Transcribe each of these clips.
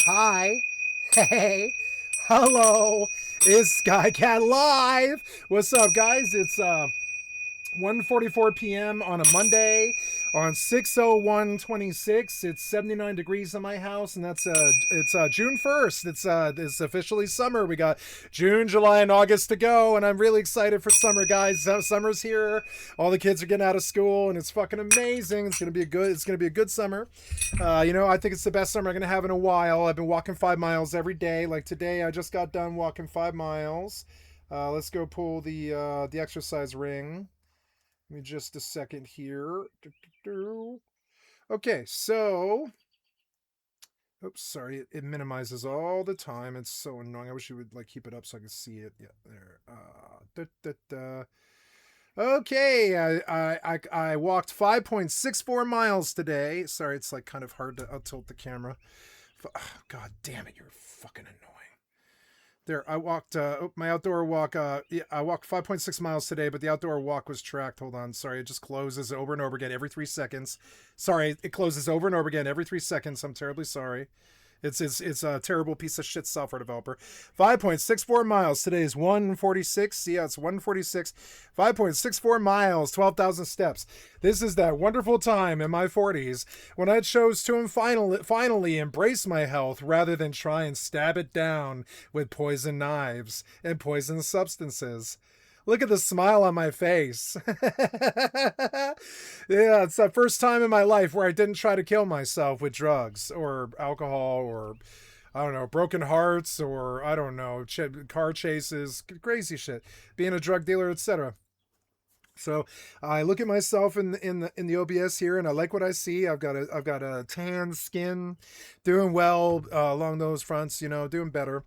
Hi. Hey. Hello. It's Skycatlive. What's up, guys? It's 1:44 p.m. on a Monday on 6/01/26. It's 79 degrees in my house, and it's June 1st. It's officially summer. We got June, July, and August to go, and I'm really excited for summer, guys. Summer's here. All the kids are getting out of school, and it's fucking amazing. It's gonna be a good summer. I think it's the best summer I'm gonna have in a while. I've been walking 5 miles every day. Like today, I just got done walking 5 miles. Let's go pull the exercise ring. Give me just a second here. Okay, so. Oops, sorry. It minimizes all the time. It's so annoying. I wish you would like keep it up so I could see it. Yeah, there. Okay, I walked 5.64 miles today. Sorry, it's like kind of hard to tilt the camera. God damn it, you're fucking annoying. There, I walked my outdoor walk. I walked 5.6 miles today, but the outdoor walk was tracked. Hold on, sorry, it just closes over and over again every 3 seconds. Sorry, it closes over and over again every 3 seconds. I'm terribly sorry. It's a terrible piece of shit software developer. 5.64 miles. Today is 146. Yeah, it's 146. 5.64 miles, 12,000 steps. This is that wonderful time in my 40s when I chose to finally embrace my health rather than try and stab it down with poison knives and poison substances. Look at the smile on my face. Yeah, it's the first time in my life where I didn't try to kill myself with drugs or alcohol or, I don't know, broken hearts or, I don't know, car chases, crazy shit, being a drug dealer, etc. So I look at myself in the OBS here, and I like what I see. I've got a tan skin, doing well along those fronts. Doing better.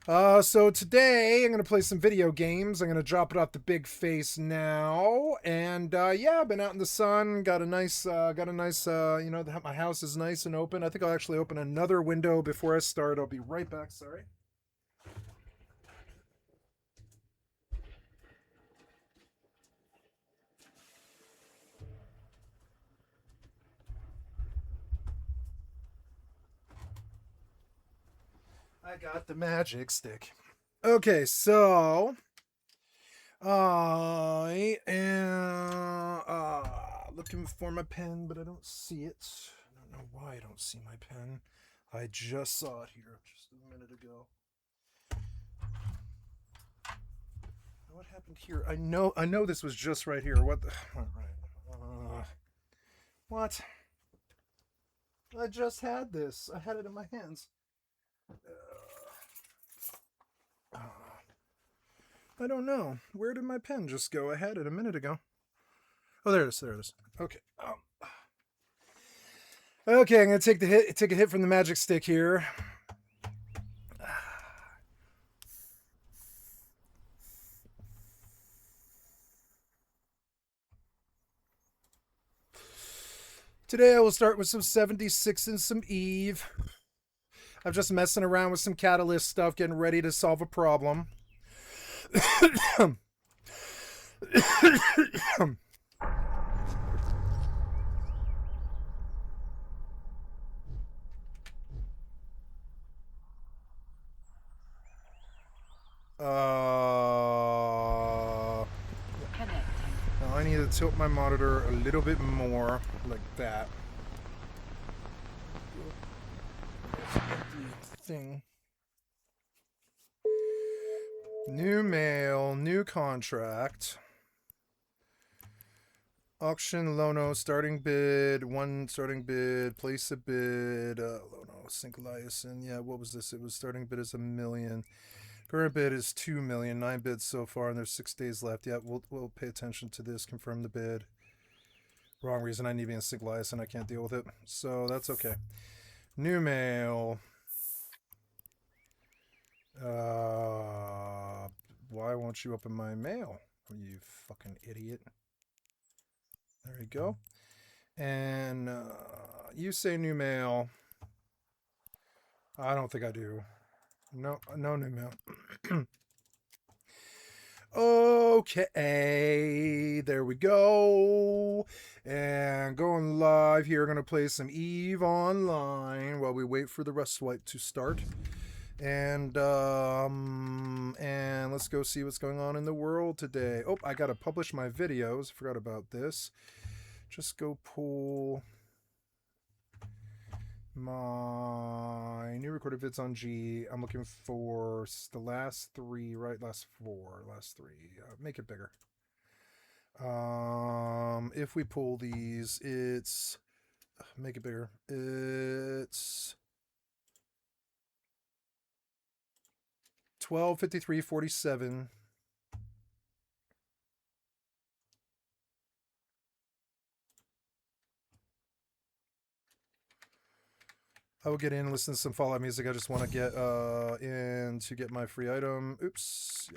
So today I'm gonna play some video games. I'm gonna drop it off the big face now, and yeah, I've been out in the sun. Got a nice, my house is nice and open. I think I'll actually open another window before I start. I'll be right back. Sorry. I got the magic stick. Okay, so I am looking for my pen, but I don't see it. I don't know why I don't see my pen. I just saw it here just a minute ago. What happened here? I know this was just right here. What the? All right. What? I just had this. I had it in my hands. I don't know. Where did my pen just go? I had it a minute ago. Oh, there it is. There it is. Okay. Okay, I'm gonna take a hit from the magic stick here. Today I will start with some 76 and some Eve. I'm just messing around with some catalyst stuff, getting ready to solve a problem. Now I need to tilt my monitor a little bit more, like that. Thing. New mail, new contract. Auction, Lono, starting bid, one starting bid, place a bid, Lono, sync liaison. Yeah, what was this? It was starting bid is 1 million. Current bid is 2 million. 9 bids so far, and there's 6 days left. Yeah, we'll pay attention to this. Confirm the bid. Wrong reason. I need to be in sync liaison. I can't deal with it. So that's okay. New mail. Why won't you open my mail? You fucking idiot. There you go. And you say new mail. I don't think I do. No new mail. Okay, there we go. And going live here. Going to play some Eve Online while we wait for the rest swipe to start. And let's go see what's going on in the world today. Oh, I got to publish my videos. Forgot about this. Just go pull my new recorded vids on G. I'm looking for the last three, right? Last three. Make it bigger. If we pull these, it's make it bigger. It's 12:53:47. I will get in and listen to some Fallout music. I just want to get in to get my free item. Oops.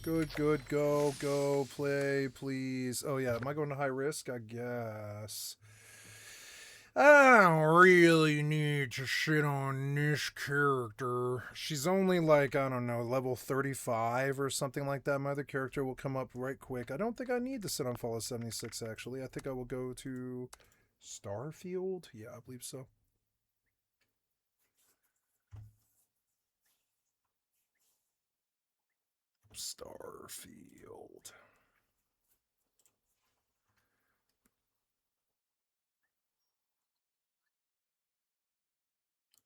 Good, go, play, please. Oh yeah, am I going to high risk? I guess. I don't really need to sit on this character. She's only like, I don't know, level 35 or something like that. My other character will come up right quick. I don't think I need to sit on Fallout 76, actually. I think I will go to Starfield. Yeah, I believe so. Starfield.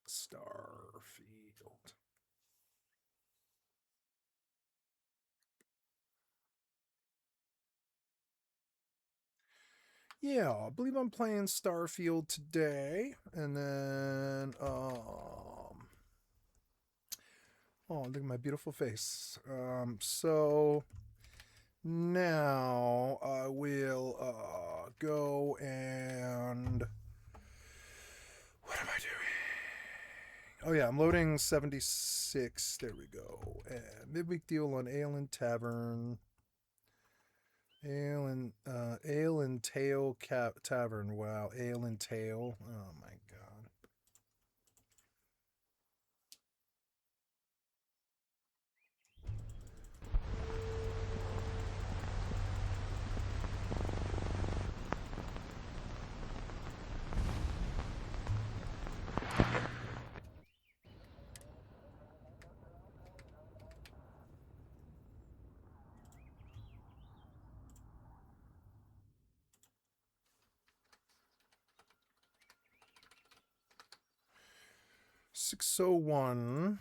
Starfield. Yeah, I believe I'm playing Starfield today. And then, oh, look at my beautiful face. So now I will go and what am I doing? Oh yeah, I'm loading 76. There we go. And midweek deal on Ale and Tavern. Ale and Tail Tavern. Wow, Ale and Tail. Oh my god. $601.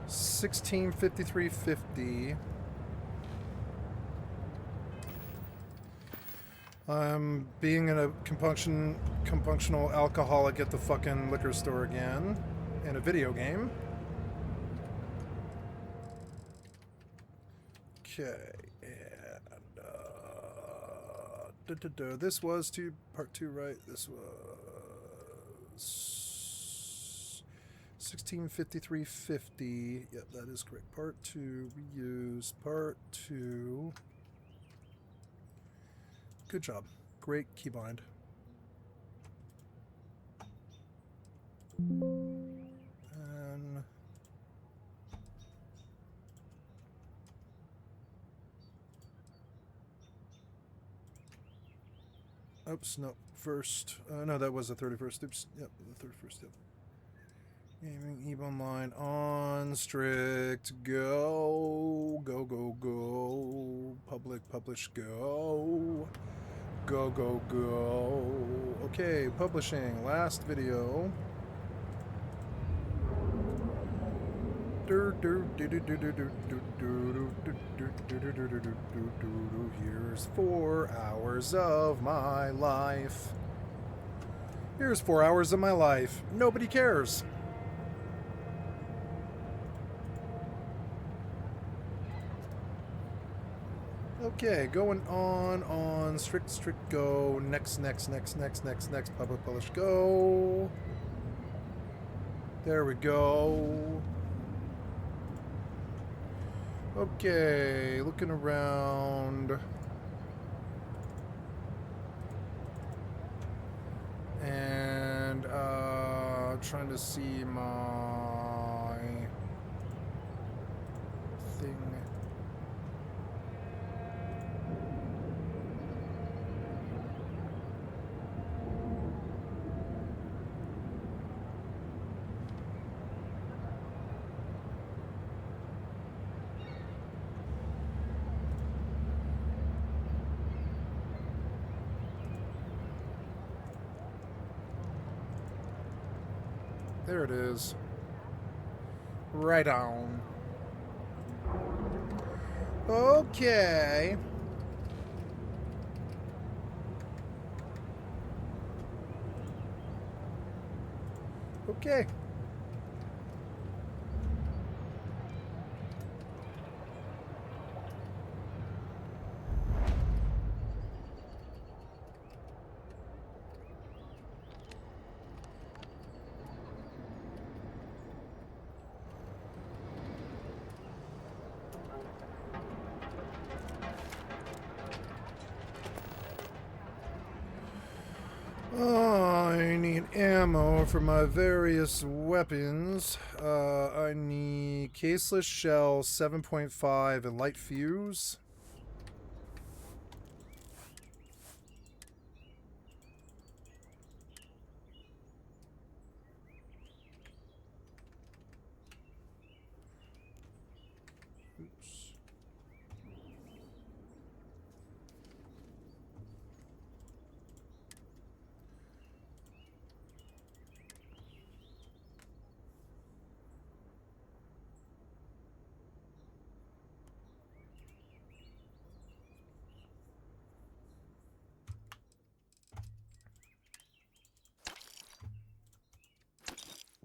$16.53.50. I'm being a compunctional alcoholic at the fucking liquor store again in a video game. Okay, and this was part two, right? This was 16:53:50. Yep, that is correct. Part two, reuse. Part two. Good job. Great keybind. And oops, no. First. No, that was the 31st. Oops. Yep, the 31st. Yep. Gaming Eve Online on strict. Go. Public, publish, go. Go. Okay, publishing. Last video. Here's 4 hours of my life. Here's 4 hours of my life. Nobody cares. Okay, going on, strict, go, next, public, publish, go. There we go. Okay, looking around. And, trying to see my thing. There it is. Right on. Okay. Okay. I need ammo for my various weapons. I need caseless shell 7.5 and light fuse. Oops.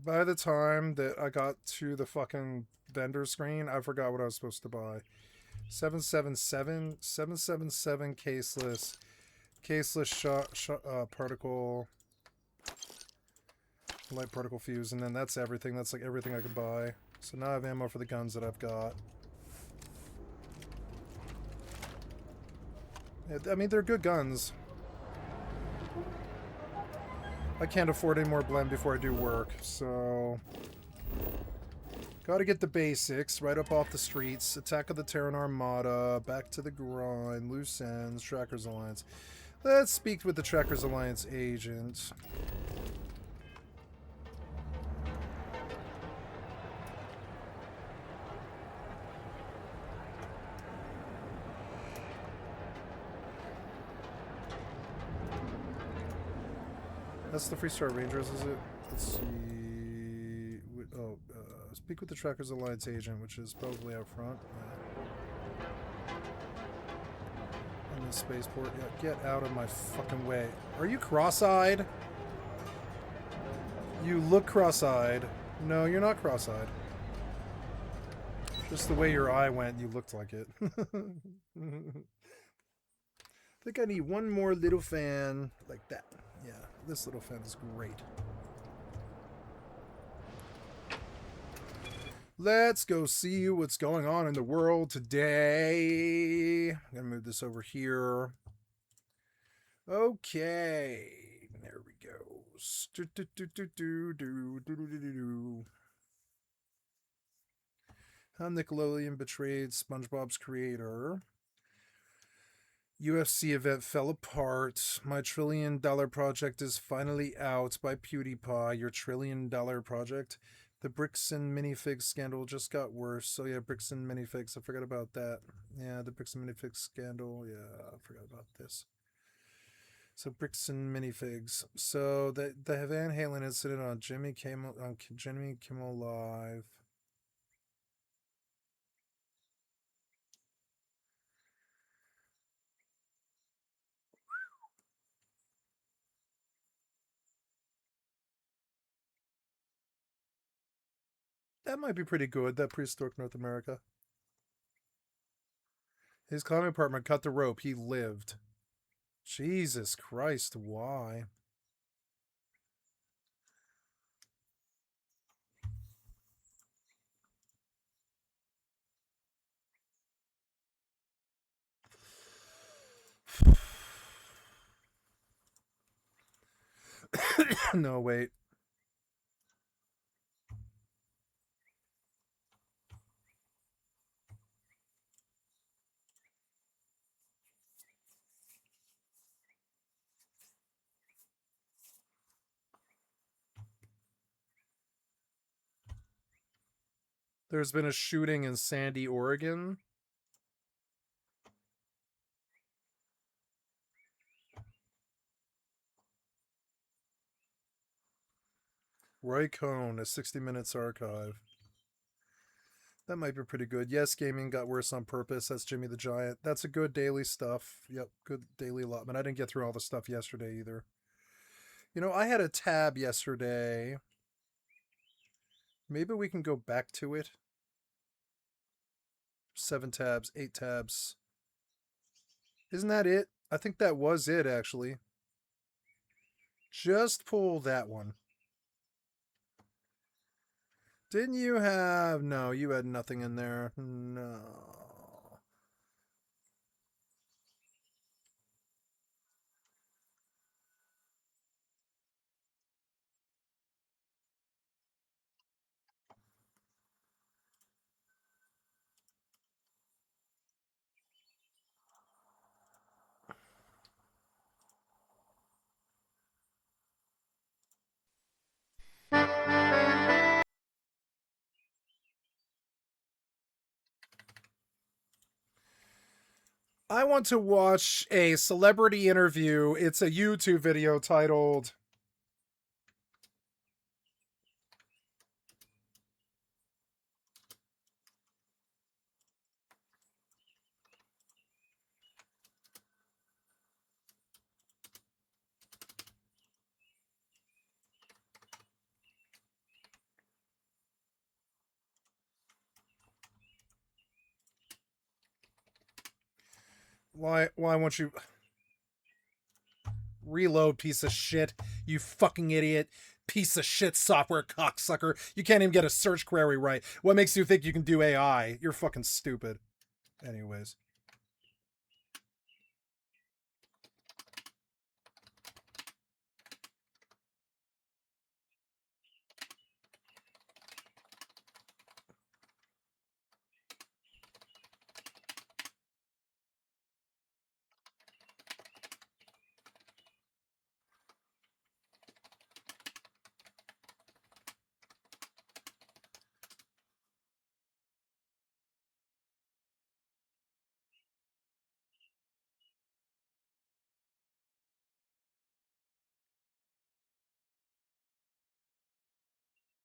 By the time that I got to the fucking vendor screen, I forgot what I was supposed to buy. 777 caseless particle light particle fuse, and then that's everything. That's like everything I could buy. So now I have ammo for the guns that I've got. I mean, they're good guns. I can't afford any more blend before I do work, so gotta get the basics right up off the streets. Attack of the Terran Armada, back to the grind, loose ends, Trackers Alliance. Let's speak with the Trackers Alliance agent. That's the Freestar Rangers, is it? Let's see. Speak with the Trackers Alliance agent, which is probably out front. In the spaceport. Yeah, get out of my fucking way. Are you cross-eyed? You look cross-eyed. No, you're not cross-eyed. Just the way your eye went, you looked like it. I think I need one more little fan like that. Yeah, this little fan is great. Let's go see what's going on in the world today. I'm going to move this over here. Okay. There we go. How Nickelodeon betrayed SpongeBob's creator. UFC event fell apart. My $1 trillion project is finally out by PewDiePie. Your $1 trillion project. The bricks and minifigs scandal just got worse. So yeah, bricks and minifigs. I forgot about that. Yeah, the bricks and minifigs scandal. Yeah, I forgot about this. So bricks and minifigs. So the Van Halen incident on Jimmy Kimmel Live. That might be pretty good, that prehistoric North America. His climbing partner cut the rope. He lived. Jesus Christ, why? No, wait. There's been a shooting in Sandy, Oregon. Roy Cohn, a 60 Minutes archive. That might be pretty good. Yes, gaming got worse on purpose. That's Jimmy the Giant. That's a good daily stuff. Yep, good daily allotment. I didn't get through all the stuff yesterday either. You know, I had a tab yesterday. Maybe we can go back to it. 7 tabs, 8 tabs. Isn't that it? I think that was it, actually. Just pull that one. Didn't you have... No, you had nothing in there. No. I want to watch a celebrity interview. It's a YouTube video titled why won't you reload, piece of shit, you fucking idiot, piece of shit software cocksucker. You can't even get a search query right. What makes you think you can do AI? You're fucking stupid. Anyways.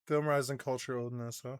Film rising culturalness, huh?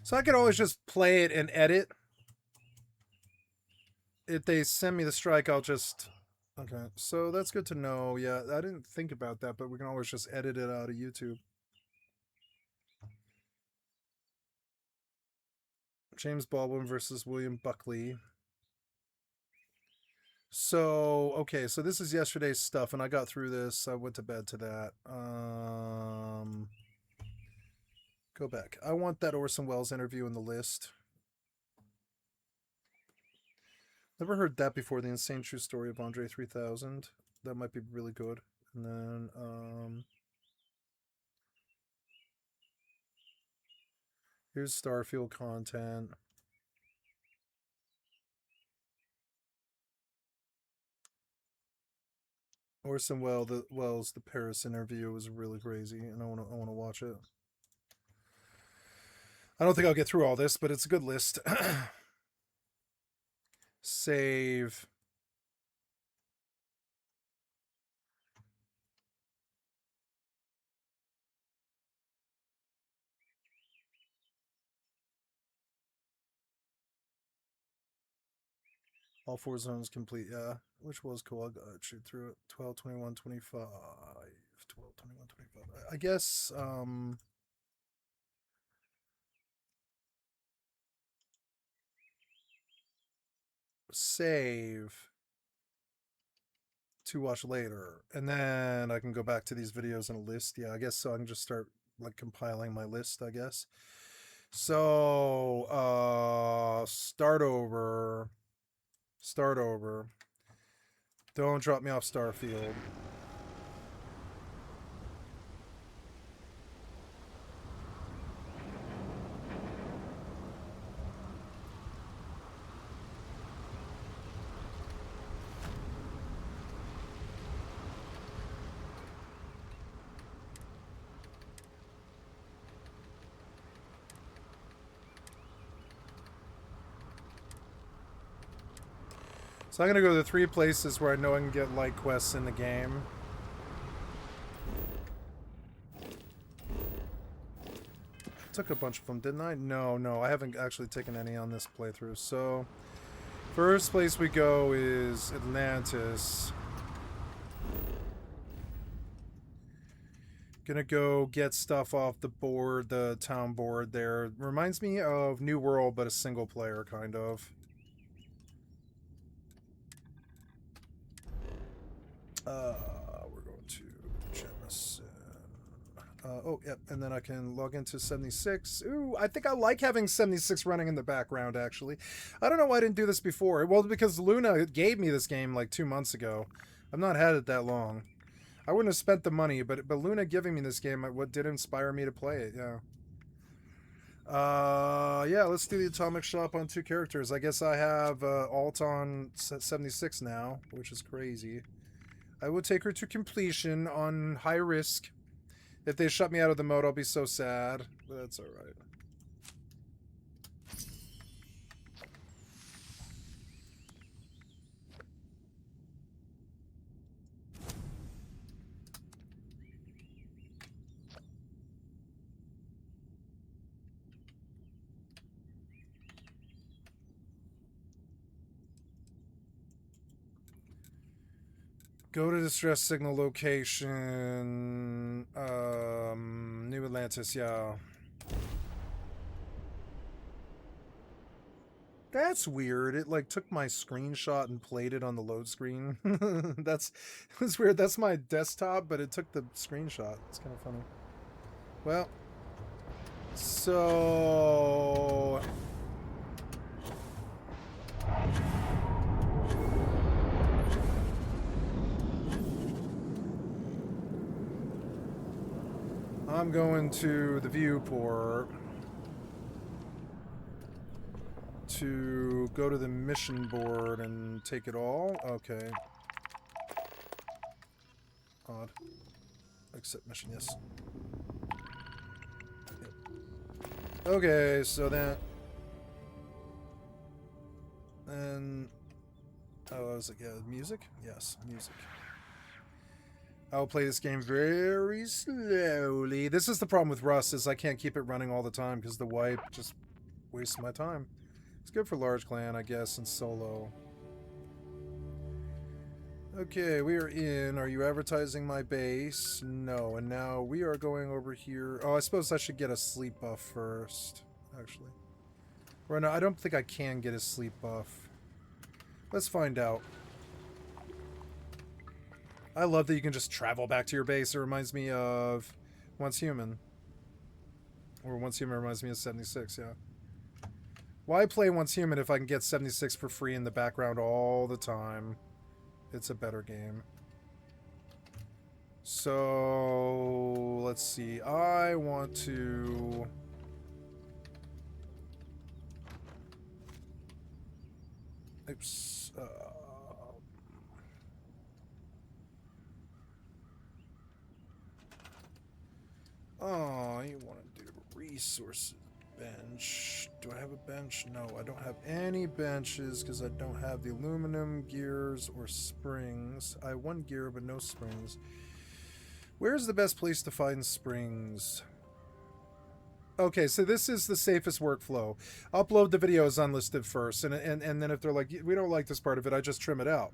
So I could always just play it and edit. If they send me the strike, I'll just... Okay, so that's good to know. Yeah, I didn't think about that, but we can always just edit it out of YouTube. James Baldwin versus William Buckley. So, okay, so this is yesterday's stuff, and I got through this. I went to bed to that. Go back. I want that Orson Welles interview in the list. Never heard that before. The Insane True Story of Andre 3000. That might be really good. And then, here's Starfield content. Orson Welles, the Paris interview was really crazy, and I wanna watch it. I don't think I'll get through all this, but it's a good list. Save. All 4 zones complete, yeah. Which was cool. I got shoot through it. 12, 21, 25. 12, 21, 25. I guess, save to watch later. And then I can go back to these videos in a list. Yeah, I guess so. I can just start like compiling my list, I guess. So, start over. Start over. Don't drop me off Starfield. So I'm going to go to the 3 places where I know I can get light quests in the game. Took a bunch of them, didn't I? No, I haven't actually taken any on this playthrough. So, first place we go is Atlantis. Gonna go get stuff off the board, the town board there. Reminds me of New World, but a single player, kind of. We're going to Jemison. Oh, yep, and then I can log into 76. Ooh, I think I like having 76 running in the background, actually. I don't know why I didn't do this before. Well, because Luna gave me this game like 2 months ago. I've not had it that long. I wouldn't have spent the money, but Luna giving me this game, what did inspire me to play it, yeah. Yeah, let's do the Atomic Shop on 2 characters. I guess I have Alt on 76 now, which is crazy. I will take her to completion on high risk. If they shut me out of the mode, I'll be so sad. But that's alright. Go to distress signal location. New Atlantis, yeah. That's weird. It like took my screenshot and played it on the load screen. That's weird. That's my desktop, but it took the screenshot. It's kind of funny. Well, so I'm going to the viewport to go to the mission board and take it all. Okay. Odd. Accept mission, yes. Yep. Okay, so that. And. Oh, I was like, yeah, music? Yes, music. I'll play this game very slowly. This is the problem with Rust, is I can't keep it running all the time because the wipe just wastes my time. It's good for large clan, I guess, and solo. Okay, we are in. Are you advertising my base? No, and now we are going over here. Oh, I suppose I should get a sleep buff first, actually. Or no, I don't think I can get a sleep buff. Let's find out. I love that you can just travel back to your base. It reminds me of Once Human. Or Once Human reminds me of 76, yeah. Why play Once Human if I can get 76 for free in the background all the time? It's a better game. So, let's see. I want to... Oops. Resources. Bench. Do I have a bench? No, I don't have any benches because I don't have the aluminum, gears, or springs. I have one gear but no springs. Where's the best place to find springs? Okay, so this is the safest workflow. Upload the videos unlisted first, and then if they're like, we don't like this part of it, I just trim it out.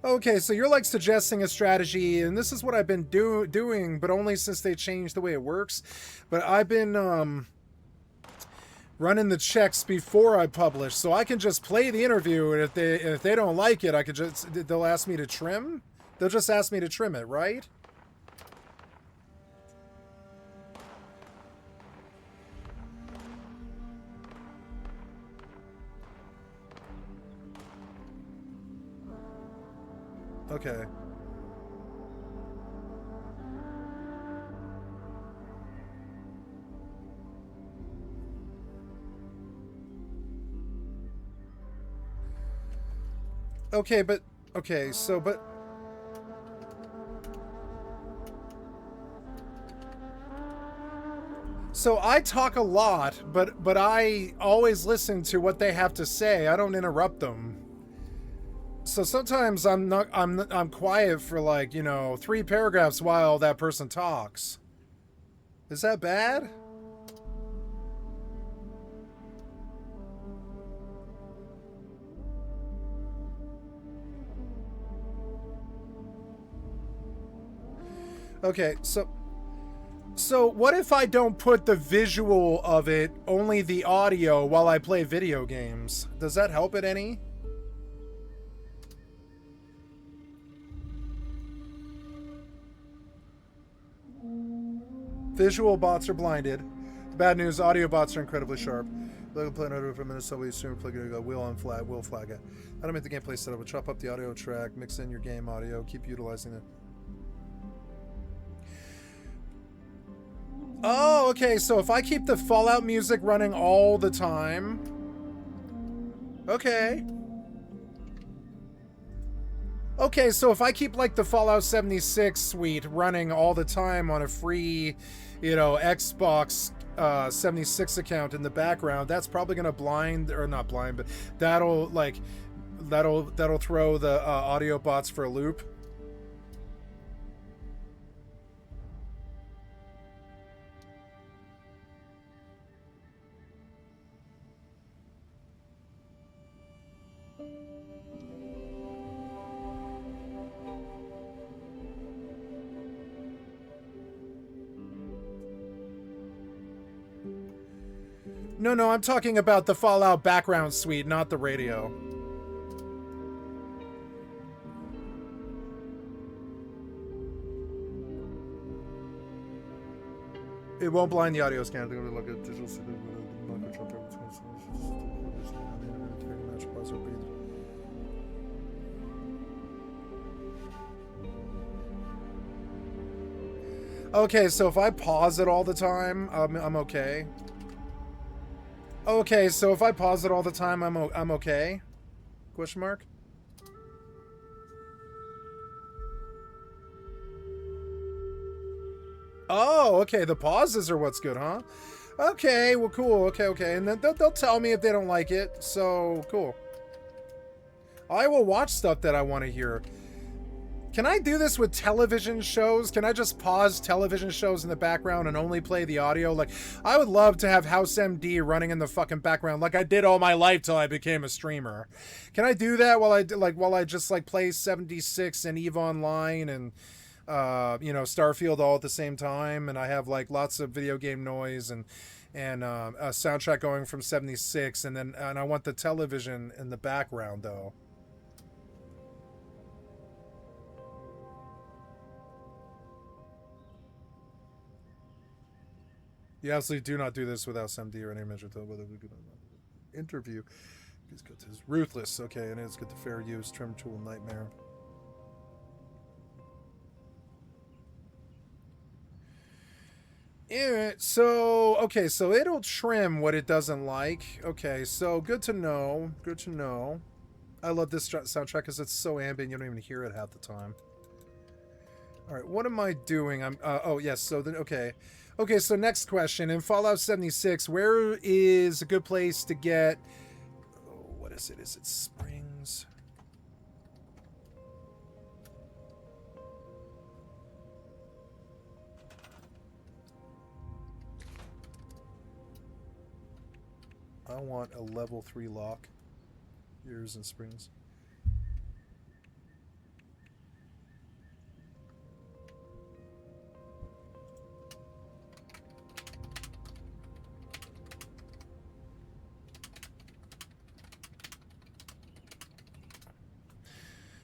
Okay, so you're like suggesting a strategy, and this is what I've been doing, but only since they changed the way it works. But I've been running the checks before I publish, so I can just play the interview, and if they don't like it, they'll ask me to trim. They'll just ask me to trim it, right? Okay. Okay, but okay, so but so I talk a lot, but I always listen to what they have to say. I don't interrupt them. So sometimes I'm quiet for like, you know, 3 paragraphs while that person talks. Is that bad? Okay, so what if I don't put the visual of it, only the audio while I play video games? Does that help it any? Visual bots are blinded. Bad news, audio bots are incredibly sharp. Logan playing over from Minnesota, we assume flicking a wheel on flag, will flag it. How to make the gameplay setup? We'll chop up the audio track, mix in your game audio, keep utilizing it. Oh, okay, so if I keep the Fallout music running all the time. Okay. Okay, so if I keep like the Fallout 76 suite running all the time on a free, you know, Xbox 76 account in the background, that's probably gonna blind, or not blind, but that'll throw the audio bots for a loop. No, I'm talking about the Fallout background suite, not the radio. It won't blind the audio scan. Look at digital. Okay, so if I pause it all the time, I'm okay. Okay, so if I pause it all the time, I'm okay? Question mark? Oh, okay, the pauses are what's good, huh? Okay, well, cool, okay. And then they'll tell me if they don't like it, so cool. I will watch stuff that I want to hear. Can I do this with television shows? Can I just pause television shows in the background and only play the audio? Like, I would love to have House MD running in the fucking background like I did all my life till I became a streamer. Can I do that while I just like play 76 and EVE Online and you know, Starfield all at the same time, and I have like lots of video game noise and a soundtrack going from 76, and I want the television in the background though. You absolutely do not do this without SMD or any mention to whether we could interview. It's good to ruthless, okay, and it's good to fair use, trim tool nightmare. Yeah, so okay, so it'll trim what it doesn't like. Okay, so good to know. Good to know. I love this soundtrack because it's so ambient you don't even hear it half the time. All right, what am I doing? I'm oh yes, so then okay. Okay, so next question. In Fallout 76, where is a good place to get... Oh, what is it? Is it Springs? I want a level 3 lock. Yours in Springs.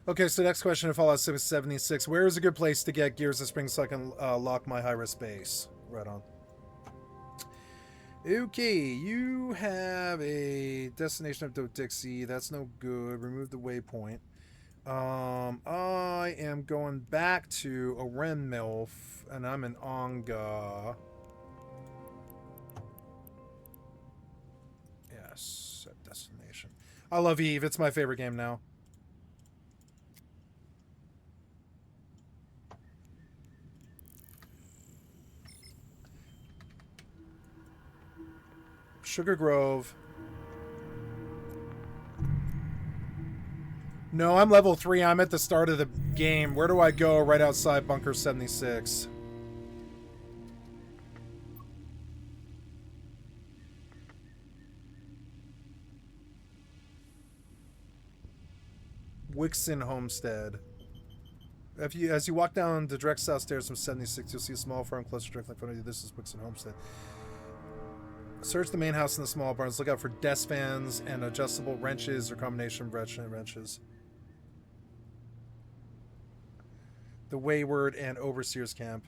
Okay, so next question in Fallout 76. Where is a good place to get Gears of Spring so I can lock my high-risk base? Right on. Okay, you have a destination of Dixie. That's no good. Remove the waypoint. I am going back to a Renmilf, and I'm in Onga. Yes, set destination. I love Eve. It's my favorite game now. Sugar Grove. No, I'm level 3. I'm at the start of the game. Where do I go? Right outside Bunker 76. Wixon Homestead. As you walk down the direct south stairs from 76, you'll see a small farm cluster directly in front of you. This is Wixon Homestead. Search the main house and the small barns. Look out for desk fans and adjustable wrenches or combination of wrenches. The Wayward and Overseer's camp.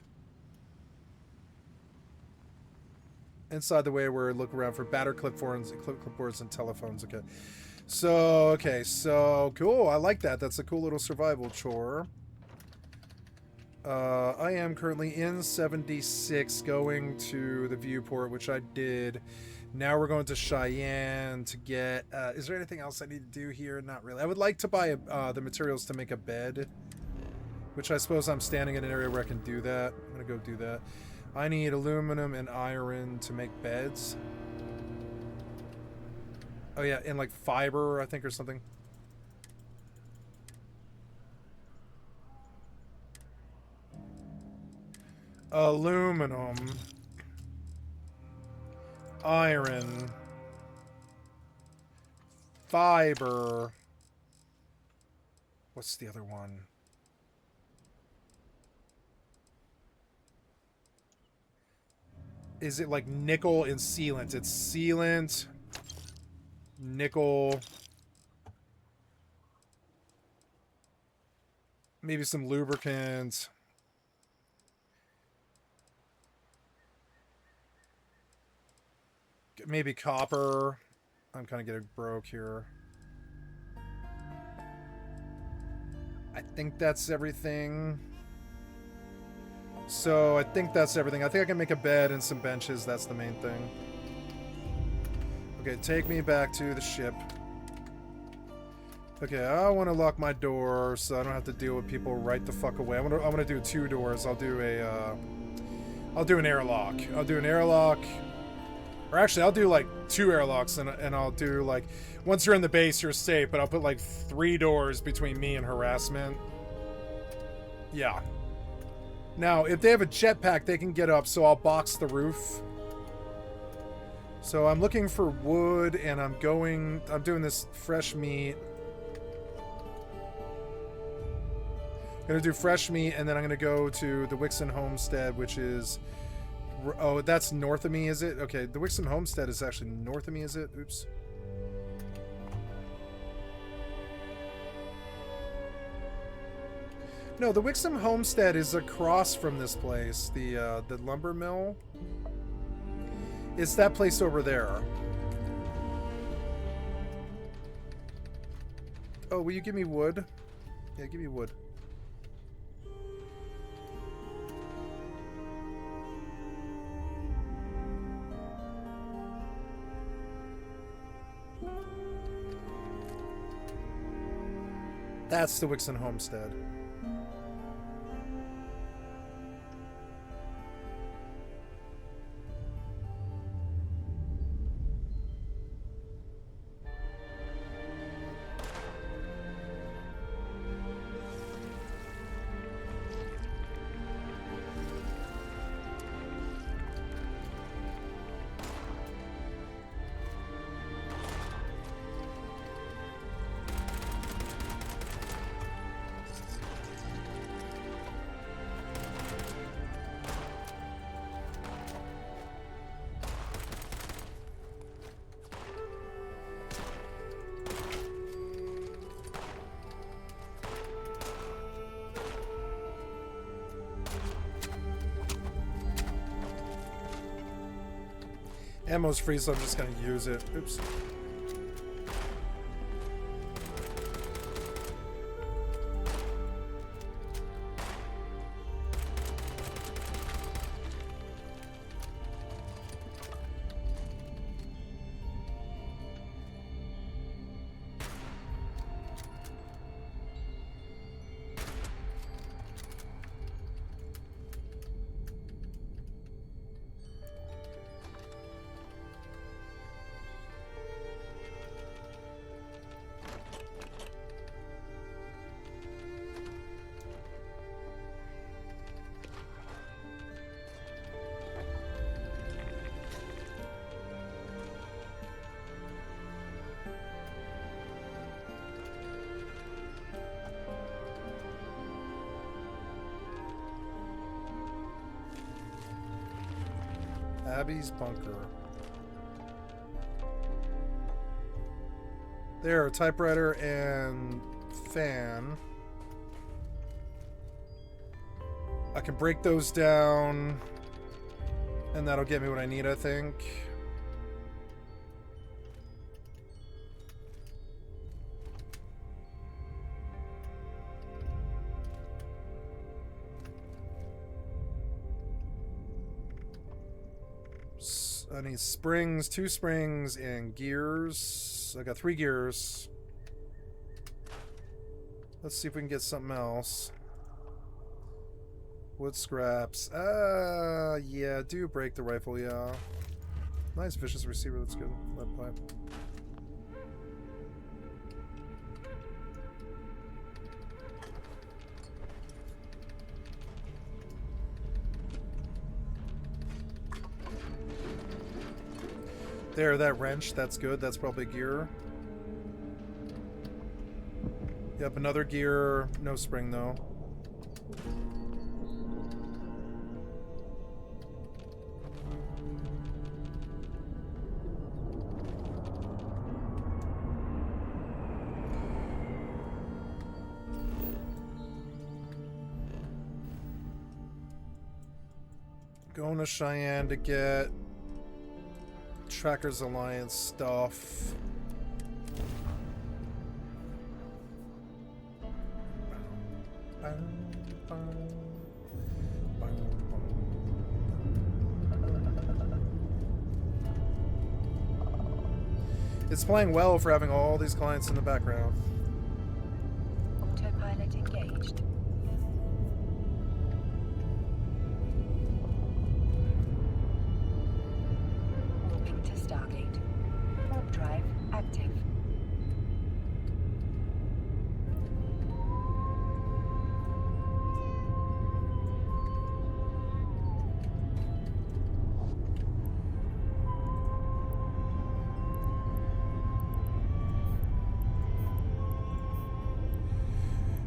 Inside the Wayward, look around for batter clipboards and telephones. Okay, so cool. I like that. That's a cool little survival chore. I am currently in 76, going to the viewport, which I did. Now we're going to Cheyenne to get... is there anything else I need to do here? Not really. I would like to buy the materials to make a bed, which I suppose I'm standing in an area where I can do that. I'm going to go do that. I need aluminum and iron to make beds. Oh yeah, and like fiber, I think, or something. Aluminum, iron, fiber. What's the other one? Is it like nickel and sealant? It's sealant, nickel, maybe some lubricant. Maybe copper. I'm kind of getting broke here. I think that's everything. So I think that's everything. I think I can make a bed and some benches. That's the main thing. Okay, take me back to the ship. Okay, I want to lock my door so I don't have to deal with people right the fuck away. I'm gonna do 2 doors. I'll do an airlock. I'll do an airlock. Or actually, I'll do like 2 airlocks, and I'll do like, once you're in the base, you're safe, but I'll put like 3 doors between me and harassment. Yeah. Now, if they have a jetpack, they can get up, so I'll box the roof. So I'm looking for wood, and I'm doing this fresh meat. I'm gonna do fresh meat, and then I'm gonna go to the Wixon Homestead, which is... Oh, that's north of me, is it? Okay, the Wixon Homestead is actually north of me, is it? Oops. No, the Wixon Homestead is across from this place. The lumber mill. It's that place over there. Oh, will you give me wood? Yeah, give me wood. That's the Wixon Homestead. Ammo's free, so I'm just gonna use it. Oops. Abby's bunker. There, typewriter and fan. I can break those down, and that'll get me what I need, I think. I need springs, 2 springs, and gears. I got 3 gears. Let's see if we can get something else. Wood scraps. Yeah, do break the rifle, yeah. Nice vicious receiver, that's good. Lead pipe. There, that wrench, that's good. That's probably gear. Yep, another gear. No spring, though. Going to Cheyenne to get Trackers Alliance stuff. It's playing well for having all these clients in the background. Autopilot engaged. Warping to Stargate. Warp drive active.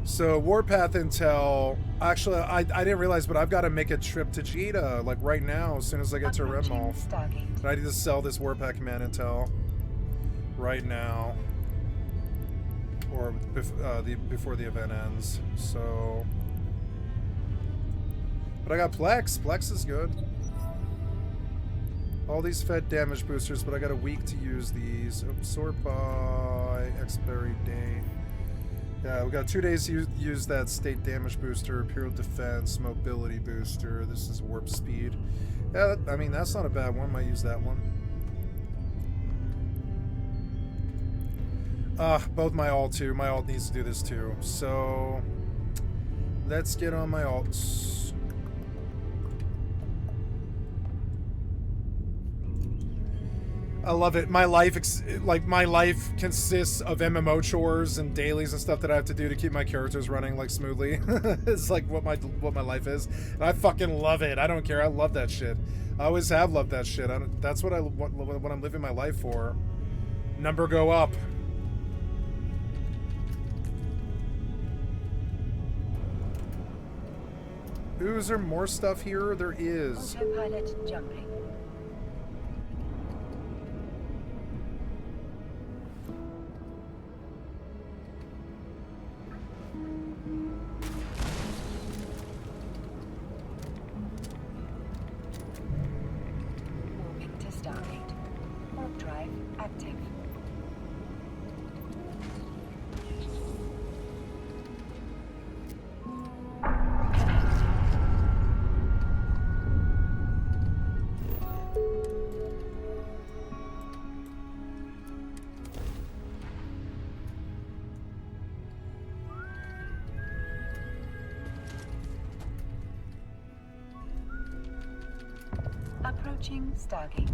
So Warpath Intel, actually I didn't realize, but I've got to make a trip to Jita like right now as soon as I get to Redmall. I need to sell this Warpath Command Intel right now, or before the event ends. So, but I got Plex. Plex is good. All these fed damage boosters, but I got a week to use these. Sort by expiry date. Yeah, we got 2 days to use that state damage booster, Imperial Defense, Mobility booster. This is Warp Speed. Yeah, I mean, that's not a bad one. Might use that one. Both my alt too. My alt needs to do this too. So, let's get on my alts. I love it. My life, my life consists of MMO chores and dailies and stuff that I have to do to keep my characters running like smoothly. It's like what my life is, and I fucking love it. I don't care. I love that shit. I always have loved that shit. That's what I'm living my life for. Number go up. Ooh, is there more stuff here? There is. Autopilot jumping. Warping to Stargate. drive active. Approaching Stargate.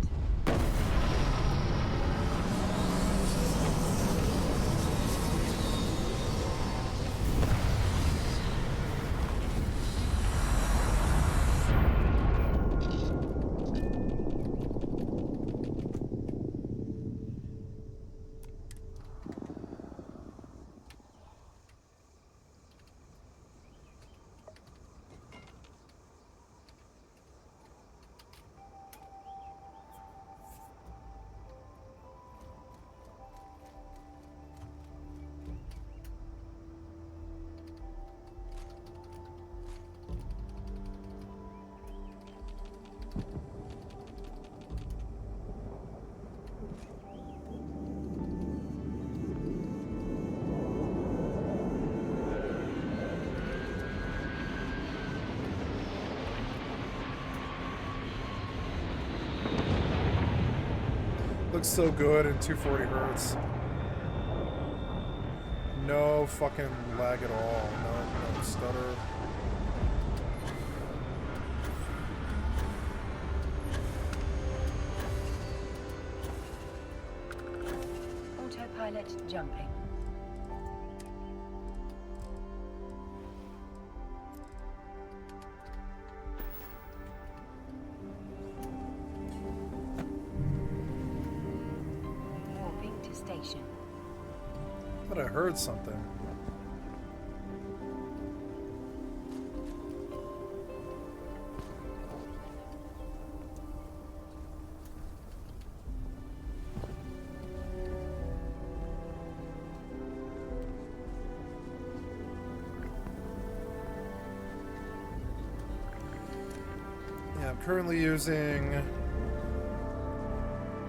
Looks so good in 240 hertz. No fucking lag at all. No stutter. Autopilot jumping. Warping to station. Thought I heard something. Yeah, I'm currently using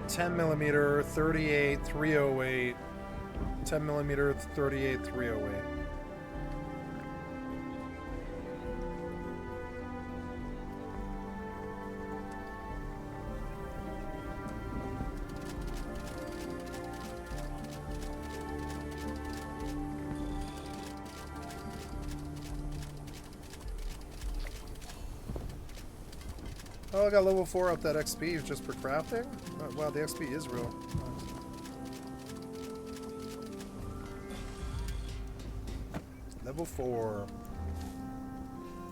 10mm 38-308. 10mm 38-308. Oh, I got level 4 up that XP just for crafting? Oh, wow, the XP is real. Nice. Level 4.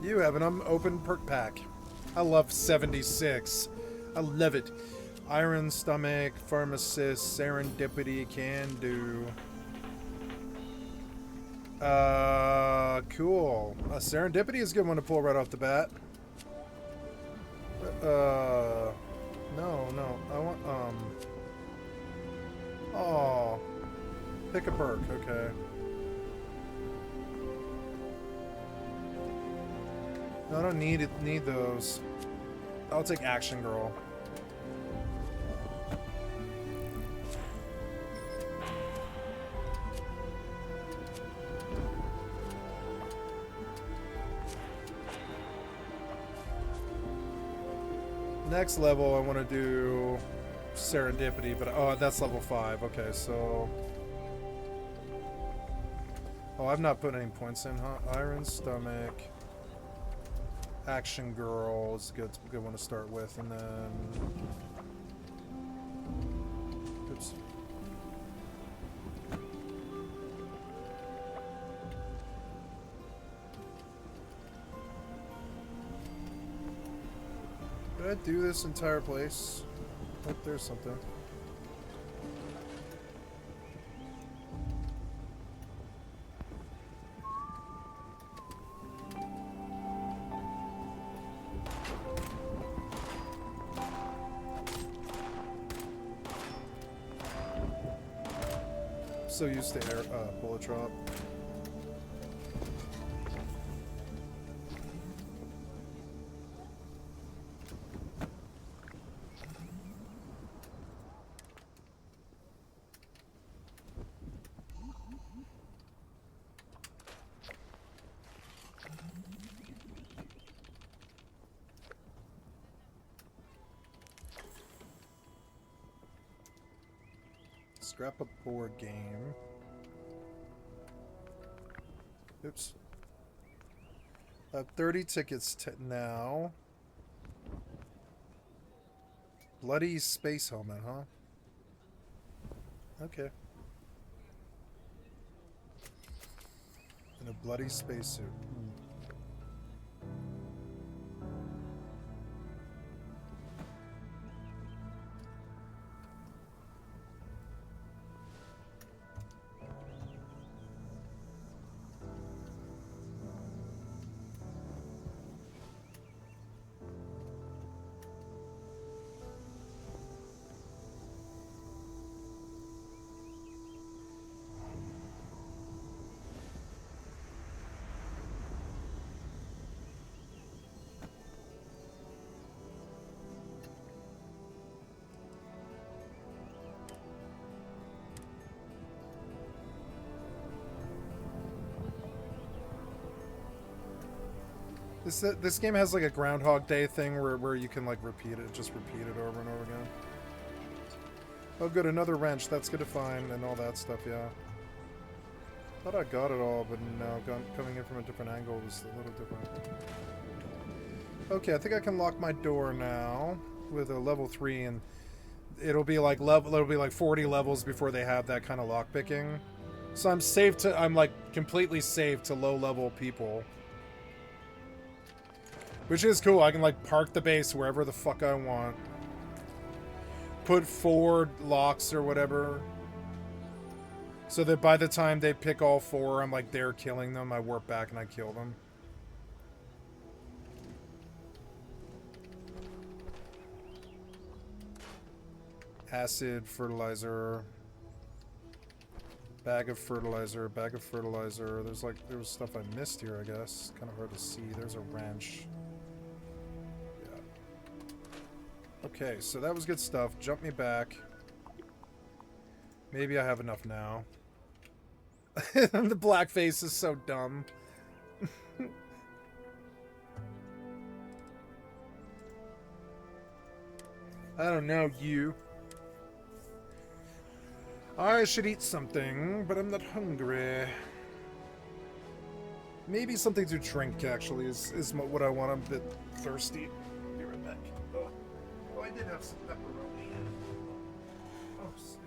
You have an unopened perk pack. I love 76. I love it. Iron Stomach, Pharmacist, Serendipity, Can Do. Cool. Serendipity is a good one to pull right off the bat. No. I want, oh. Pick a perk, okay. No, I don't need those. I'll take Action Girl. Next level, I want to do Serendipity, but oh, that's level 5. Okay, so oh, I've not put any points in, huh? Iron Stomach, Action Girl is a good one to start with, and then oops. Did I do this entire place? Oh, there's something. So used to air bullet drop. Scrap a board game. Oops. 30 tickets now. Bloody space helmet, huh? Okay. And a bloody spacesuit. This game has like a Groundhog Day thing where you can like repeat it, just repeat it over and over again. Oh good, another wrench, that's good to find, and all that stuff, yeah. Thought I got it all, but no, coming in from a different angle was a little different. Okay, I think I can lock my door now with a level 3, and it'll be like 40 levels before they have that kind of lock picking. So I'm like completely safe to low level people. Which is cool. I can like park the base wherever the fuck I want. Put 4 locks or whatever. So that by the time they pick all 4, I'm like there killing them. I warp back and I kill them. Acid, fertilizer. Bag of fertilizer, bag of fertilizer. There was stuff I missed here, I guess. Kind of hard to see. There's a wrench. Okay, so that was good stuff. Jump me back. Maybe I have enough now. The black face is so dumb. I don't know, you. I should eat something, but I'm not hungry. Maybe something to drink, actually, is what I want. I'm a bit thirsty. Be right back. Oh, I did have some pepperoni. Oh, sniff.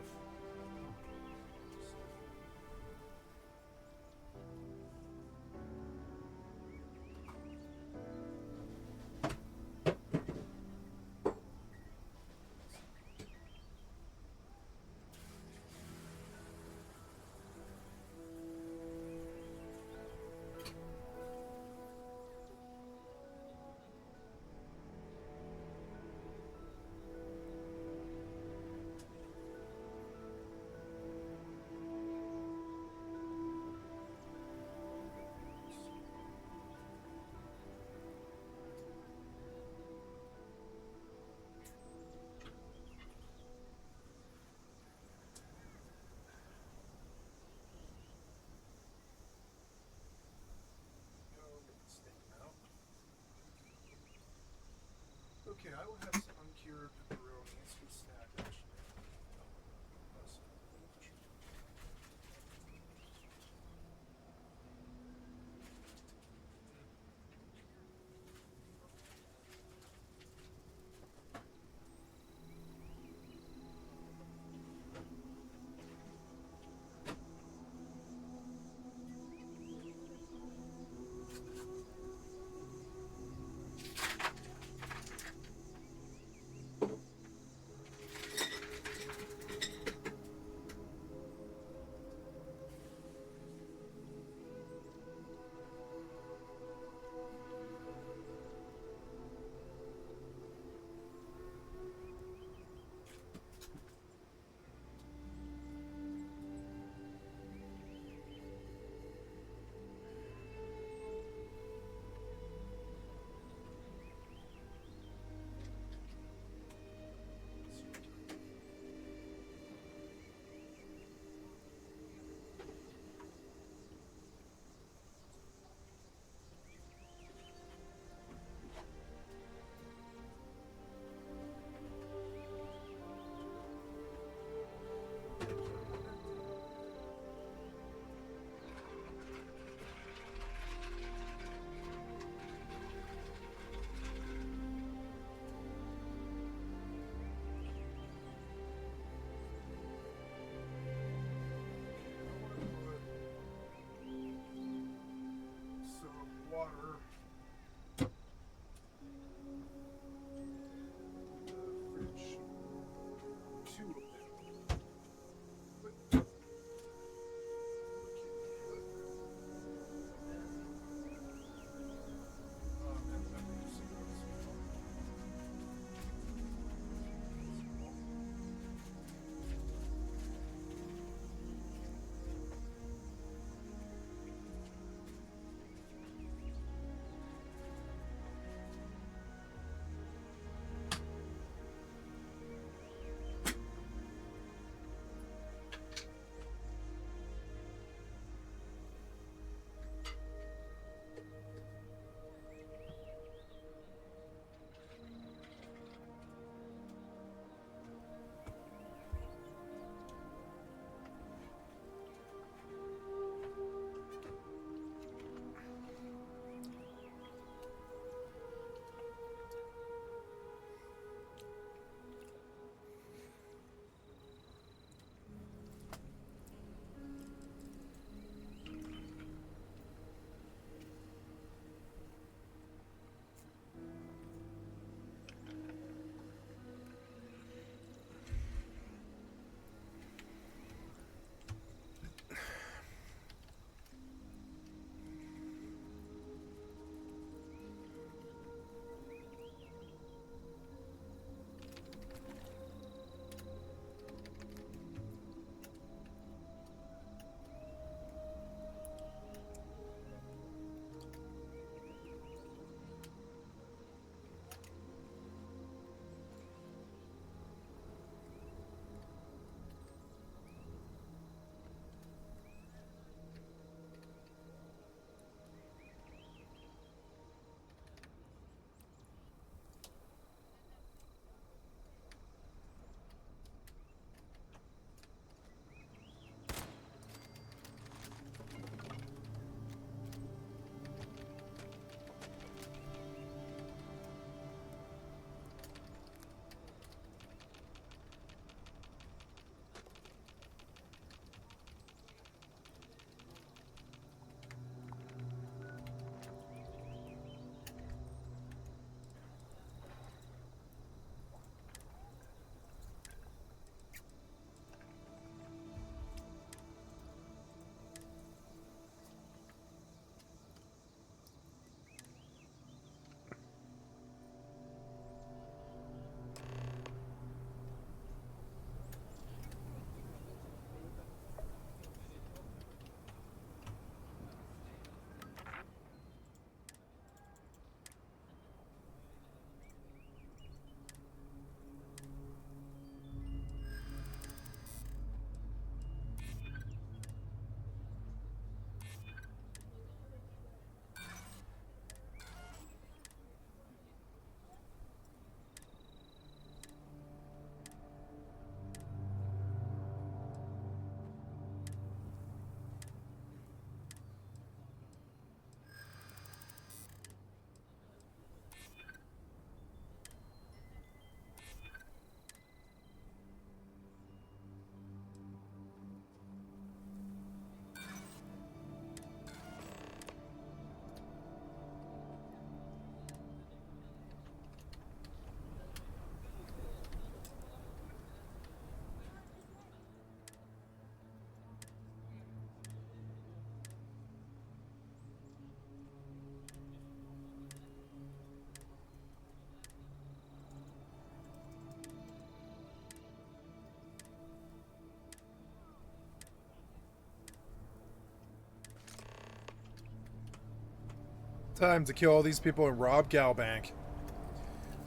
Time to kill all these people and rob Galbank.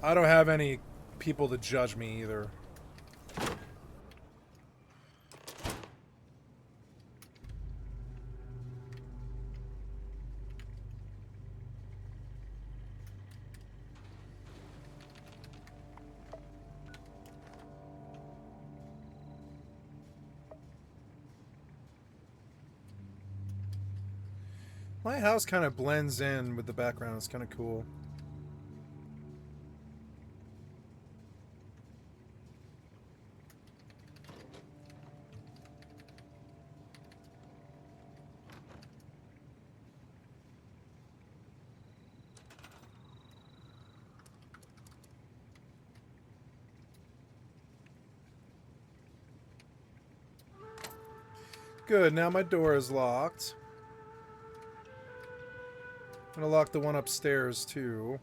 I don't have any people to judge me either. My house kind of blends in with the background. It's kind of cool. Good, now my door is locked. I'm gonna lock the one upstairs too.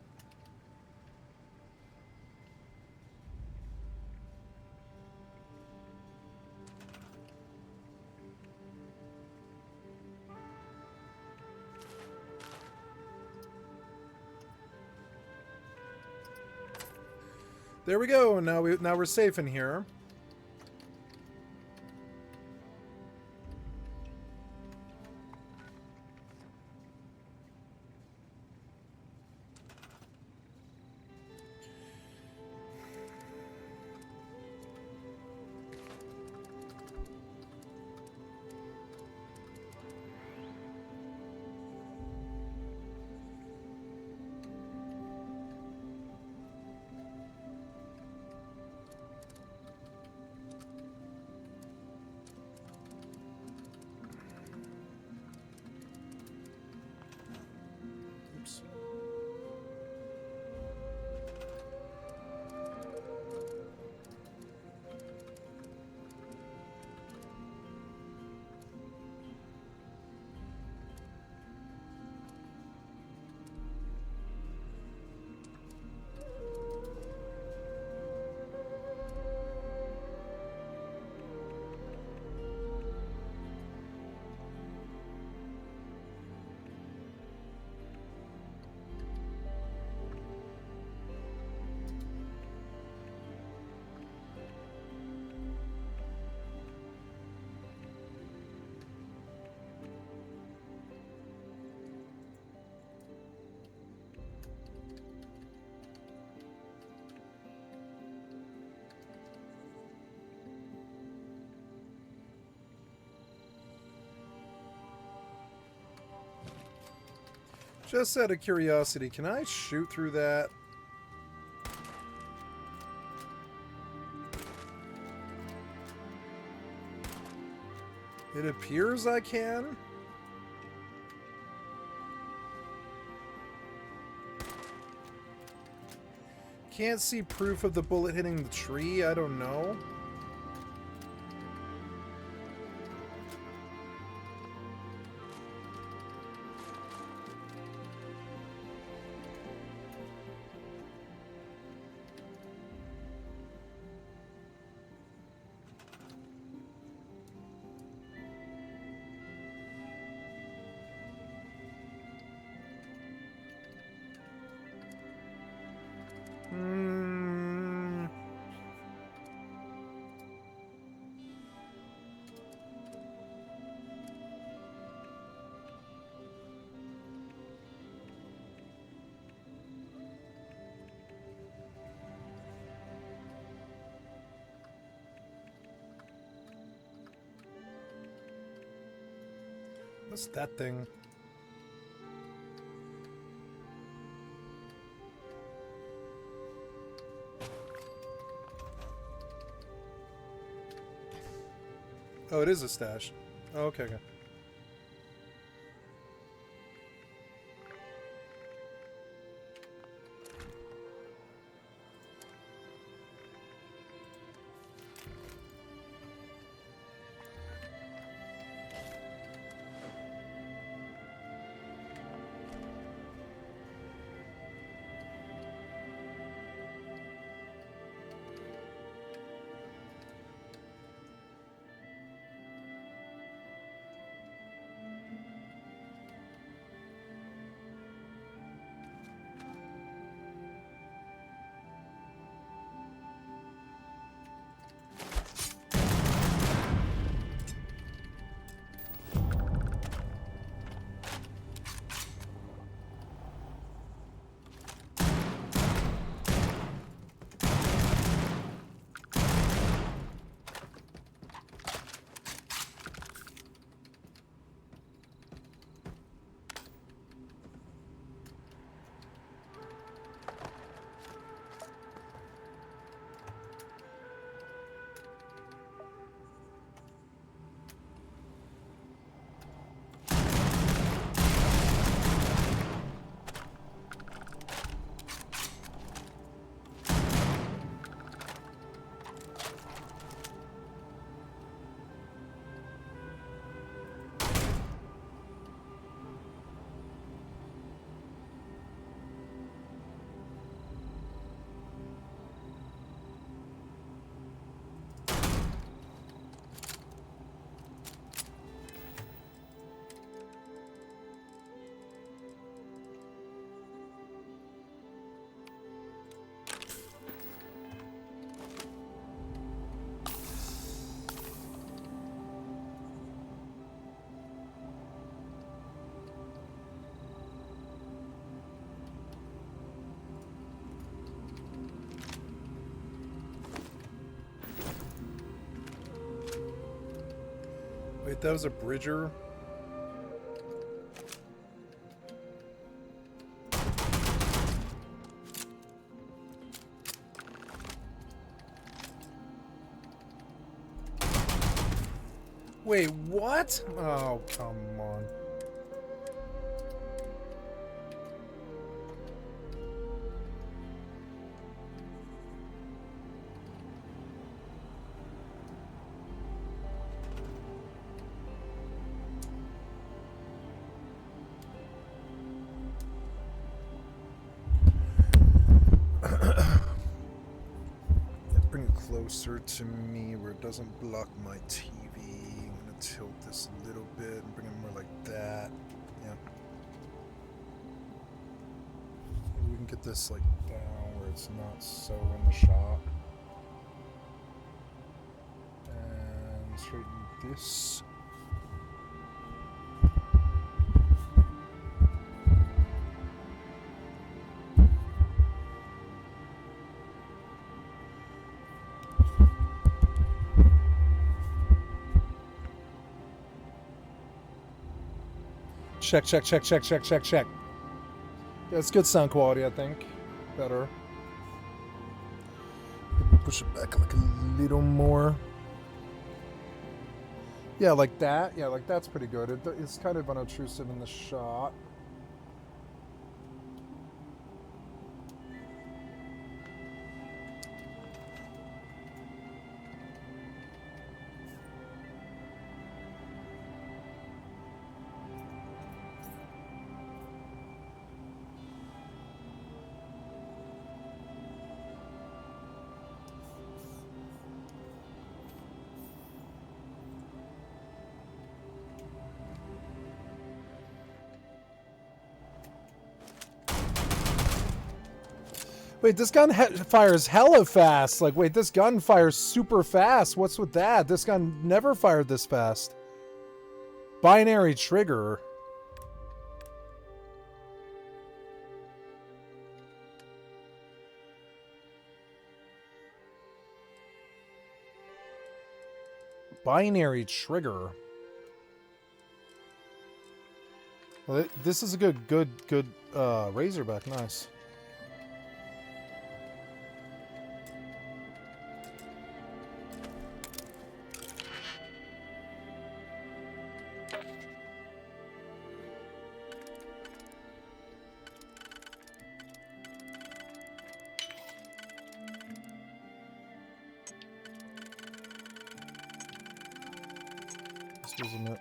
There we go. Now we're safe in here. Oops. Just out of curiosity, can I shoot through that? It appears I can. Can't see proof of the bullet hitting the tree, I don't know. What's that thing? Oh, it is a stash. Oh, okay, okay. Wait, that was a Bridger? Wait, what? Oh, come on. Bring it closer to me where it doesn't block my TV. I'm gonna tilt this a little bit and bring it more like that. Yeah. Maybe we can get this like down where it's not so in the shot. And straighten this. Check, check, check, check, check, check, check. Yeah, it's good sound quality, I think. Better. Push it back like a little more. Yeah, like that. Yeah, like that's pretty good. It's kind of unobtrusive in the shot. Wait, this gun fires hella fast. Like, wait, this gun fires super fast. What's with that? This gun never fired this fast. Binary trigger. Binary trigger. Well, this is a good Razorback. Nice. Isn't it?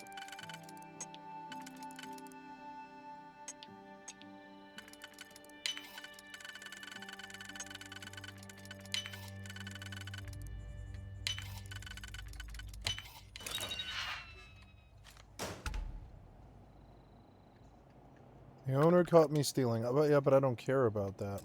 The owner caught me stealing. Yeah, but I don't care about that.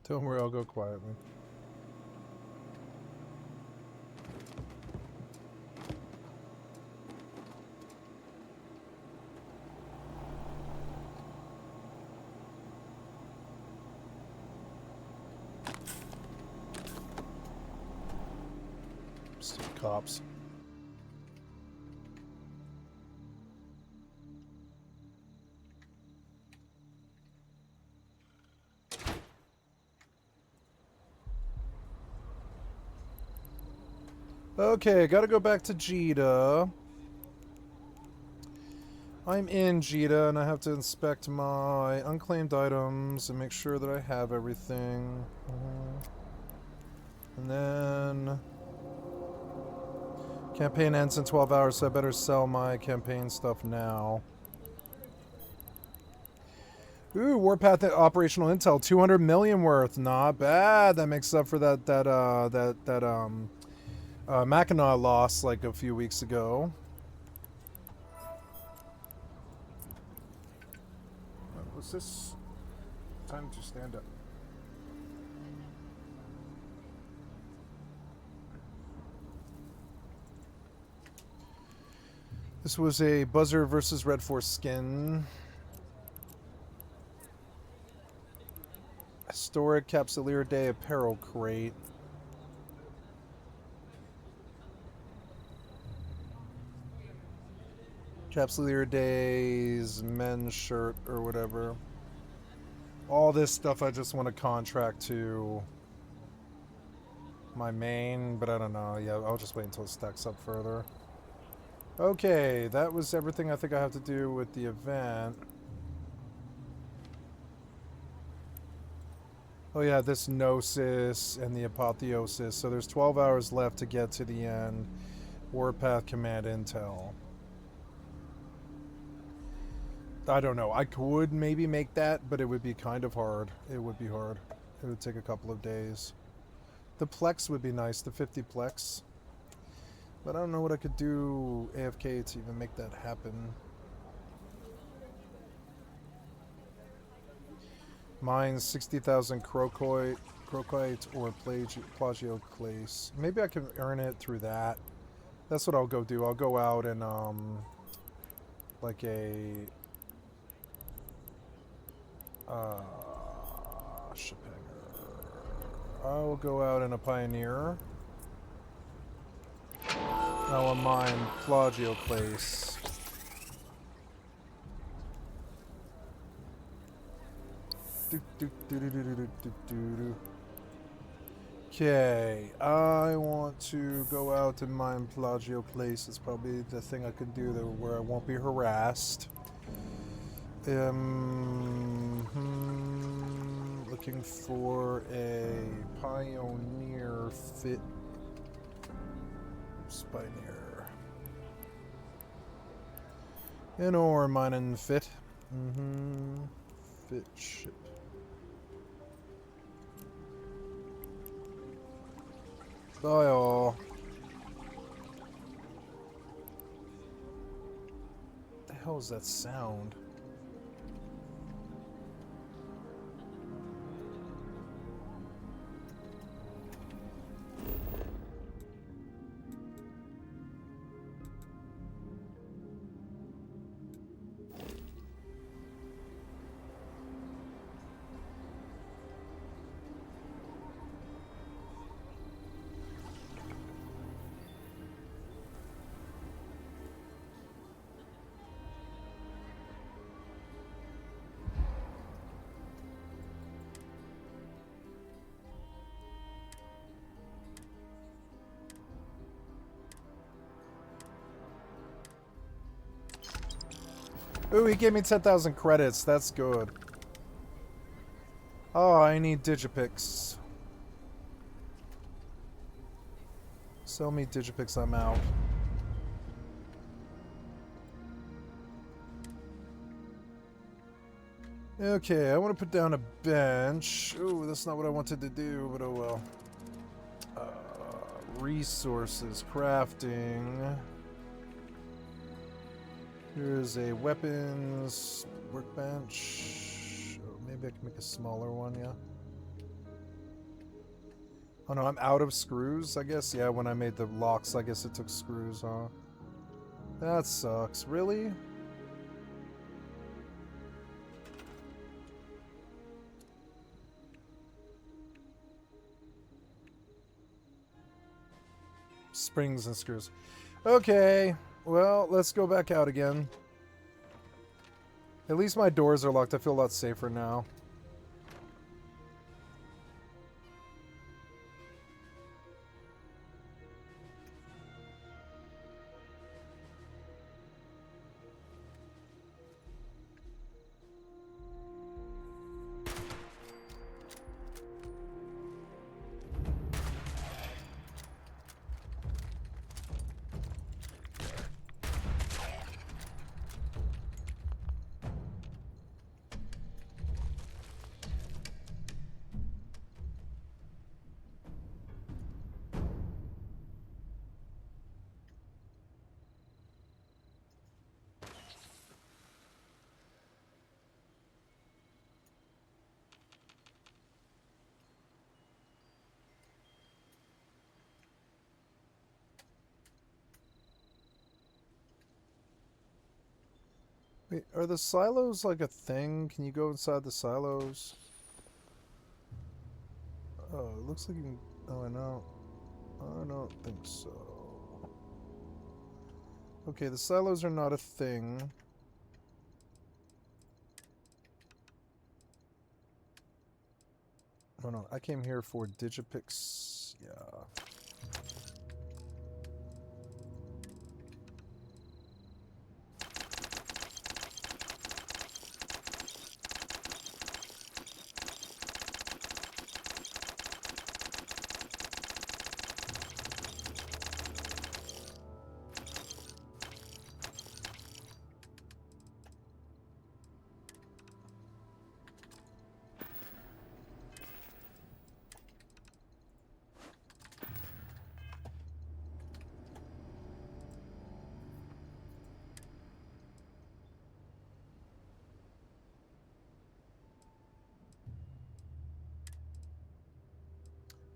Don't worry, I'll go quietly. Cops. Okay, gotta go back to Jita. I'm in Jita, and I have to inspect my unclaimed items and make sure that I have everything. And then... Campaign ends in 12 hours, so I better sell my campaign stuff now. Ooh, Warpath operational intel, 200 million worth. Not bad. That makes up for that Mackinac loss like a few weeks ago. sis. Time to stand up. This was a Buzzer versus Red Force skin. Historic Capsuleer Day apparel crate. Capsuleer Days men's shirt or whatever. All this stuff I just want to contract to my main, but I don't know. Yeah, I'll just wait until it stacks up further. Okay, that was everything I think I have to do with the event. Oh yeah, this Gnosis and the Apotheosis. So there's 12 hours left to get to the end. Warpath Command Intel. I don't know. I could maybe make that, but it would be kind of hard. It would be hard. It would take a couple of days. The Plex would be nice, the 50 Plex. But I don't know what I could do AFK to even make that happen. Mine's 60,000 crocoite or plagioclase. Maybe I can earn it through that. That's what I'll go do. I'll go out and like a I will go out in a Pioneer. I will mine plagioclase. Okay, I want to go out and mine plagioclase. It's probably the thing I can do there where I won't be harassed. Looking for a Pioneer fit Spinier. An ore mining fit. Fit ship. Bye all. What the hell is that sound? Ooh, he gave me 10,000 credits. That's good. Oh, I need Digipix. Sell me Digipix, I'm out. Okay, I want to put down a bench. Ooh, that's not what I wanted to do, but oh well. Resources, crafting. Here's a weapons workbench. Oh, maybe I can make a smaller one, yeah. Oh no, I'm out of screws, I guess. Yeah, when I made the locks, I guess it took screws, huh? That sucks. Really? Springs and screws. Okay. Well, let's go back out again. At least my doors are locked. I feel a lot safer now. Wait, are the silos like a thing? Can you go inside the silos? Oh, it looks like you can... Oh, I know. I don't think so. Okay, the silos are not a thing. Oh no, I came here for Digipix. Yeah.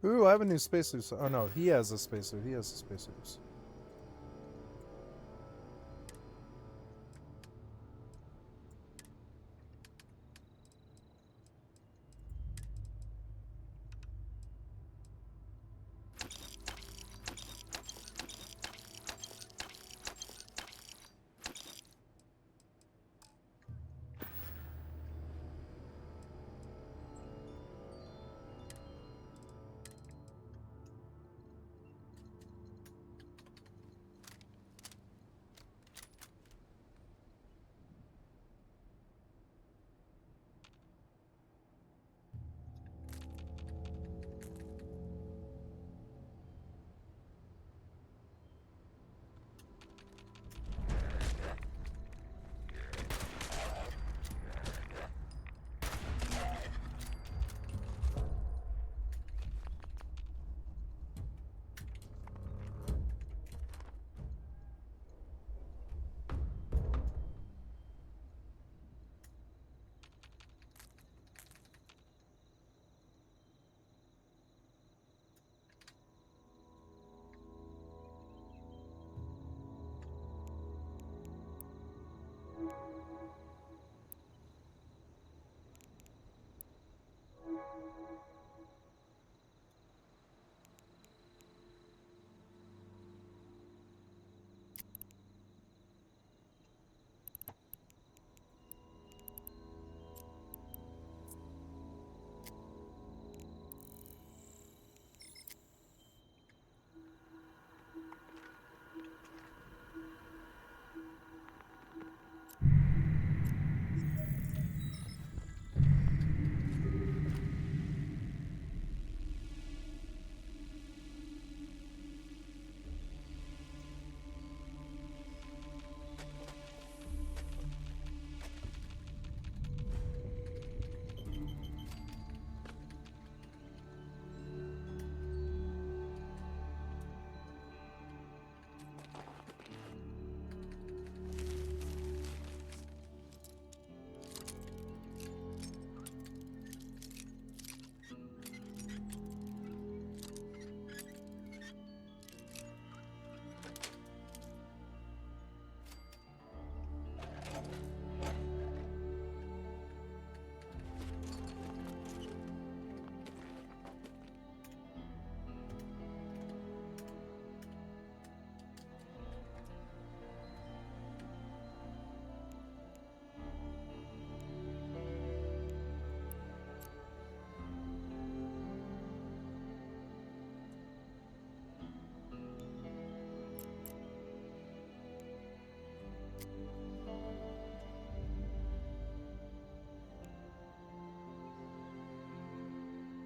Ooh, I have a new spacesuit. Oh no, he has a spacesuit. He has a spacesuit.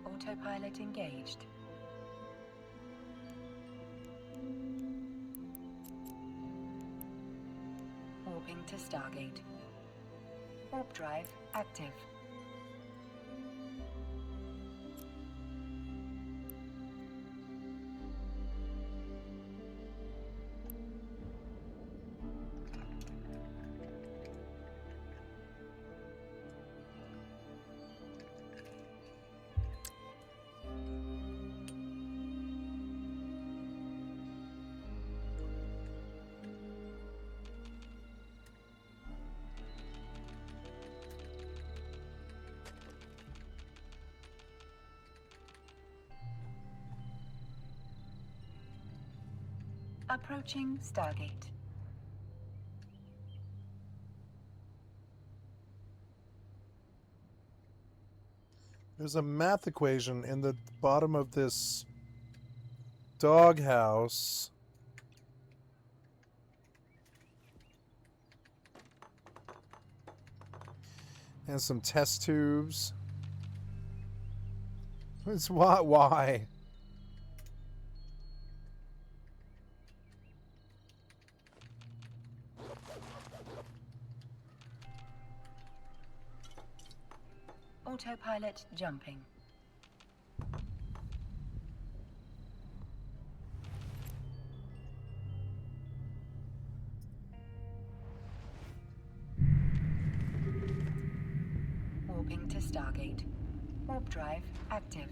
Autopilot engaged. Warping to Stargate. Warp drive active. Approaching Stargate. There's a math equation in the bottom of this doghouse. And some test tubes. It's why? Autopilot jumping. Warping to Stargate. Warp drive active.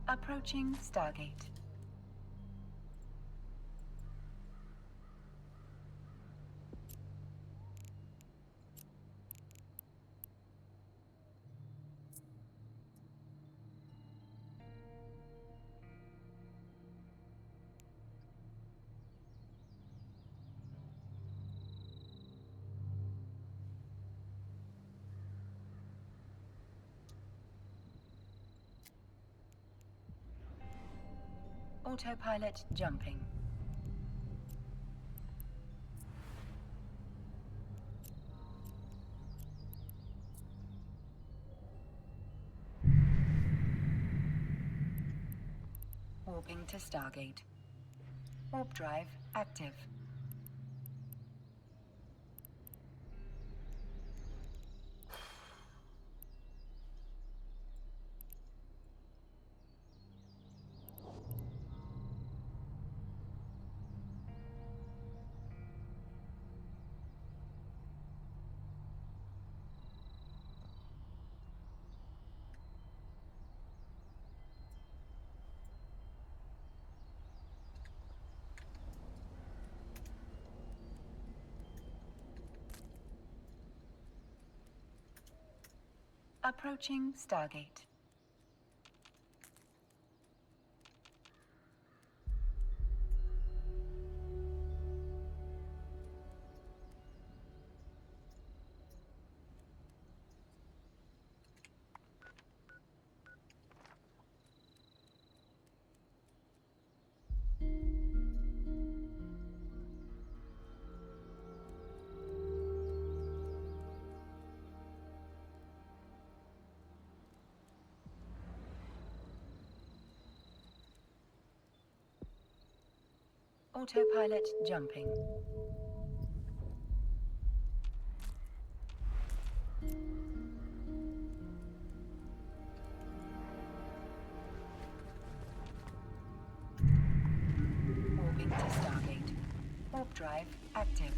Approaching Stargate. Autopilot jumping. Warping to Stargate. Warp drive active. Approaching Stargate. Autopilot jumping. Warping to Stargate. Warp drive active.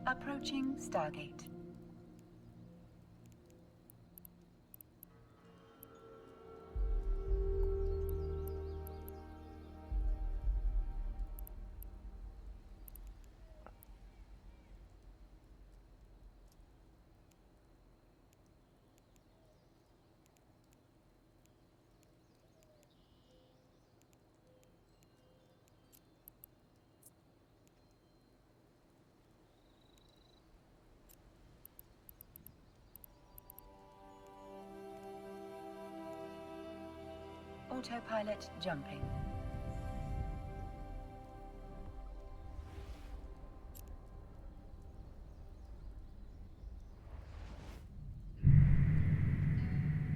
Approaching Stargate. Autopilot jumping.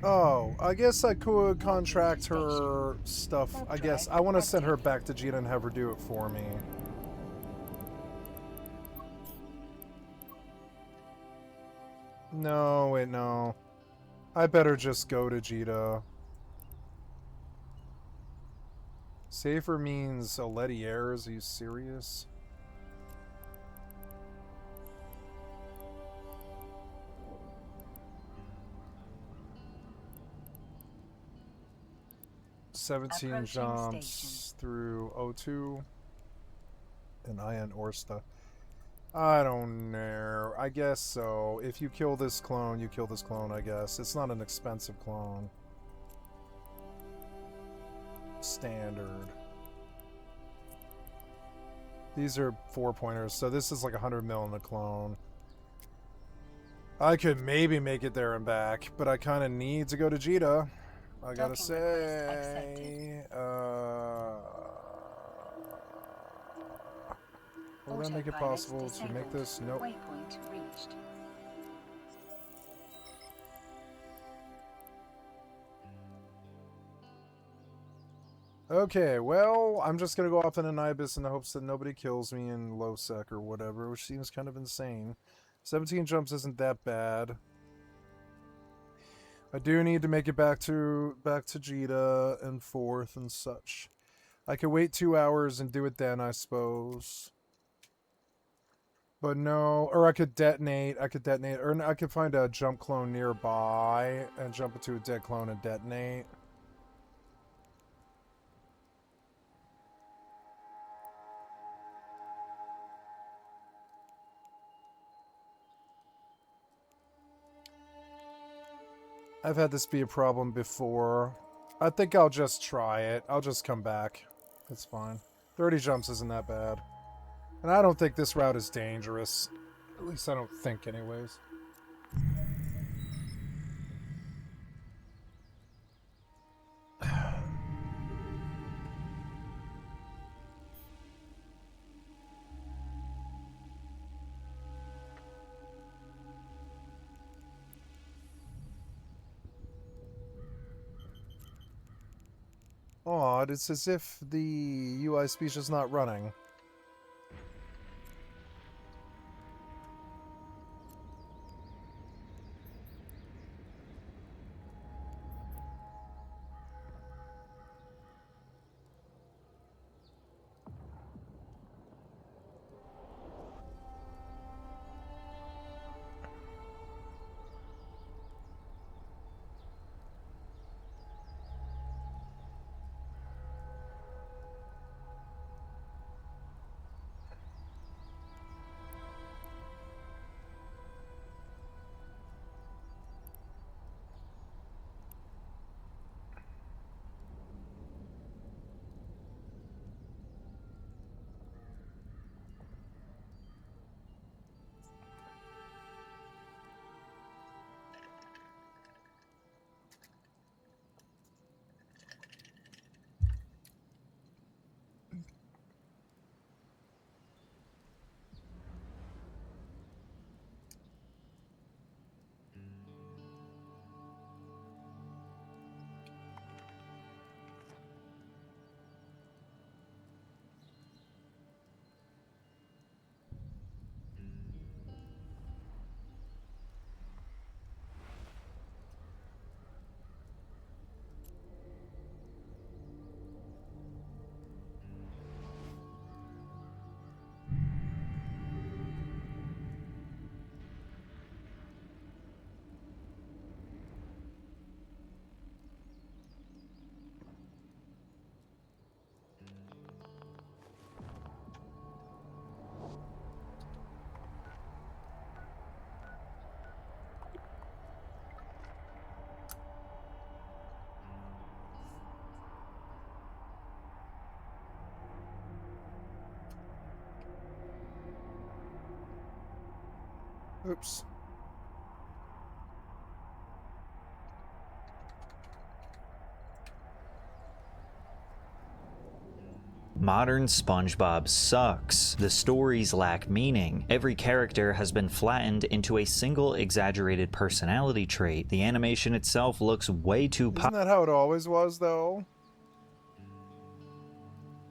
Oh, I guess I could contract her stuff. I guess I want to send her back to Gita and have her do it for me. No, wait, no. I better just go to Gita. Safer means Alldayerrydaybaby. Are you serious? Approaching jumps station. Through O2 and IN Orsta. I don't know. I guess so. If you kill this clone, you kill this clone, I guess. It's not an expensive clone. Standard. These are 4-pointers, so this is like 100 mil in the clone. I could maybe make it there and back, but I kind of need to go to Gita. I gotta say, will that make it possible to make this? Nope. Waypoint reached. Okay, well, I'm just gonna go off in an ibis in the hopes that nobody kills me in low sec or whatever, which seems kind of insane. 17 jumps isn't that bad. I do need to make it back to Gita and forth and such. I could wait 2 hours and do it then, I suppose. But no, or I could detonate, or I could find a jump clone nearby and jump into a dead clone and detonate. I've had this be a problem before. I think I'll just try it. I'll just come back. It's fine. 30 jumps isn't that bad. And I don't think this route is dangerous. At least I don't think anyways. Odd, it's as if the UI speech is not running. Oops. Modern SpongeBob sucks. The stories lack meaning. Every character has been flattened into a single exaggerated personality trait. The animation itself looks way too Isn't that how it always was, though?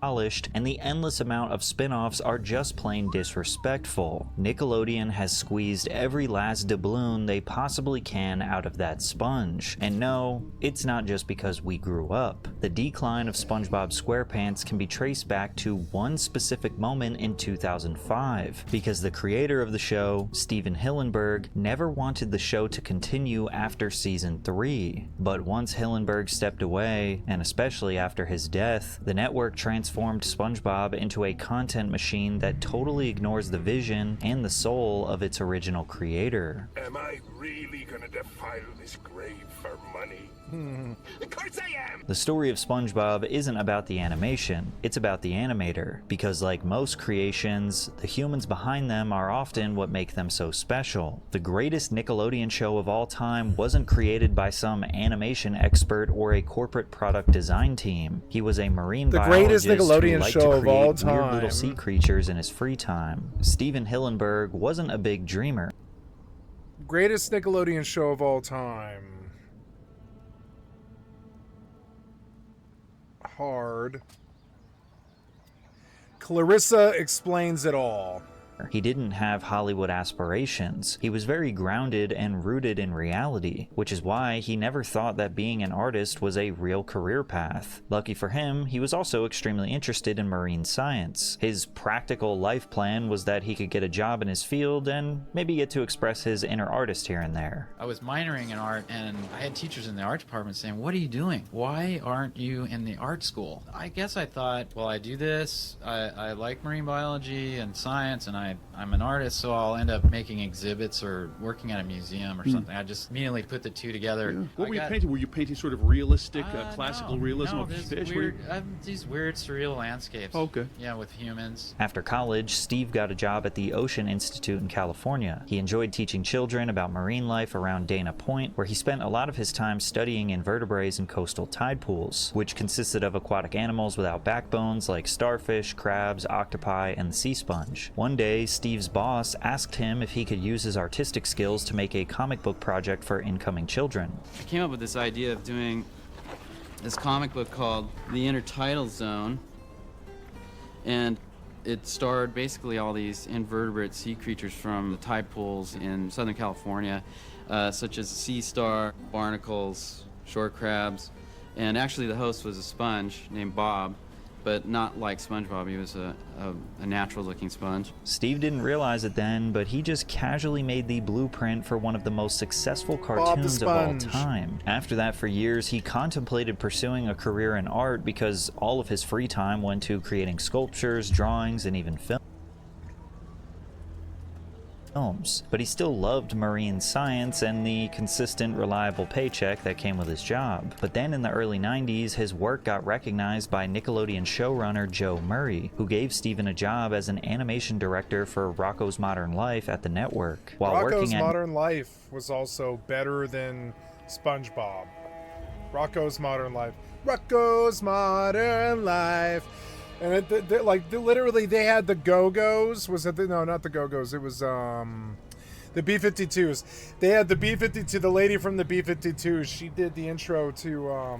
polished, and the endless amount of spin-offs are just plain disrespectful. Nickelodeon has squeezed every last doubloon they possibly can out of that sponge. And no, it's not just because we grew up. The decline of SpongeBob SquarePants can be traced back to one specific moment in 2005, because the creator of the show, Steven Hillenburg, never wanted the show to continue after season 3. But once Hillenburg stepped away, and especially after his death, the network transformed SpongeBob into a content machine that totally ignores the vision and the soul of its original creator. Am I really gonna defile this grave for money? Of course I am! The story of SpongeBob isn't about the animation, it's about the animator, because like most creations, the humans behind them are often what make them so special. The greatest Nickelodeon show of all time wasn't created by some animation expert or a corporate product design team. He was a marine biologist who liked to create weird little sea creatures in his free time. Steven Hillenburg wasn't a big dreamer. Greatest Nickelodeon show of all time. Hard. Clarissa explains it all. He didn't have Hollywood aspirations. He was very grounded and rooted in reality, which is why he never thought that being an artist was a real career path. Lucky for him, he was also extremely interested in marine science. His practical life plan was that he could get a job in his field and maybe get to express his inner artist here and there. I was minoring in art, and I had teachers in the art department saying, "What are you doing? Why aren't you in the art school?" I guess I thought, well, I do this, I like marine biology and science, and I'm an artist, so I'll end up making exhibits or working at a museum or something. I just immediately put the two together. Yeah. What were you painting? Were you painting sort of realistic, classical realism of fish? These weird, surreal landscapes. Okay. Yeah, with humans. After college, Steve got a job at the Ocean Institute in California. He enjoyed teaching children about marine life around Dana Point, where he spent a lot of his time studying invertebrates in coastal tide pools, which consisted of aquatic animals without backbones like starfish, crabs, octopi, and the sea sponge. One day, Steve's boss asked him if he could use his artistic skills to make a comic book project for incoming children. I came up with this idea of doing this comic book called The Intertidal Zone, and it starred basically all these invertebrate sea creatures from the tide pools in Southern California, such as sea star, barnacles, shore crabs, and actually the host was a sponge named Bob, but not like SpongeBob. He was a natural-looking sponge. Steve didn't realize it then, but he just casually made the blueprint for one of the most successful cartoons of all time. After that, for years, he contemplated pursuing a career in art because all of his free time went to creating sculptures, drawings, and even films. But he still loved marine science and the consistent, reliable paycheck that came with his job. But then in the early 90s, his work got recognized by Nickelodeon showrunner Joe Murray, who gave Steven a job as an animation director for Rocko's Modern Life at the network. While Rocko's Modern Life was also better than SpongeBob. Rocko's Modern Life. Rocko's Modern Life. And literally, they had the Go-Go's. Was it? No, not the Go-Go's. It was the B-52s. They had the B-52. The lady from the B-52s. She did the intro to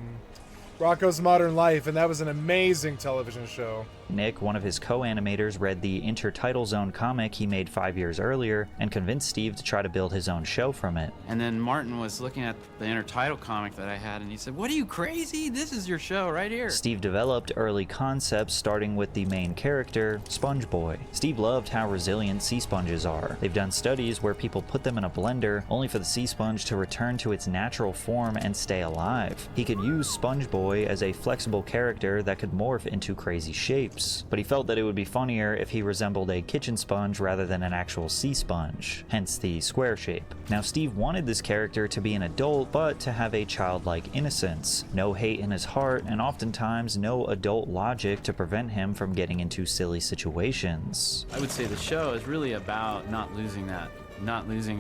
Rocko's Modern Life, and that was an amazing television show. Nick, one of his co-animators, read the Intertidal Zone comic he made 5 years earlier and convinced Steve to try to build his own show from it. And then Martin was looking at the Intertidal comic that I had, and he said, "What, are you crazy? This is your show right here." Steve developed early concepts, starting with the main character, Sponge Boy. Steve loved how resilient sea sponges are. They've done studies where people put them in a blender, only for the sea sponge to return to its natural form and stay alive. He could use Sponge Boy as a flexible character that could morph into crazy shapes. But he felt that it would be funnier if he resembled a kitchen sponge rather than an actual sea sponge, hence the square shape. Now, Steve wanted this character to be an adult, but to have a childlike innocence, no hate in his heart, and oftentimes no adult logic to prevent him from getting into silly situations. I would say the show is really about not losing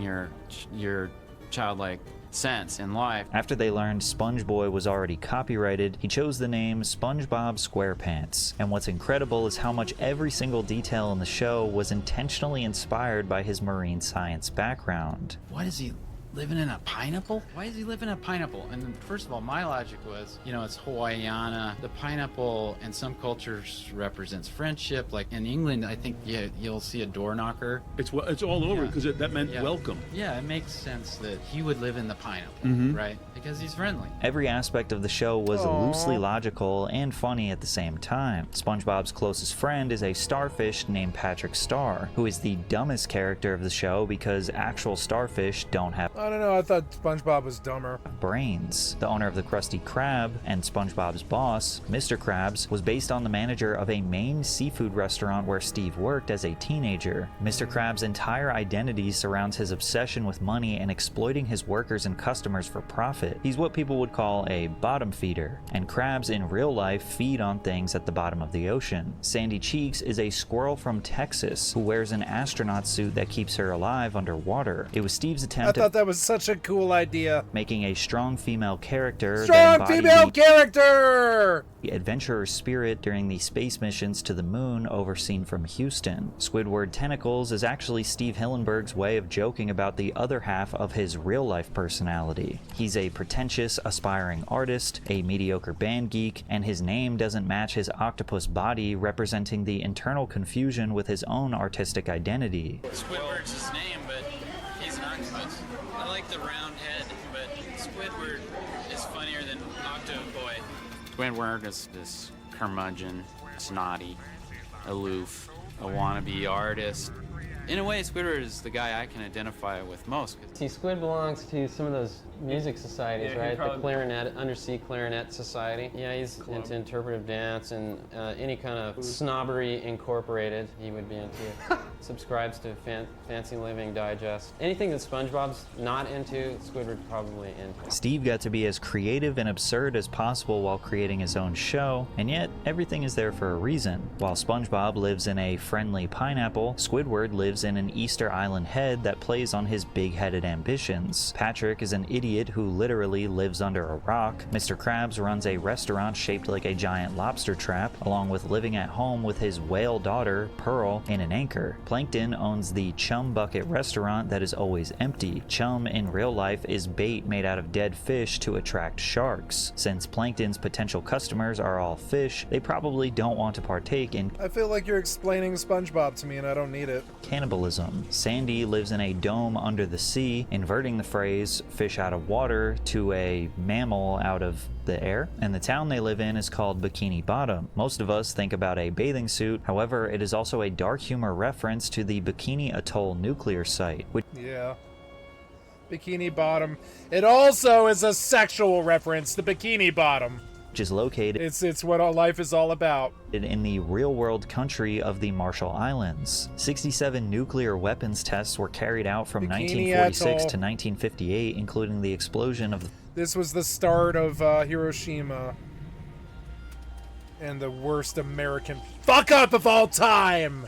your childlike sense in life. After they learned SpongeBoy was already copyrighted, he chose the name SpongeBob SquarePants. And what's incredible is how much every single detail in the show was intentionally inspired by his marine science background. What is he living in a pineapple? Why is he living in a pineapple? And then, first of all, my logic was, you know, it's Hawaiiana. The pineapple in some cultures represents friendship. Like in England, I think you'll see a door knocker. It's all over because that meant welcome. Yeah, it makes sense that he would live in the pineapple, right? Because he's friendly. Every aspect of the show was loosely logical and funny at the same time. SpongeBob's closest friend is a starfish named Patrick Star, who is the dumbest character of the show because actual starfish don't have I don't know, I thought SpongeBob was dumber. brains. The owner of the Krusty Krab and SpongeBob's boss, Mr. Krabs, was based on the manager of a Maine seafood restaurant where Steve worked as a teenager. Mr. Krabs' entire identity surrounds his obsession with money and exploiting his workers and customers for profit. He's what people would call a bottom feeder, and crabs in real life feed on things at the bottom of the ocean. Sandy Cheeks is a squirrel from Texas who wears an astronaut suit that keeps her alive underwater. It was Steve's I attempt thought at that was such a cool idea. making a strong female character that Strong embodied female the character! adventurer's spirit during the space missions to the moon overseen from Houston. Squidward Tentacles is actually Steve Hillenburg's way of joking about the other half of his real-life personality. He's a pretentious, aspiring artist, a mediocre band geek, and his name doesn't match his octopus body, representing the internal confusion with his own artistic identity. Squidward's his name, but he's an octopus. I like the round head, but Squidward is funnier than Octoboy. Squidward is this curmudgeon, snotty, aloof, a wannabe artist. In a way, Squidward is the guy I can identify with most. See, Squid belongs to some of those music societies, right? The clarinet, undersea clarinet society. Yeah, he's into interpretive dance and any kind of snobbery incorporated he would be into. Subscribes to Fancy Living Digest. Anything that SpongeBob's not into, Squidward's probably into. Steve got to be as creative and absurd as possible while creating his own show, and yet everything is there for a reason. While SpongeBob lives in a friendly pineapple, Squidward lives in an Easter Island head that plays on his big-headed ambitions. Patrick is an idiot who literally lives under a rock. Mr. Krabs runs a restaurant shaped like a giant lobster trap, along with living at home with his whale daughter, Pearl, in an anchor. Plankton owns the Chum Bucket restaurant that is always empty. Chum in real life is bait made out of dead fish to attract sharks. Since Plankton's potential customers are all fish, they probably don't want to partake in I feel like you're explaining SpongeBob to me and I don't need it. cannibalism. Sandy lives in a dome under the sea, inverting the phrase fish out of water to a mammal out of the air, and the town they live in is called Bikini Bottom. Most of us think about a bathing suit, however, it is also a dark humor reference to the Bikini Atoll nuclear site, which Yeah. Bikini Bottom. It also is a sexual reference to Bikini Bottom. is located It's what our life is all about. in the real-world country of the Marshall Islands. 67 nuclear weapons tests were carried out from Bikini 1946 to Atoll. 1958, including the explosion of This was the start of Hiroshima. And the worst American fuck up of all time!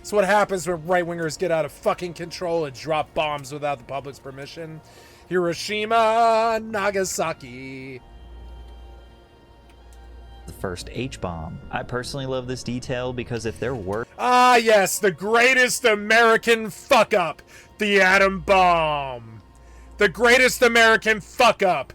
It's what happens when right-wingers get out of fucking control and drop bombs without the public's permission. Hiroshima, Nagasaki. the first H-bomb. I personally love this detail because if there were Ah, yes, the greatest American fuck up. The atom bomb. The greatest American fuck up.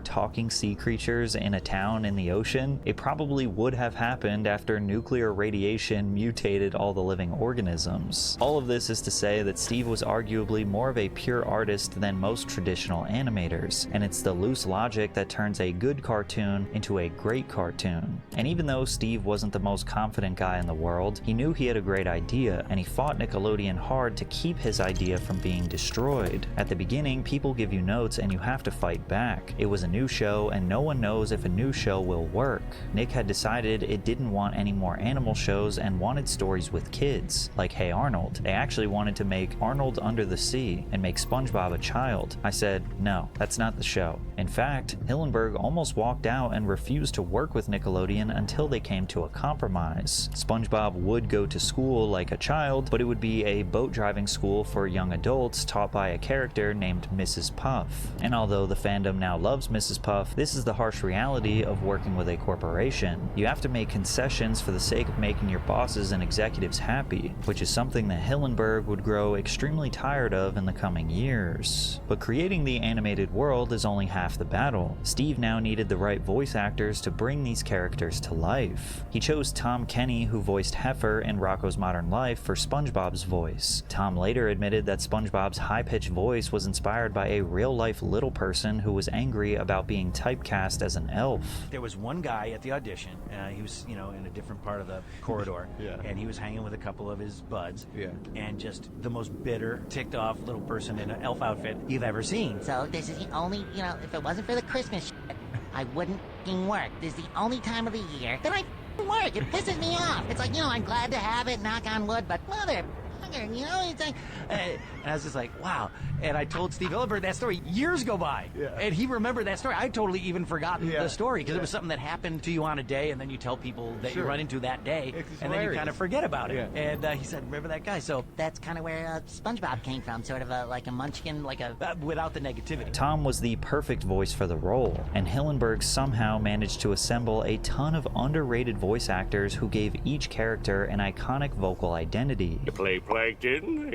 talking sea creatures in a town in the ocean, it probably would have happened after nuclear radiation mutated all the living organisms. All of this is to say that Steve was arguably more of a pure artist than most traditional animators, and it's the loose logic that turns a good cartoon into a great cartoon. And even though Steve wasn't the most confident guy in the world, he knew he had a great idea, and he fought Nickelodeon hard to keep his idea from being destroyed. At the beginning, people give you notes and you have to fight back. It was new show, and no one knows if a new show will work. Nick had decided it didn't want any more animal shows and wanted stories with kids, like Hey Arnold. They actually wanted to make Arnold Under the Sea and make SpongeBob a child. I said, no, that's not the show. In fact, Hillenburg almost walked out and refused to work with Nickelodeon until they came to a compromise. SpongeBob would go to school like a child, but it would be a boat driving school for young adults taught by a character named Mrs. Puff. And although the fandom now loves Mrs. Puff, this is the harsh reality of working with a corporation. You have to make concessions for the sake of making your bosses and executives happy, which is something that Hillenburg would grow extremely tired of in the coming years. But creating the animated world is only half the battle. Steve now needed the right voice actors to bring these characters to life. He chose Tom Kenny, who voiced Heifer in Rocko's Modern Life, for SpongeBob's voice. Tom later admitted that SpongeBob's high-pitched voice was inspired by a real-life little person who was angry about being typecast as an elf. There was one guy at the audition, he was, in a different part of the corridor, and he was hanging with a couple of his buds, and just the most bitter, ticked-off little person in an elf outfit you've ever seen. So this is the only, if it wasn't for the Christmas shit, I wouldn't f***ing work. This is the only time of the year that I f***ing work. It pisses me off. It's like, I'm glad to have it, knock on wood, but mother... it's like... And I was just like, wow. And I told Steve Hillenburg that story. Years go by. And he remembered that story. I'd totally even forgotten the story because it was something that happened to you on a day, and then you tell people that you run into that day, and then you kind of forget about it. And he said, remember that guy? So that's kind of where SpongeBob came from, sort of like a munchkin, like a... without the negativity. Tom was the perfect voice for the role, and Hillenburg somehow managed to assemble a ton of underrated voice actors who gave each character an iconic vocal identity. You play Plankton?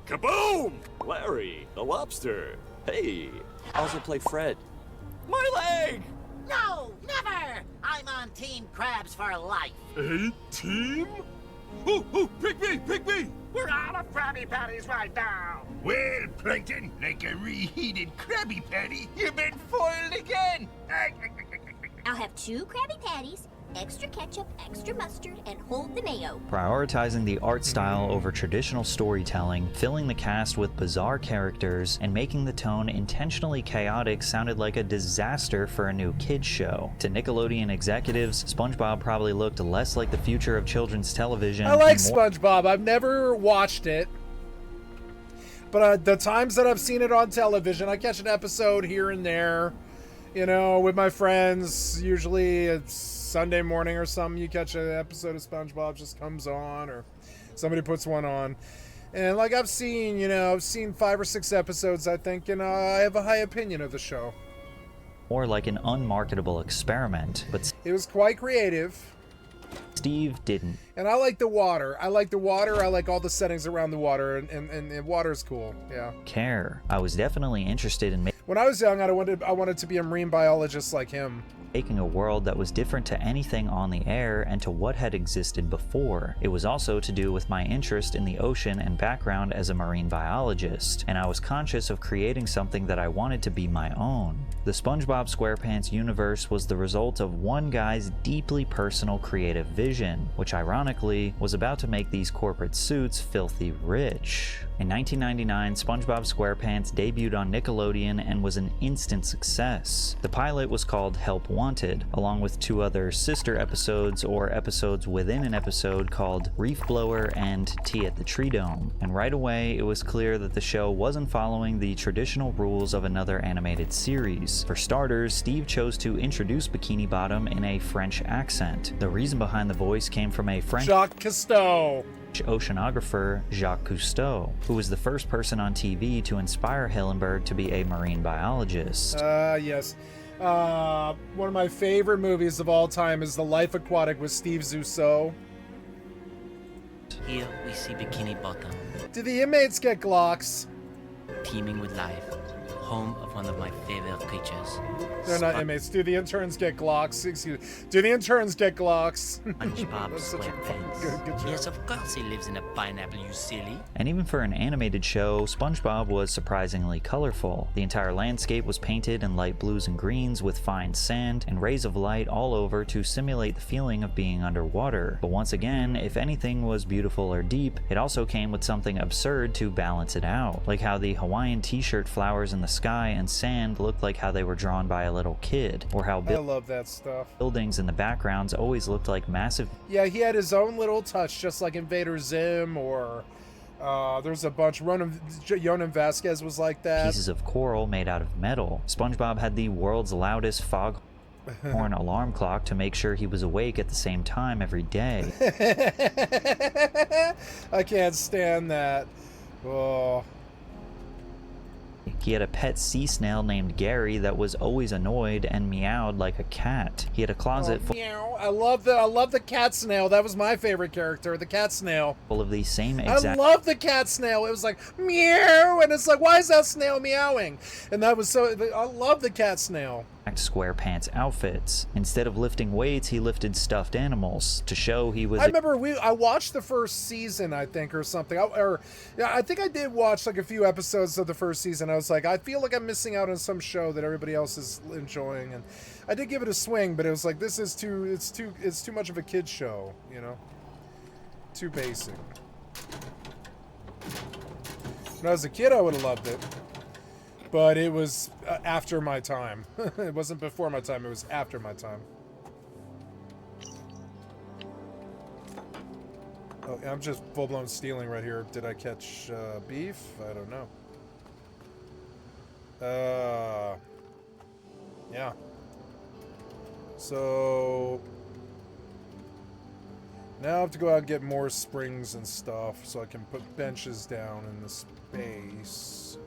Kaboom! Larry, the lobster. Hey, I also play Fred. My leg! No, never! I'm on Team Krabs for life. A team? Ooh, pick me! We're out of Krabby Patties right now. Well, Plankton, like a reheated Krabby Patty, you've been foiled again. I'll have 2 Krabby Patties, extra ketchup, extra mustard, and hold the mayo. Prioritizing the art style over traditional storytelling, filling the cast with bizarre characters, and making the tone intentionally chaotic sounded like a disaster for a new kids show. To Nickelodeon executives, SpongeBob probably looked less like the future of children's television. I like SpongeBob. I've never watched it. But the times that I've seen it on television, I catch an episode here and there, with my friends. Usually it's Sunday morning or something, you catch an episode of SpongeBob just comes on, or somebody puts one on. And I've seen 5 or 6 episodes, I think, and I have a high opinion of the show. More like an unmarketable experiment, but it was quite creative. Steve didn't. And I like the water. I like all the settings around the water, and water's cool, care. I was definitely interested in when I was young, I wanted to be a marine biologist like him. Making a world that was different to anything on the air and to what had existed before. It was also to do with my interest in the ocean and background as a marine biologist, and I was conscious of creating something that I wanted to be my own. The SpongeBob SquarePants universe was the result of one guy's deeply personal creative vision, which ironically was about to make these corporate suits filthy rich. In 1999, SpongeBob SquarePants debuted on Nickelodeon and was an instant success. The pilot was called Help Wanted, along with 2 other sister episodes or episodes within an episode called Reef Blower and Tea at the Tree Dome. And right away, it was clear that the show wasn't following the traditional rules of another animated series. For starters, Steve chose to introduce Bikini Bottom in a French accent. The reason behind the voice came from a French Jacques Cousteau oceanographer, Jacques Cousteau, who was the first person on TV to inspire Hillenburg to be a marine biologist. Yes. One of my favorite movies of all time is The Life Aquatic with Steve Zissou. Here we see Bikini Bottom. Do the inmates get Glocks? Teeming with life. Home of one of my favorite creatures. They're not inmates. Do the interns get Glocks? Excuse me. Do the interns get Glocks? SpongeBob SquarePants. Good job. Yes, of course he lives in a pineapple, you silly. And even for an animated show, SpongeBob was surprisingly colorful. The entire landscape was painted in light blues and greens with fine sand and rays of light all over to simulate the feeling of being underwater. But once again, if anything was beautiful or deep, it also came with something absurd to balance it out, like how the Hawaiian t-shirt flowers in the sky and sand looked like how they were drawn by a little kid, or how I love that stuff. buildings in the backgrounds always looked like massive. Yeah, he had his own little touch, just like Invader Zim, or there's a bunch. Yonan Vasquez was like that. Pieces of coral made out of metal. SpongeBob had the world's loudest foghorn alarm clock to make sure he was awake at the same time every day. I can't stand that. Oh. He had a pet sea snail named Gary that was always annoyed and meowed like a cat. He had a closet Meow. I love the cat snail. That was my favorite character, the cat snail. full of these same I exact love the cat snail. It was like meow, and it's like, why is that snail meowing? And that was so. I love the cat snail. SquarePants outfits. Instead of lifting weights, he lifted stuffed animals to show he was. I remember I watched the first season, I think, or something. I think I did watch like a few episodes of the first season. I was like, I feel like I'm missing out on some show that everybody else is enjoying, and I did give it a swing, but it was like, this is it's too much of a kid's show, you know, too basic. When I was a kid, I would have loved it. But it was after my time. It wasn't before my time, it was after my time. Oh, I'm just full-blown stealing right here. Did I catch beef? I don't know. Yeah. So now I have to go out and get more springs and stuff so I can put benches down in the space.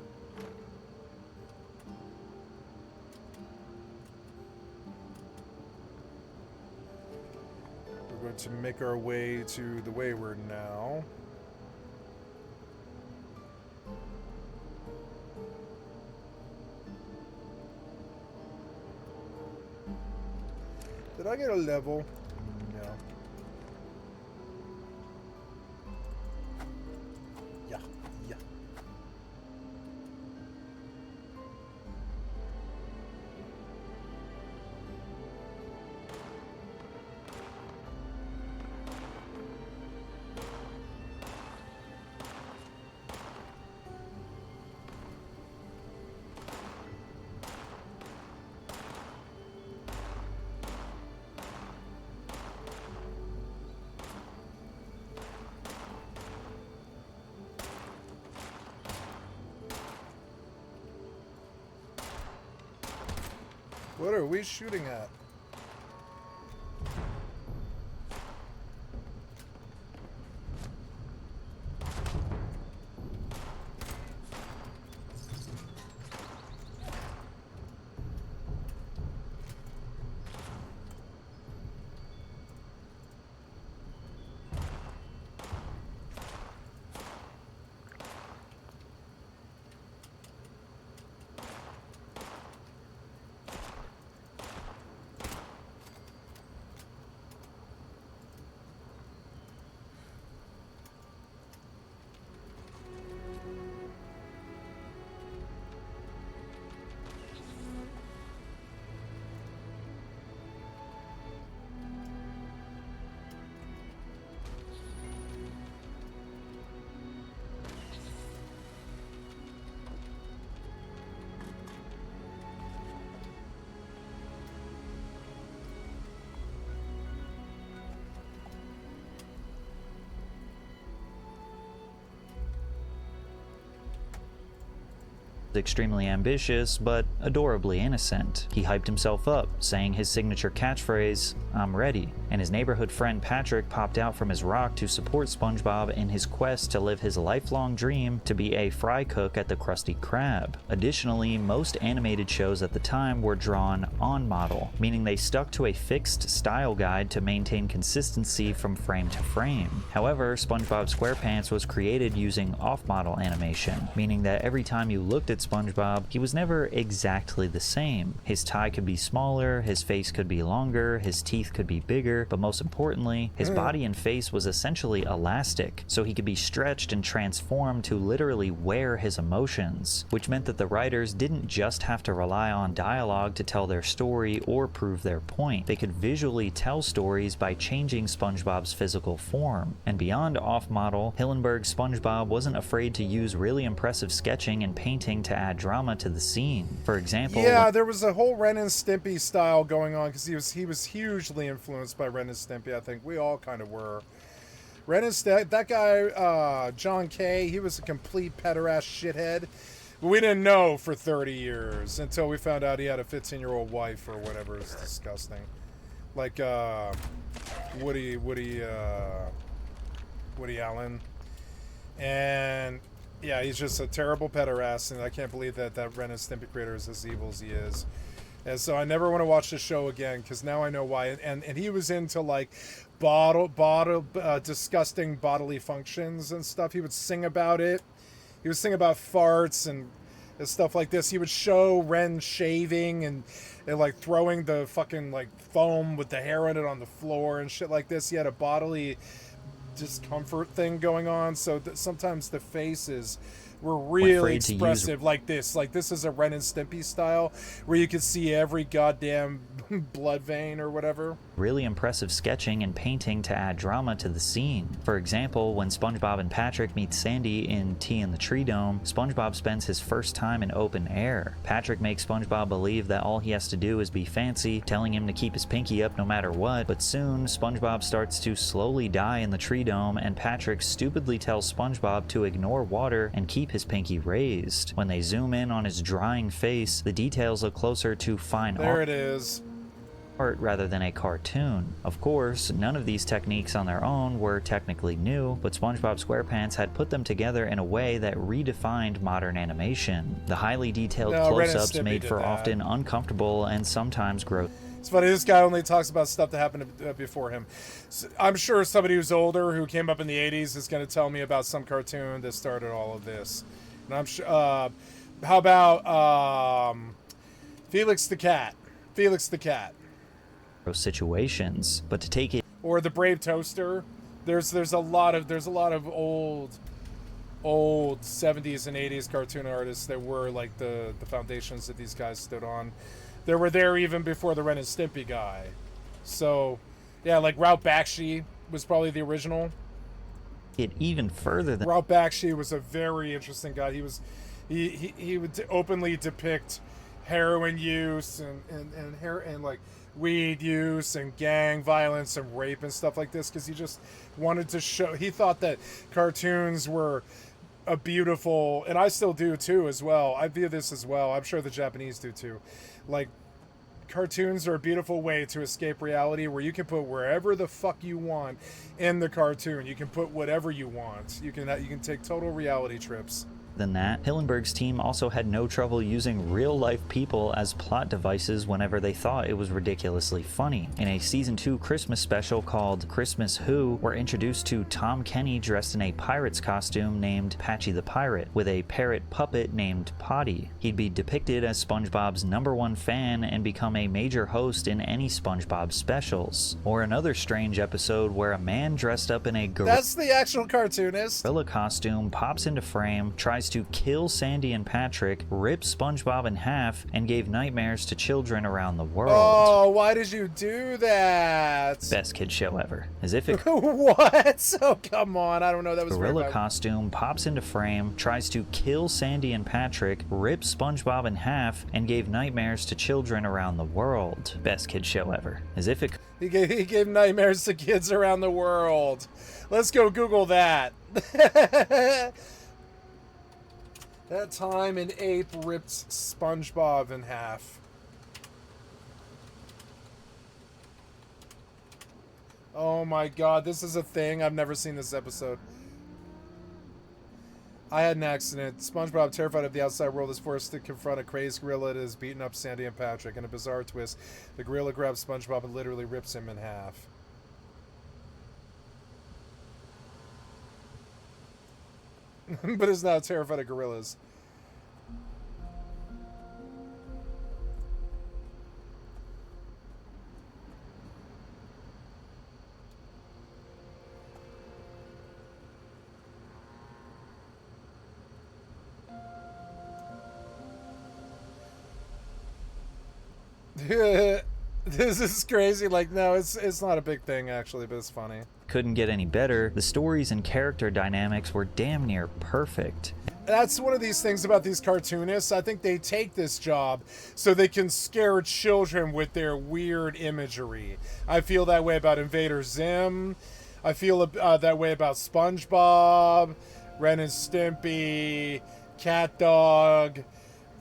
We're going to make our way to the Wayward now. Did I get a level? No. Yeah, yeah. What are we shooting at? Extremely ambitious, but adorably innocent. He hyped himself up, saying his signature catchphrase, "I'm ready," and his neighborhood friend Patrick popped out from his rock to support SpongeBob in his quest to live his lifelong dream to be a fry cook at the Krusty Krab. Additionally, most animated shows at the time were drawn on model, meaning they stuck to a fixed style guide to maintain consistency from frame to frame. However, SpongeBob SquarePants was created using off-model animation, meaning that every time you looked at SpongeBob, he was never exactly exactly the same. His tie could be smaller, his face could be longer, his teeth could be bigger, but most importantly, his body and face was essentially elastic, so he could be stretched and transformed to literally wear his emotions, which meant that the writers didn't just have to rely on dialogue to tell their story or prove their point. They could visually tell stories by changing SpongeBob's physical form. And beyond off-model, Hillenburg's SpongeBob wasn't afraid to use really impressive sketching and painting to add drama to the scene. For example, yeah, there was a whole Ren and Stimpy style going on because he was hugely influenced by Ren and Stimpy. I think we all kind of were. Ren and Stimpy, that guy John Kay, he was a complete pederast shithead. But we didn't know for 30 years until we found out he had a 15-year-old wife or whatever. It's disgusting. Like Woody Allen. And yeah, he's just a terrible pederast, and I can't believe that Ren and Stimpy creator is as evil as he is. And so I never want to watch the show again because now I know why. And he was into like disgusting bodily functions and stuff. He would sing about it. He would sing about farts and stuff like this. He would show Ren shaving and like throwing the fucking like foam with the hair on it on the floor and shit like this. He had a bodily discomfort thing going on. So sometimes the faces were really expressive like this. Like this is a Ren and Stimpy style where you could see every goddamn blood vein or whatever. Really impressive sketching and painting to add drama to the scene. For example, when SpongeBob and Patrick meet Sandy in Tea in the Tree Dome, SpongeBob spends his first time in open air. Patrick makes SpongeBob believe that all he has to do is be fancy, telling him to keep his pinky up no matter what, but soon SpongeBob starts to slowly die in the tree dome, and Patrick stupidly tells SpongeBob to ignore water and keep his pinky raised. When they zoom in on his drying face, the details look closer to fine art. There it is. Rather than a cartoon. Of course, none of these techniques on their own were technically new, but SpongeBob SquarePants had put them together in a way that redefined modern animation. The highly detailed close-ups made for often uncomfortable and sometimes gross. It's funny, this guy only talks about stuff that happened before him. So I'm sure somebody who's older, who came up in the 80s, is going to tell me about some cartoon that started all of this. And I'm sure, how about Felix the Cat? Felix the Cat. Situations, but to take it, or the Brave Toaster. There's a lot of old 70s and 80s cartoon artists that were like the foundations that these guys stood on. They were there even before the Ren and Stimpy guy. So yeah, like Ralph Bakshi was probably the original. It even further than Ralph Bakshi was a very interesting guy. He would openly depict heroin use and like weed use and gang violence and rape and stuff like this because he just wanted to show. He thought that cartoons were a beautiful, and I still do too as well. I view this as well. I'm sure the Japanese do too. Like, cartoons are a beautiful way to escape reality where you can put wherever the fuck you want in the cartoon. You can put whatever you want. You can take total reality trips. Than that, Hillenburg's team also had no trouble using real-life people as plot devices whenever they thought it was ridiculously funny. In a Season 2 Christmas special called Christmas Who, we're introduced to Tom Kenny dressed in a pirate's costume named Patchy the Pirate, with a parrot puppet named Potty. He'd be depicted as SpongeBob's #1 fan and become a major host in any SpongeBob specials. Or another strange episode where a man dressed up in a That's the actual cartoonist. gorilla costume pops into frame, tries to kill Sandy and Patrick, rips SpongeBob in half, and gave nightmares to children around the world. Oh, why did you do that? Best kid show ever. As if it What? Oh, come on. I don't know. That was gorilla costume pops into frame, tries to kill Sandy and Patrick, rips SpongeBob in half, and gave nightmares to children around the world. Best kid show ever. As if it He gave nightmares to kids around the world. Let's go Google that. That time an ape ripped SpongeBob in half. Oh my god, this is a thing. I've never seen this episode. I had an accident. SpongeBob, terrified of the outside world, is forced to confront a crazed gorilla that has beaten up Sandy and Patrick. In a bizarre twist, the gorilla grabs SpongeBob and literally rips him in half. But is now terrified of gorillas. This is crazy. Like, no, it's not a big thing actually, but it's funny. Couldn't get any better. The stories and character dynamics were damn near perfect. That's one of these things about these cartoonists. I think they take this job so they can scare children with their weird imagery. I feel that way about Invader Zim. I feel that way about SpongeBob, Ren and Stimpy, Cat Dog,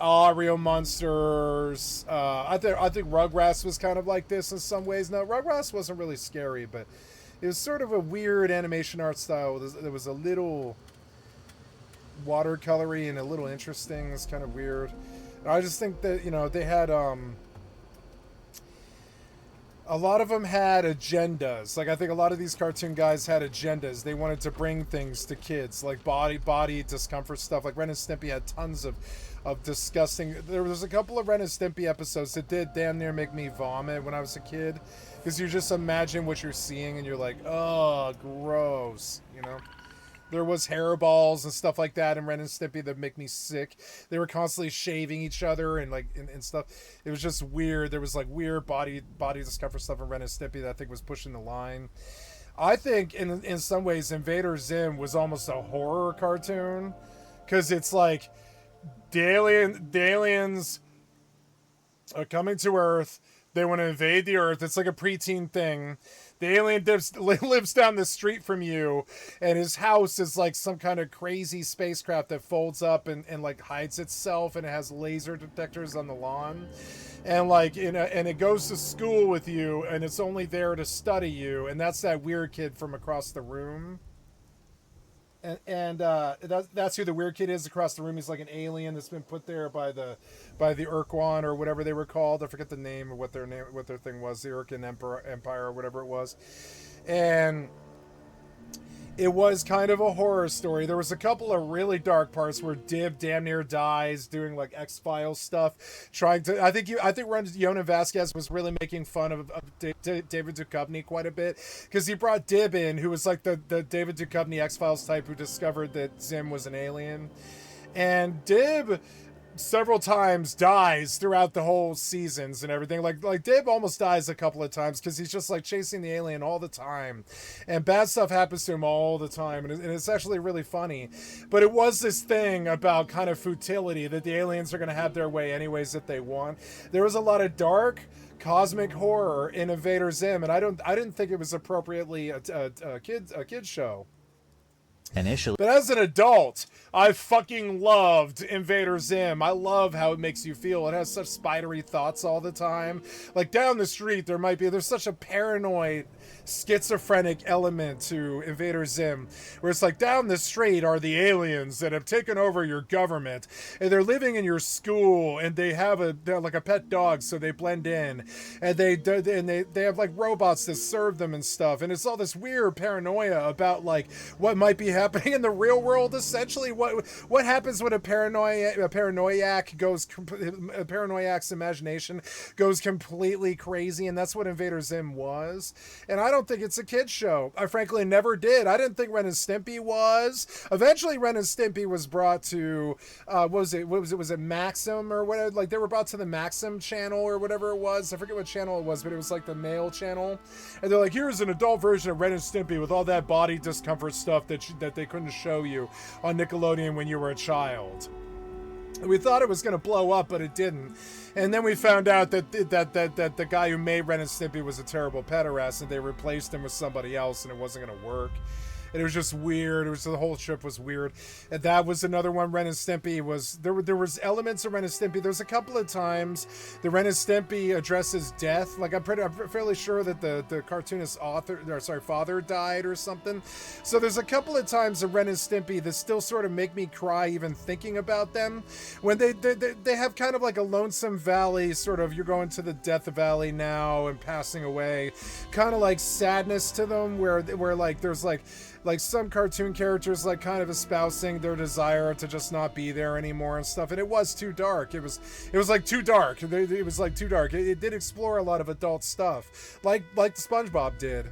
Oreo Monsters. I think Rugrats was kind of like this in some ways. No, Rugrats wasn't really scary, but it was sort of a weird animation art style. There was a little watercolory and a little interesting. It's kind of weird. I just think that, you know, they had a lot of them had agendas. Like, I think a lot of these cartoon guys had agendas. They wanted to bring things to kids, like body discomfort stuff. Like Ren and Stimpy had tons of disgusting. There was a couple of Ren and Stimpy episodes that did damn near make me vomit when I was a kid, because you just imagine what you're seeing and you're like, oh, gross, you know. There was hairballs and stuff like that in Ren and Stimpy that make me sick. They were constantly shaving each other and like and stuff. It was just weird. There was like weird body discomfort stuff in Ren and Stimpy that I think was pushing the line. I think in some ways Invader Zim was almost a horror cartoon, because it's like the aliens are coming to Earth. They want to invade the Earth. It's like a preteen thing. The alien lives down the street from you, and his house is like some kind of crazy spacecraft that folds up and like hides itself, and it has laser detectors on the lawn, and like and it goes to school with you, and it's only there to study you, and that's that weird kid from across the room. And that's who the weird kid is across the room. He's like an alien that's been put there by the Urquan or whatever they were called. I forget the name of what their thing was, the Urquan Empire or whatever it was. And it was kind of a horror story. There was a couple of really dark parts where Dib damn near dies doing like X-Files stuff, trying to. I think Yona Vasquez was really making fun of David Duchovny quite a bit, because he brought Dib in, who was like the David Duchovny X-Files type who discovered that Zim was an alien, and Dib several times dies throughout the whole seasons and everything. Like Dib almost dies a couple of times because he's just like chasing the alien all the time, and bad stuff happens to him all the time, and it's actually really funny. But it was this thing about kind of futility, that the aliens are going to have their way anyways if they want. There was a lot of dark cosmic horror in Invader Zim, and I didn't think it was appropriately a kid's show initially. But as an adult, I fucking loved Invader Zim. I love how it makes you feel. It has such spidery thoughts all the time. Like down the street, there's such a paranoid, schizophrenic element to Invader Zim, where it's like down the street are the aliens that have taken over your government, and they're living in your school, and they're like a pet dog, so they blend in, and they have like robots that serve them and stuff, and it's all this weird paranoia about like what might be happening in the real world. Essentially, what happens when a paranoiac's imagination goes completely crazy, and that's what Invader Zim was. And I don't think it's a kid's show. I frankly never did. I didn't think Ren and Stimpy was. Eventually, Ren and Stimpy was brought to was it Maxim or whatever? Like they were brought to the Maxim channel or whatever it was. I forget what channel it was, but it was like the male channel. And they're like, here's an adult version of Ren and Stimpy with all that body discomfort stuff that they couldn't show you on Nickelodeon when you were a child. We thought it was going to blow up, but it didn't. And then we found out that the guy who made Ren and Stimpy was a terrible pederast, and they replaced him with somebody else, and it wasn't going to work. And it was just weird. The whole trip was weird. And that was another one. Ren and Stimpy was there was elements of Ren and Stimpy. There's a couple of times the Ren and Stimpy addresses death. Like I'm fairly sure that the cartoonist's father died or something. So there's a couple of times of Ren and Stimpy that still sort of make me cry even thinking about them. When they have kind of like a Lonesome Valley sort of, you're going to the Death Valley now and passing away, kind of like sadness to them, where like there's like some cartoon characters like kind of espousing their desire to just not be there anymore and stuff. And it was too dark. It was like too dark. It was like too dark. It did explore a lot of adult stuff, like SpongeBob did.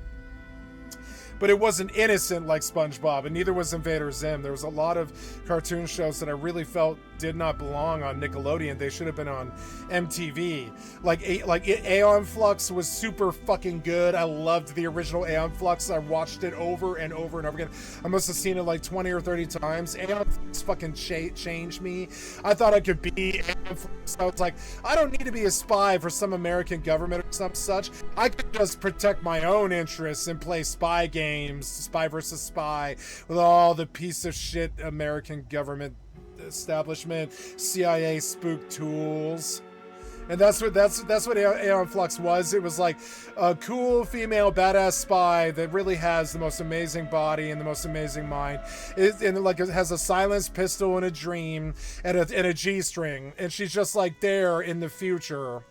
but it wasn't innocent like SpongeBob, and neither was Invader Zim. There was a lot of cartoon shows that I really felt did not belong on Nickelodeon. They should have been on MTV. Like Aeon Flux was super fucking good. I loved the original Aeon Flux. I watched it over and over and over again. I must have seen it like 20 or 30 times. Aeon Flux fucking changed me. I thought I could be Aeon Flux. I was like, I don't need to be a spy for some American government or some such. I could just protect my own interests and play spy games, spy versus spy, with all the piece of shit American government establishment, CIA spook tools. And that's what Aeon Flux was. It was like a cool female badass spy that really has the most amazing body and the most amazing mind. It has a silenced pistol and a dream and a G-string, and she's just like there in the future,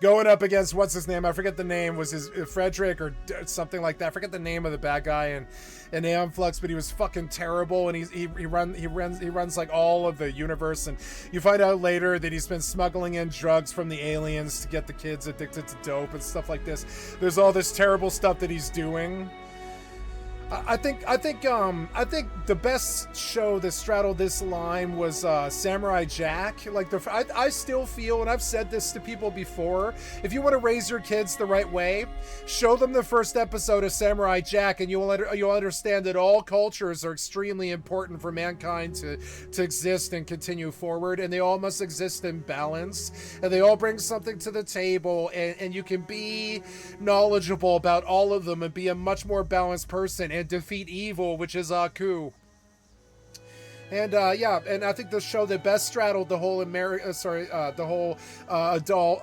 going up against, what's his name? I forget the name. Was his Frederick or something like that? I forget the name of the bad guy in Aeon Flux, but he was fucking terrible, and he runs like all of the universe, and you find out later that he's been smuggling in drugs from the aliens to get the kids addicted to dope and stuff like this. There's all this terrible stuff that he's doing. I think the best show that straddled this line was Samurai Jack. Like I still feel, and I've said this to people before, if you want to raise your kids the right way, show them the first episode of Samurai Jack, and you'll understand that all cultures are extremely important for mankind to exist and continue forward, and they all must exist in balance, and they all bring something to the table, and you can be knowledgeable about all of them and be a much more balanced person and defeat evil, which is Aku. And and I think the show that best straddled the whole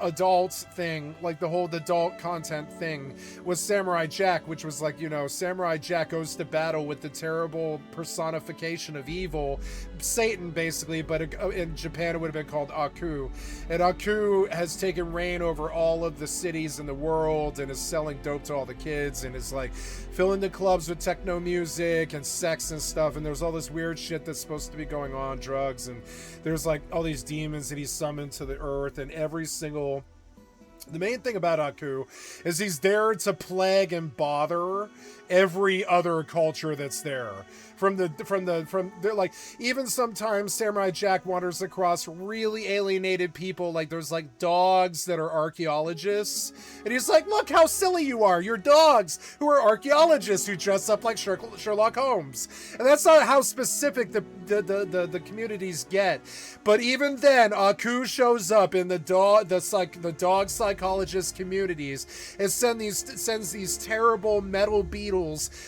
adult thing, like the whole adult content thing, was Samurai Jack, which was like, Samurai Jack goes to battle with the terrible personification of evil, Satan basically, but in Japan it would have been called Aku. And Aku has taken reign over all of the cities in the world and is selling dope to all the kids and is like filling the clubs with techno music and sex and stuff, and there's all this weird shit that's supposed to be going on, drugs, and there's like all these demons that he's summoned to the earth, and the main thing about Aku is he's there to plague and bother every other culture that's there. Like, even sometimes Samurai Jack wanders across really alienated people, like there's like dogs that are archaeologists, and he's like, look how silly you are, you're dogs who are archaeologists who dress up like Sherlock Holmes. And that's not how specific the communities get. But even then, Aku shows up in the dog psychologist communities and sends these terrible metal beetles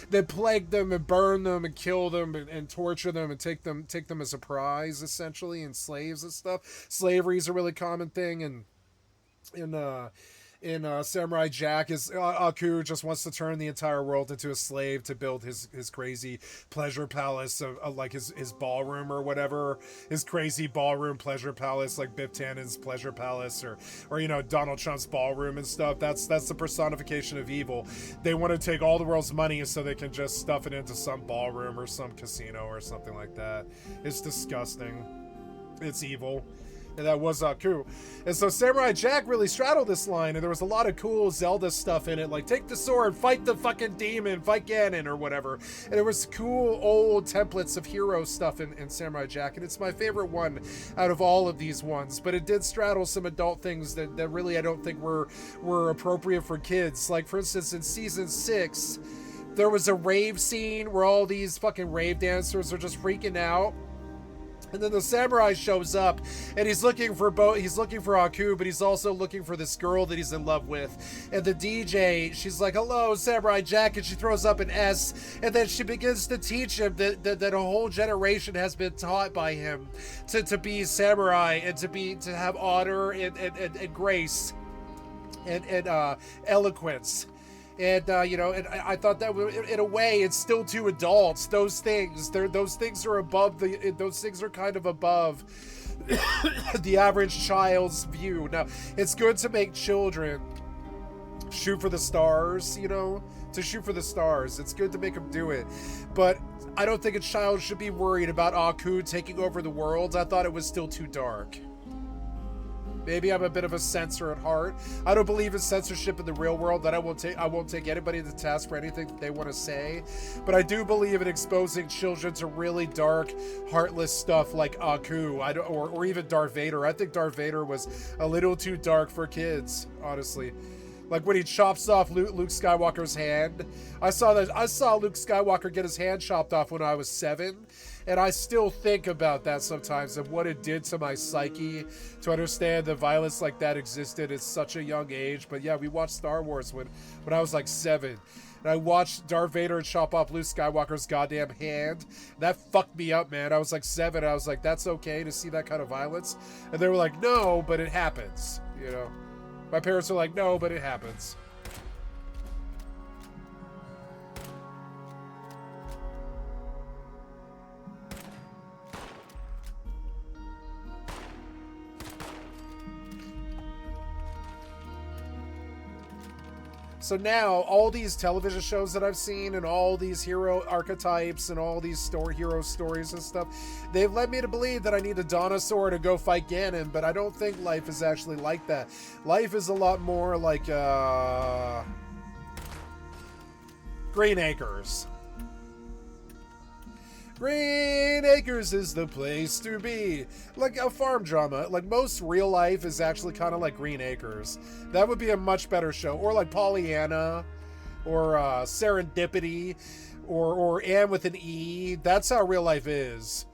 that plague them and burn them and kill them and torture them and take them as a prize, essentially, and slaves and stuff. Slavery is a really common thing, and in Samurai Jack is Aku just wants to turn the entire world into a slave to build his crazy pleasure palace of like his ballroom or whatever, his crazy ballroom pleasure palace, like Biff Tannen's pleasure palace or Donald Trump's ballroom and stuff. That's the personification of evil. They want to take all the world's money so they can just stuff it into some ballroom or some casino or something like that. It's disgusting. It's evil. And that was Aku. And so Samurai Jack really straddled this line, and there was a lot of cool Zelda stuff in it, like take the sword, fight the fucking demon, fight Ganon or whatever. And there was cool old templates of hero stuff in Samurai Jack, and it's my favorite one out of all of these ones. But it did straddle some adult things that really I don't think were appropriate for kids. Like, for instance, in season 6, there was a rave scene where all these fucking rave dancers are just freaking out. And then the samurai shows up, and he's looking for Aku, but he's also looking for this girl that he's in love with. And the DJ, she's like, hello, Samurai Jack, and she throws up an S, and then she begins to teach him that a whole generation has been taught by him to be samurai and to have honor and grace and eloquence. And and I thought that in a way it's still to adults. Those things are above those things are kind of above the average child's view. Now, it's good to make children shoot for the stars, to shoot for the stars. It's good to make them do it, but I don't think a child should be worried about Aku taking over the world. I thought it was still too dark. Maybe I'm a bit of a censor at heart. I don't believe in censorship in the real world, that I won't take anybody to task for anything that they want to say. But I do believe in exposing children to really dark, heartless stuff like Aku, or even Darth Vader. I think Darth Vader was a little too dark for kids, honestly. Like when he chops off Luke Skywalker's hand. I saw Luke Skywalker get his hand chopped off when I was 7. And I still think about that sometimes and what it did to my psyche to understand that violence like that existed at such a young age. But yeah, we watched Star Wars when I was like 7. And I watched Darth Vader chop off Luke Skywalker's goddamn hand. That fucked me up, man. I was like 7. I was like, that's okay to see that kind of violence? And they were like, no, but it happens, you know? My parents are like, no, but it happens. So now, all these television shows that I've seen and all these hero archetypes and all these hero stories and stuff, they've led me to believe that I need to don a sword to go fight Ganon, but I don't think life is actually like that. Life is a lot more like, Green Acres. Green Acres is the place to be. Like a farm drama. Like most real life is actually kind of like Green Acres. That would be a much better show. Or like Pollyanna. Or Serendipity. Or Anne with an E. That's how real life is.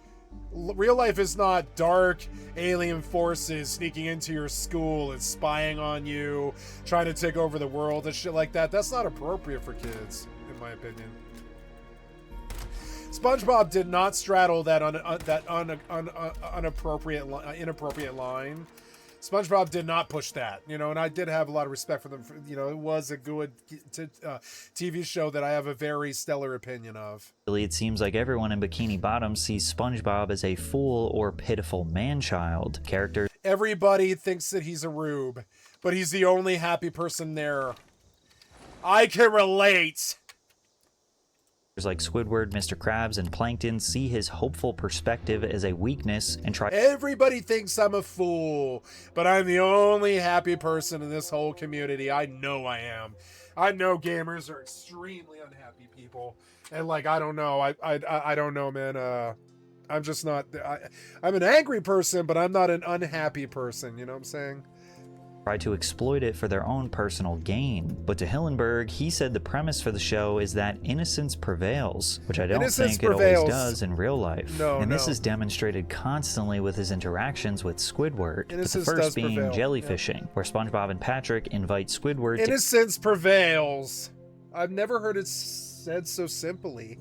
Real life is not dark alien forces sneaking into your school and spying on you, trying to take over the world and shit like that. That's not appropriate for kids, in my opinion. SpongeBob did not straddle that inappropriate line. SpongeBob did not push that, you know, and I did have a lot of respect for them. You know, it was a good TV show that I have a very stellar opinion of. It seems like everyone in Bikini Bottom sees SpongeBob as a fool or pitiful man-child character. Everybody thinks that he's a rube, but he's the only happy person there. I can relate. Like Squidward, Mr. Krabs, and Plankton see his hopeful perspective as a weakness and try. Everybody thinks I'm a fool, but I'm the only happy person in this whole community. I know I am. I know gamers are extremely unhappy people, and like I don't know. I don't know, man. I'm just not. I'm an angry person, but I'm not an unhappy person. You know what I'm saying? Try to exploit it for their own personal gain. But to Hillenberg, he said the premise for the show is that innocence prevails, which I don't think it always does in real life. And this is demonstrated constantly with his interactions with Squidward, with the first being jellyfishing, where SpongeBob and Patrick invite Squidward Innocence prevails. I've never heard it said so simply.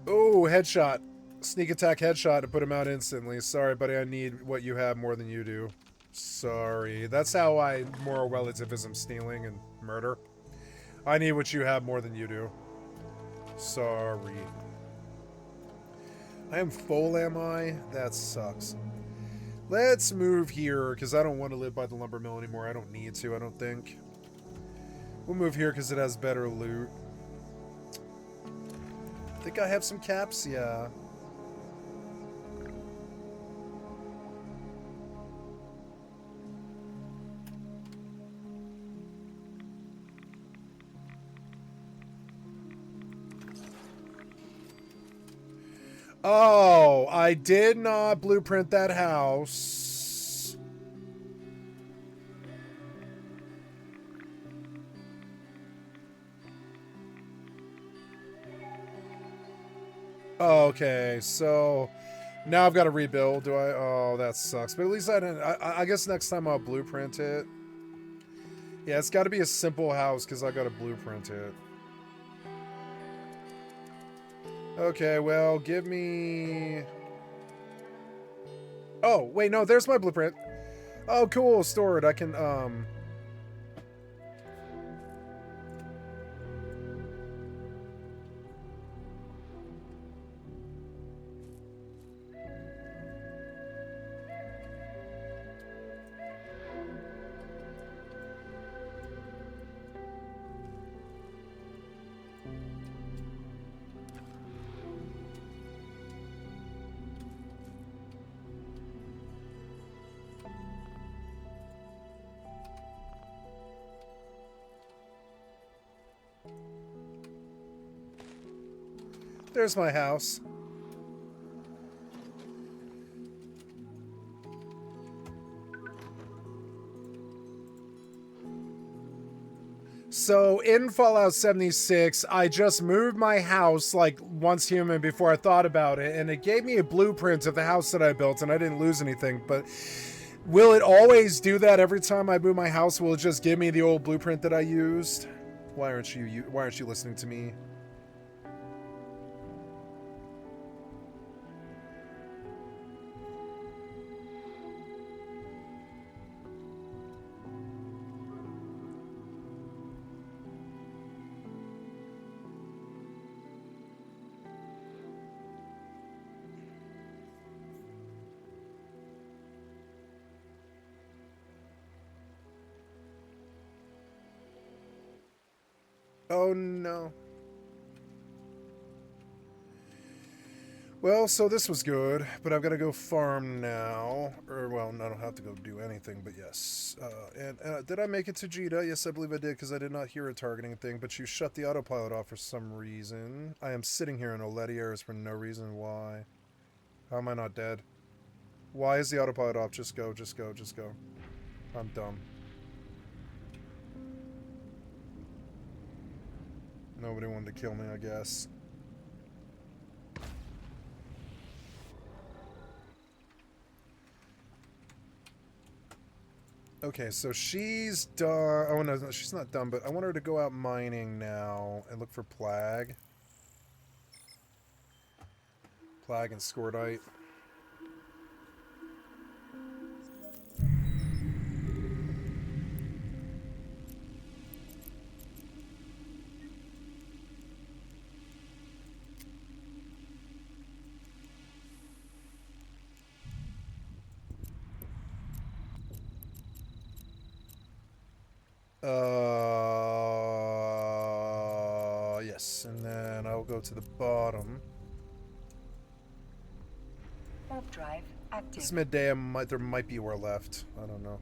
Oh, headshot. Sneak attack headshot to put him out instantly. Sorry, buddy, I need what you have more than you do. Sorry. That's how I moral relativism stealing and murder. I need what you have more than you do. Sorry. I am full, am I? That sucks. Let's move here, because I don't want to live by the lumber mill anymore. I don't need to, I don't think. We'll move here because it has better loot. I think I have some caps, yeah. Oh, I did not blueprint that house. Okay, so now I've got to rebuild. Do I? Oh, that sucks. But at least I didn't. I guess next time I'll blueprint it. Yeah, it's got to be a simple house because I got to blueprint it. Okay, well, give me... Oh, wait, no, there's my blueprint. Oh, cool, stored. I can, There's my house. So in Fallout 76, I just moved my house like once human before I thought about it, and it gave me a blueprint of the house that I built, and I didn't lose anything. But will it always do that every time I move my house? Will it just give me the old blueprint that I used? Why aren't you listening to me? Oh no. Well, so this was good, but I've got to go farm now. Or, well, I don't have to go do anything, but yes. And did I make it to Jita? Yes, I believe I did, because I did not hear a targeting thing, but you shut the autopilot off for some reason. I am sitting here in Oleti errors for no reason. Why? How am I not dead? Why is the autopilot off? Just go, just go, just go. I'm dumb. Nobody wanted to kill me, I guess. Okay, so she's done. Oh, no, she's not done, but I want her to go out mining now and look for Plague. Plague and Scordite. Yes, and then I'll go to the bottom. Warp drive active. It's midday. There might be ore left. I don't know.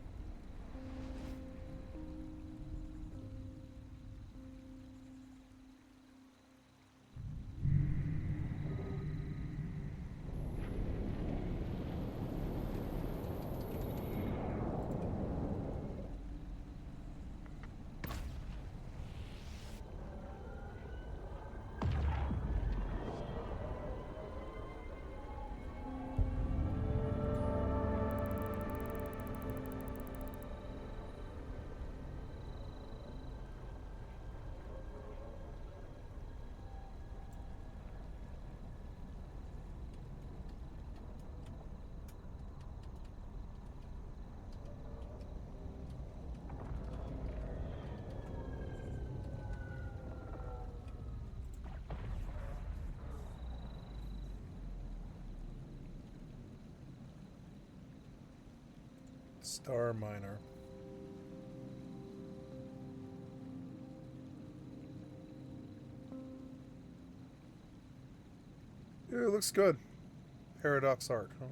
Star Miner. Yeah, it looks good. Paradox Arc, huh?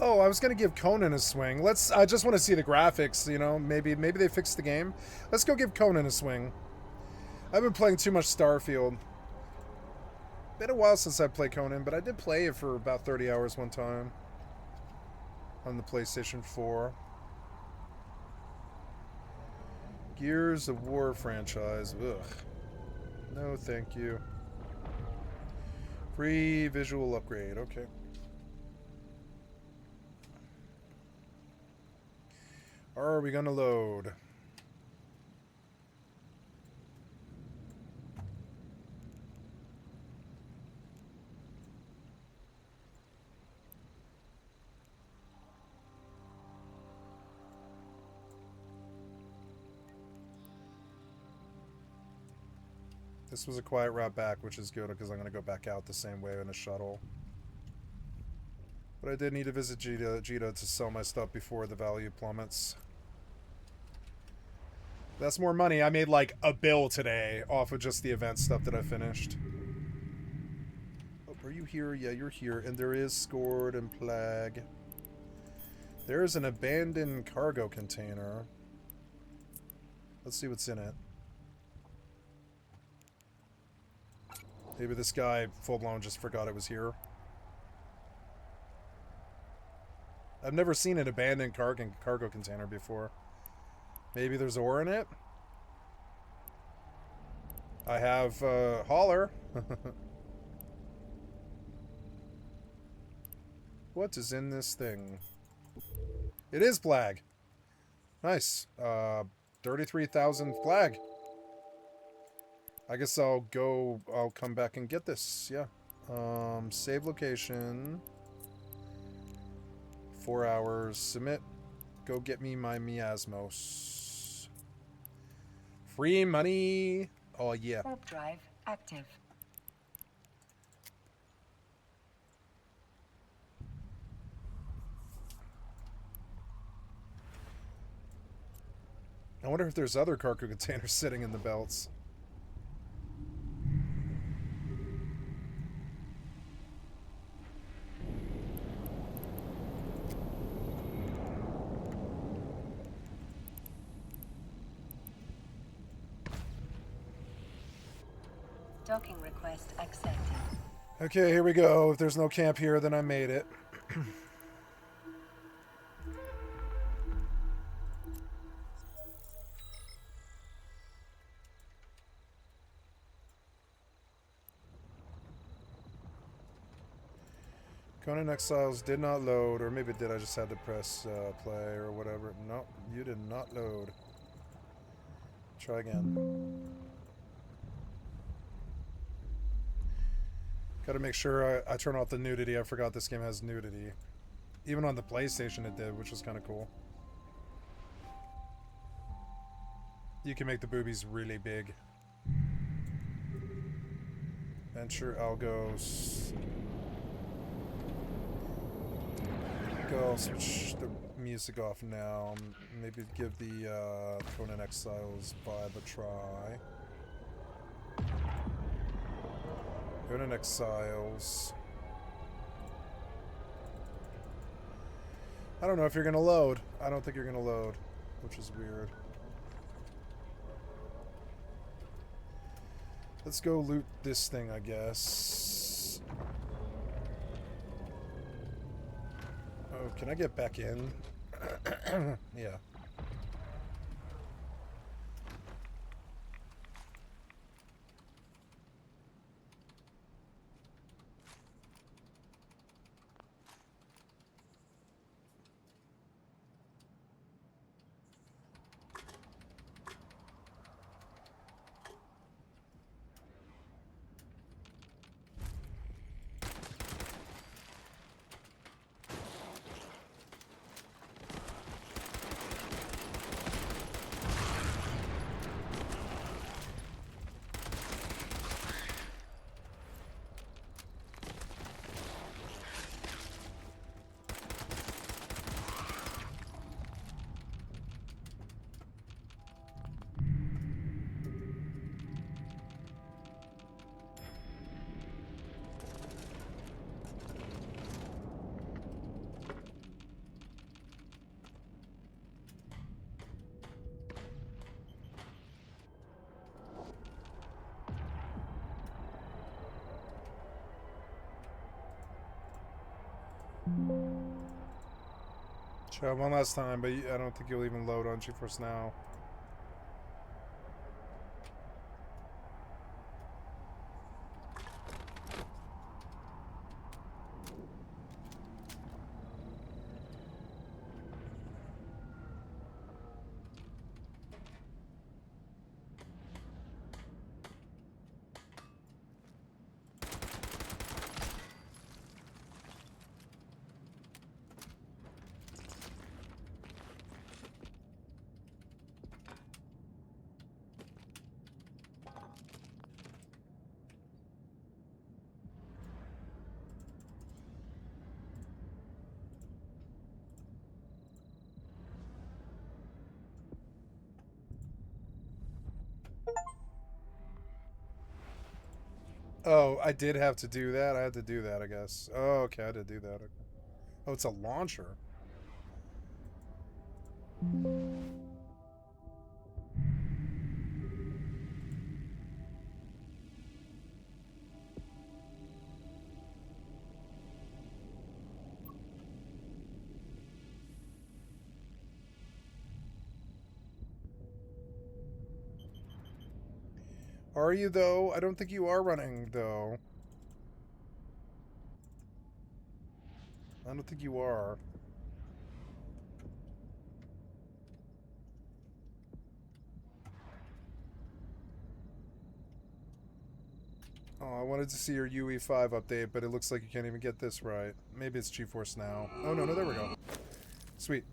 Oh, I was gonna give Conan a swing. I just want to see the graphics, you know. Maybe they fixed the game. Let's go give Conan a swing. I've been playing too much Starfield. Been a while since I played Conan, but I did play it for about 30 hours one time. On the PlayStation 4. Gears of War franchise. Ugh. No, thank you. Free visual upgrade. Okay. Are we gonna load? This was a quiet route back, which is good because I'm going to go back out the same way in a shuttle. But I did need to visit Jita to sell my stuff before the value plummets. That's more money. I made like a bill today off of just the event stuff that I finished. Oh, are you here? Yeah, you're here. And there is Scored and Plague. There's an abandoned cargo container. Let's see what's in it. Maybe this guy full-blown just forgot it was here. I've never seen an abandoned cargo container before. Maybe there's ore in it? I have hauler. What is in this thing? It is Flag. Nice. 33,000 Flag. I guess I'll come back and get this. Yeah. Save location. 4 hours. Submit. Go get me my miasmos. Free money. Oh, yeah. Warp drive active. I wonder if there's other cargo containers sitting in the belts. Docking request accepted. Okay, here we go. If there's no camp here, then I made it. Conan Exiles did not load, or maybe it did. I just had to press play or whatever. No, you did not load. Try again. Gotta make sure I turn off the nudity. I forgot this game has nudity. Even on the PlayStation it did, which was kind of cool. You can make the boobies really big. Venture Algos. I'll switch the music off now. Maybe give the Conan Exiles vibe a try. Conan Exiles. I don't know if you're gonna load. I don't think you're gonna load, which is weird. Let's go loot this thing, I guess. Oh, can I get back in? Yeah. Try one last time, but I don't think you'll even load on GeForce Now. Oh, I did have to do that. I had to do that, I guess. Oh, okay, I had to do that. Oh, it's a launcher. Are you, though? I don't think you are running, though. I don't think you are. Oh, I wanted to see your UE5 update, but it looks like you can't even get this right. Maybe it's GeForce Now. Oh, no, there we go. Sweet.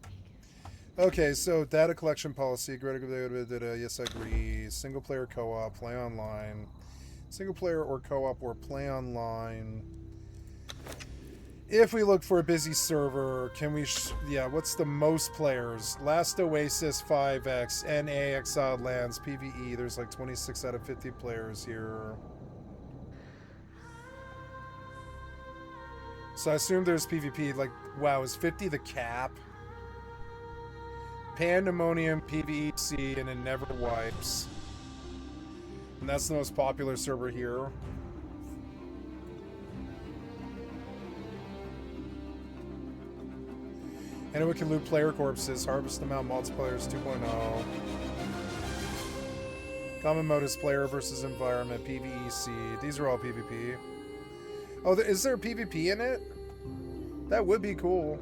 Okay, so data collection policy. Yes, I agree. Single player co-op, play online. Single player or co-op or play online. If we look for a busy server, can we... yeah, what's the most players? Last Oasis 5X, NA, Exiled Lands, PvE. There's like 26 out of 50 players here. So I assume there's PvP. Like, wow, is 50 the cap? Pandemonium, PvEC, and it never wipes. And that's the most popular server here. Anyone can loot player corpses, harvest them out, multiplayers 2.0. Common mode is player versus environment, PvEC. These are all PvP. Oh, is there PvP in it? That would be cool.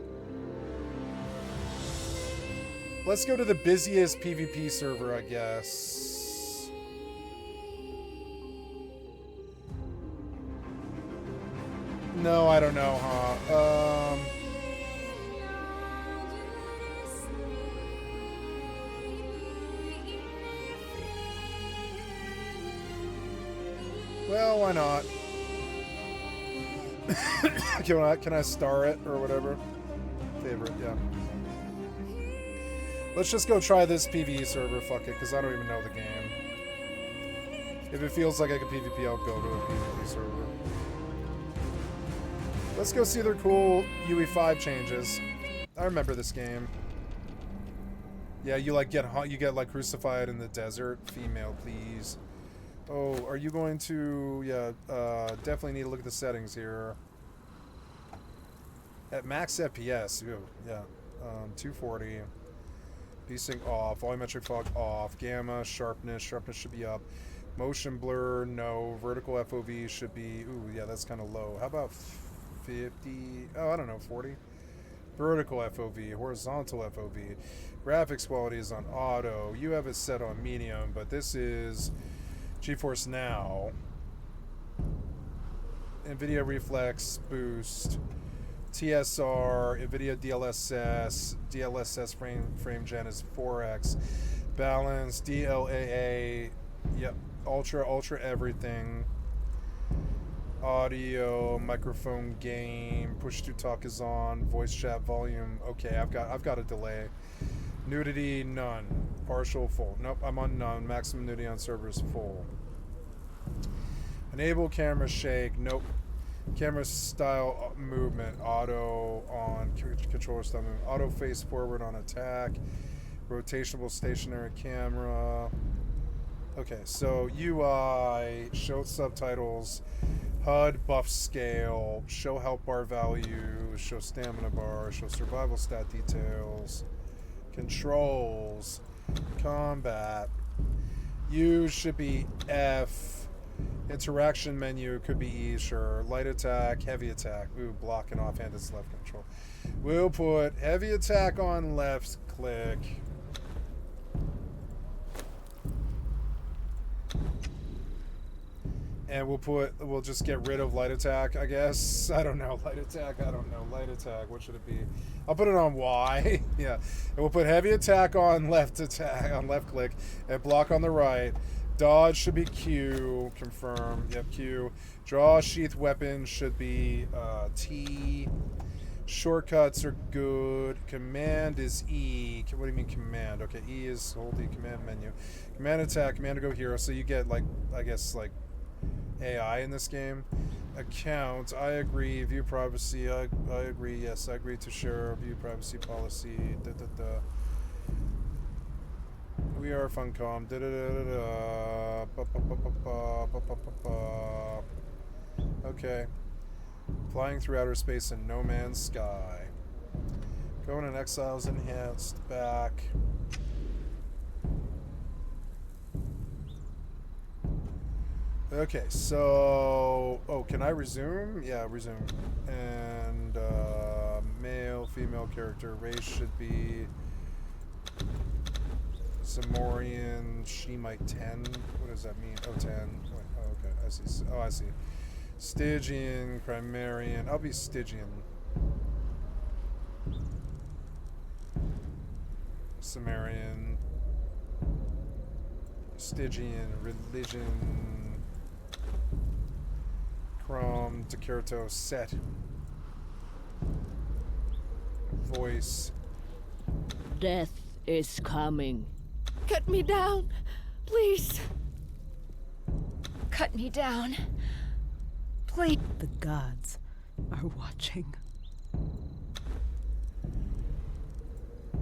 Let's go to the busiest PvP server, I guess. No, I don't know, huh? Well, why not? Can I star it or whatever? Favorite, yeah. Let's just go try this PvE server, fuck it, because I don't even know the game. If it feels like I can PvP, I'll go to a PvP server. Let's go see their cool UE5 changes. I remember this game. Yeah, you like get like crucified in the desert. Female, please. Oh, are you going to... yeah, definitely need to look at the settings here. At max FPS, ew, yeah. 240. Desync off. Volumetric fog off. Gamma, sharpness. Sharpness should be up. Motion blur, no. Vertical FOV should be... ooh, yeah, that's kind of low. How about 50? Oh, I don't know, 40? Vertical FOV. Horizontal FOV. Graphics quality is on auto. You have it set on medium, but this is... GeForce Now, NVIDIA Reflex Boost, TSR, NVIDIA DLSS frame gen is 4x, balance, DLAA, yep, ultra everything, audio, microphone gain, push to talk is on, voice chat volume, okay, I've got a delay. Nudity, none. Partial, full. Nope, I'm on none. Maximum nudity on servers, full. Enable camera shake. Nope. Camera style movement. Auto on controller style movement. Auto face forward on attack. Rotationable stationary camera. Okay, so UI, show subtitles, HUD buff scale, show health bar value, show stamina bar, show survival stat details. Controls, combat, U should be F, interaction menu could be E, sure, light attack, heavy attack, ooh, block and offhand is left control. We'll put heavy attack on left click. And we'll just get rid of light attack, I guess. I don't know, light attack, light attack, what should it be? I'll put it on Y, yeah. And we'll put heavy attack on left click, and block on the right. Dodge should be Q, confirm, yep, Q. Draw sheath weapon should be T. Shortcuts are good. Command is E. What do you mean command? Okay, E is hold the command menu. Command attack, command to go hero, so you get like, I guess like, AI in this game. Account, I agree. View privacy, I agree. Yes, I agree to share view privacy policy. We are Funcom. Okay. Flying through outer space in no man's sky. Going in Exiles enhanced. Back. Okay, so... Oh, can I resume? Yeah, resume. And, male, female character. Race should be... Zamorian, Shemite 10. What does that mean? Oh, 10. Wait, oh, okay, I see. Oh, I see. Stygian, Crimerian. I'll be Stygian. Sumerian. Stygian, religion. Chrome, Decurto, set. Voice. Death is coming. Cut me down, please. Cut me down. Please. The gods are watching.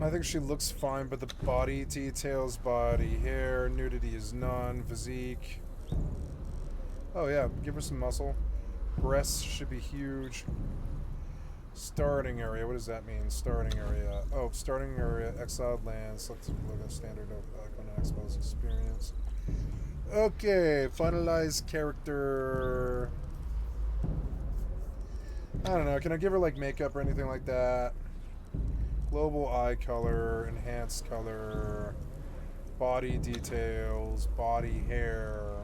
I think she looks fine, but the body details, body, hair, nudity is none, physique. Oh yeah, give her some muscle. Breasts should be huge. Starting area, what does that mean? Starting area. Oh, starting area, exiled lands. Let's look at standard exposed experience. Okay, finalize character. I don't know, can I give her like makeup or anything like that? Global eye color, enhanced color, body details, body hair,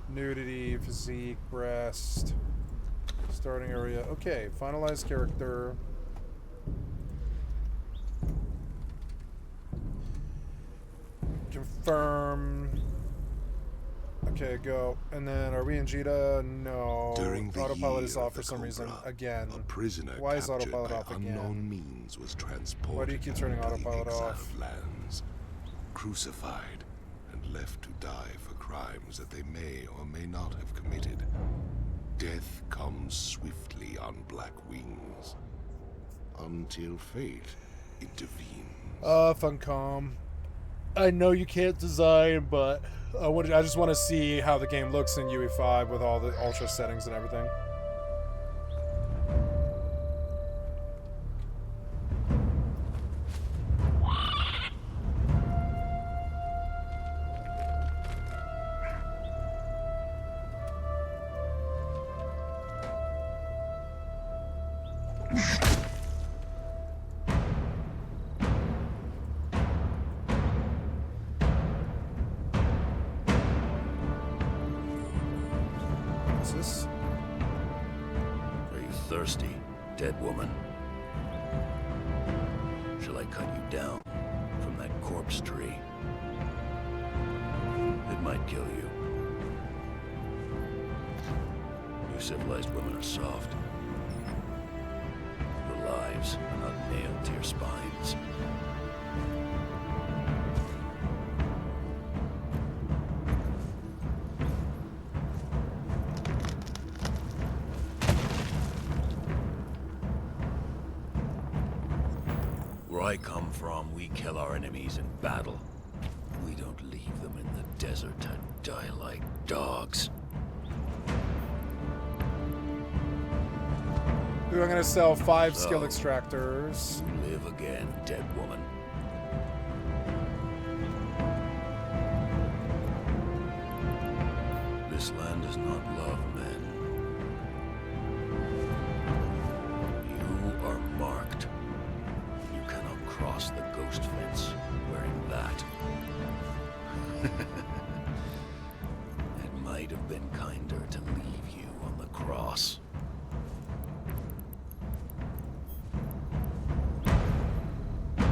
nudity, physique, breast, starting area. Okay, finalize character. Confirm. Okay, go. And then, are we in Jita? No. During the autopilot year is off of the for some reason. Cobra, Again. a prisoner Why is captured autopilot by off unknown again? means was transported Why do you keep turning to the autopilot exiled off? lands, crucified, and left to die for crimes that they may or may not have committed. Death comes swiftly on black wings, until fate intervenes. Funcom. I know you can't design, but I just want to see how the game looks in UE5 with all the ultra settings and everything. What's this? Are you thirsty, dead woman? Shall I cut you down from that corpse tree? It might kill you. You civilized women are soft. Your lives are not nailed to your spines. Where I come from, we kill our enemies in battle. We don't leave them in the desert to die like dogs. Ooh, I'm gonna sell 5 So, skill extractors. You live again, dead woman. This land does not love men. You are marked. You cannot cross the ghost fence wearing that. It might have been kinder to leave you on the cross.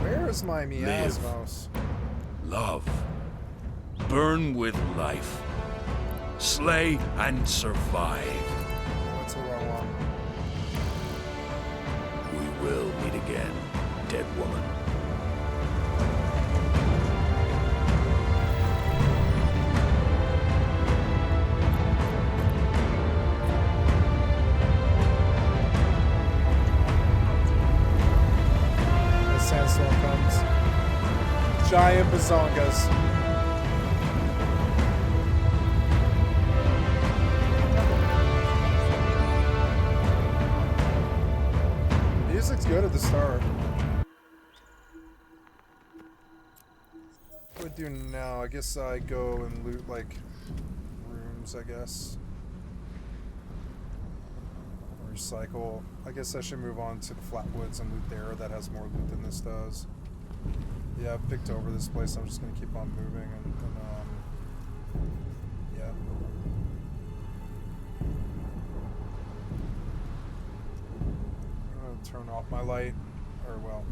Where is my miasmos? Love. Burn with life. Slay and survive. That's the wrong one. We will meet again, dead woman. sandstorm comes. Giant bazongas. Music's good at the start. What do I do now? I guess I go and loot, like, rooms, I guess. Recycle. I guess I should move on to the Flatwoods and loot there. That has more loot than this does. Yeah, I've picked over this place. I'm just gonna keep on moving and yeah. I'm gonna turn off my light, or well,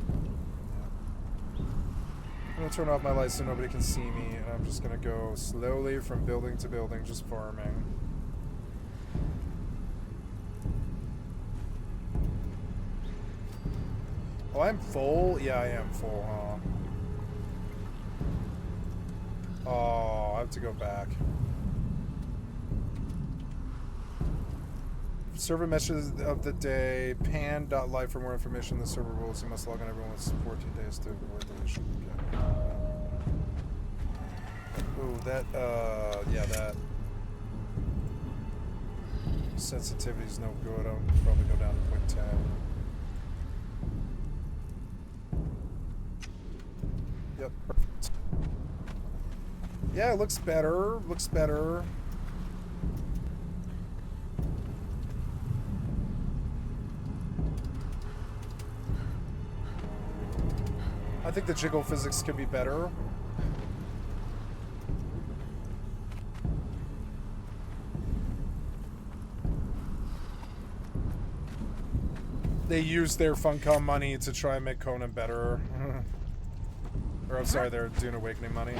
yeah. I'm gonna turn off my light so nobody can see me, and I'm just gonna go slowly from building to building, just farming. Oh, I'm full? Yeah, I am full, huh? Oh, I have to go back. Server messages of the day. Pan.live for more information. The server rules. You must log on everyone with 14 days to avoid deletion. Okay. Ooh, that, yeah, that. Sensitivity's no good. I'll probably go down to 0.10. Yep, perfect. Yeah, it looks better. Looks better. I think the jiggle physics could be better. They used their Funcom money to try and make Conan better. Or I'm sorry, they're Dune Awakening money.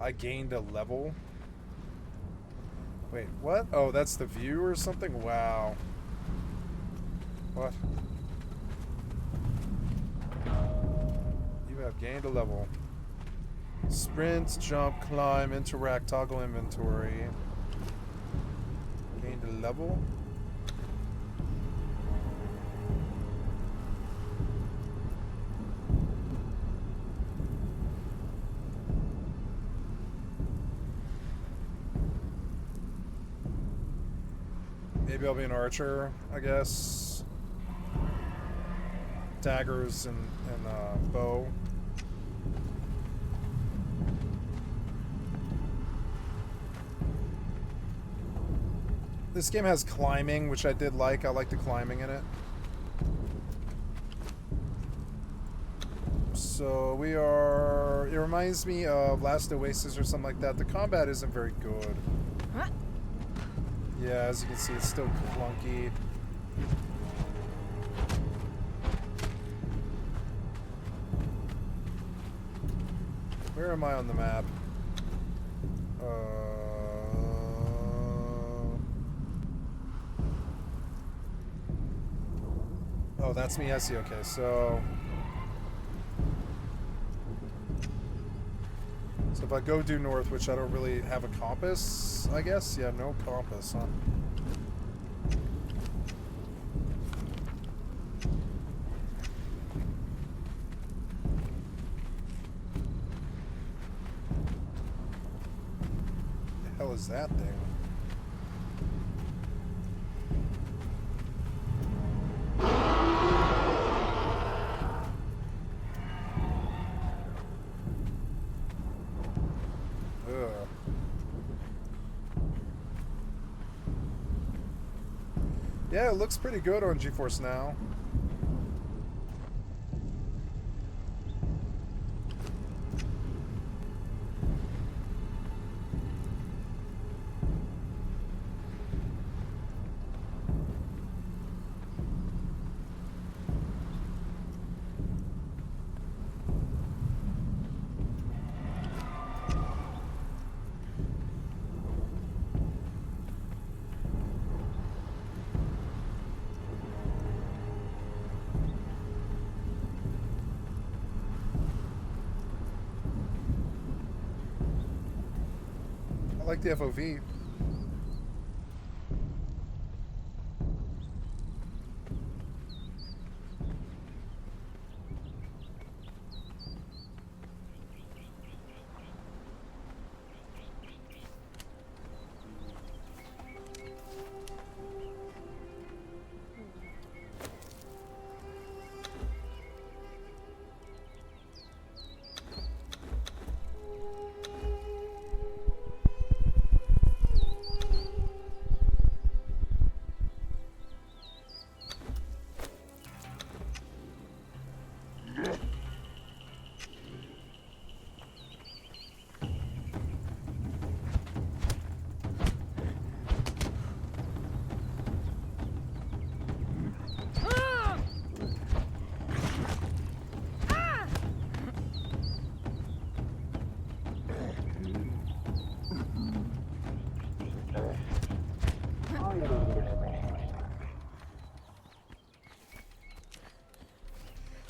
I gained a level. Wait, what? Oh, that's the view or something? Wow. What? You have gained a level. Sprint, jump, climb, interact, toggle inventory. Gained a level? Maybe I'll be an archer, I guess. Daggers and bow. This game has climbing, which I did like. I like the climbing in it. So we are... It reminds me of Last Oasis or something like that. The combat isn't very good. Huh? Yeah, as you can see, it's still clunky. Where am I on the map? Oh, that's me. I see. Okay, so if I go due north, which I don't really have a compass, I guess. Yeah, no compass, huh? The hell is that thing? Yeah, it looks pretty good on GeForce Now. I like the FOV.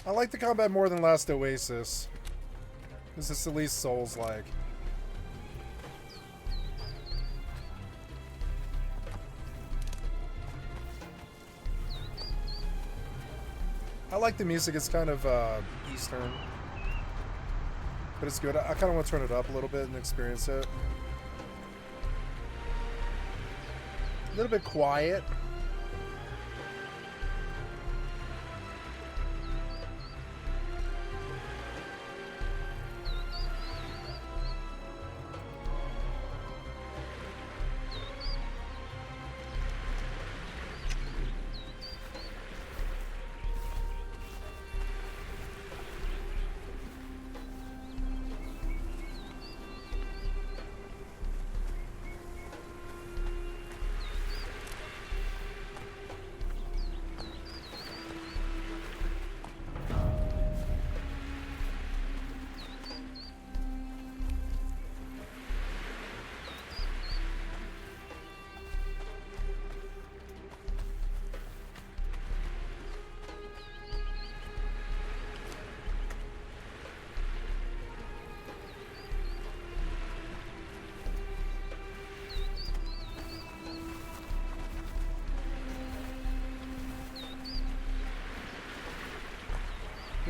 I like the combat more than last Oasis. Because it's at least Souls-like. I like the music. It's kind of Eastern. But it's good. I kind of want to turn it up a little bit and experience it. A little bit quiet.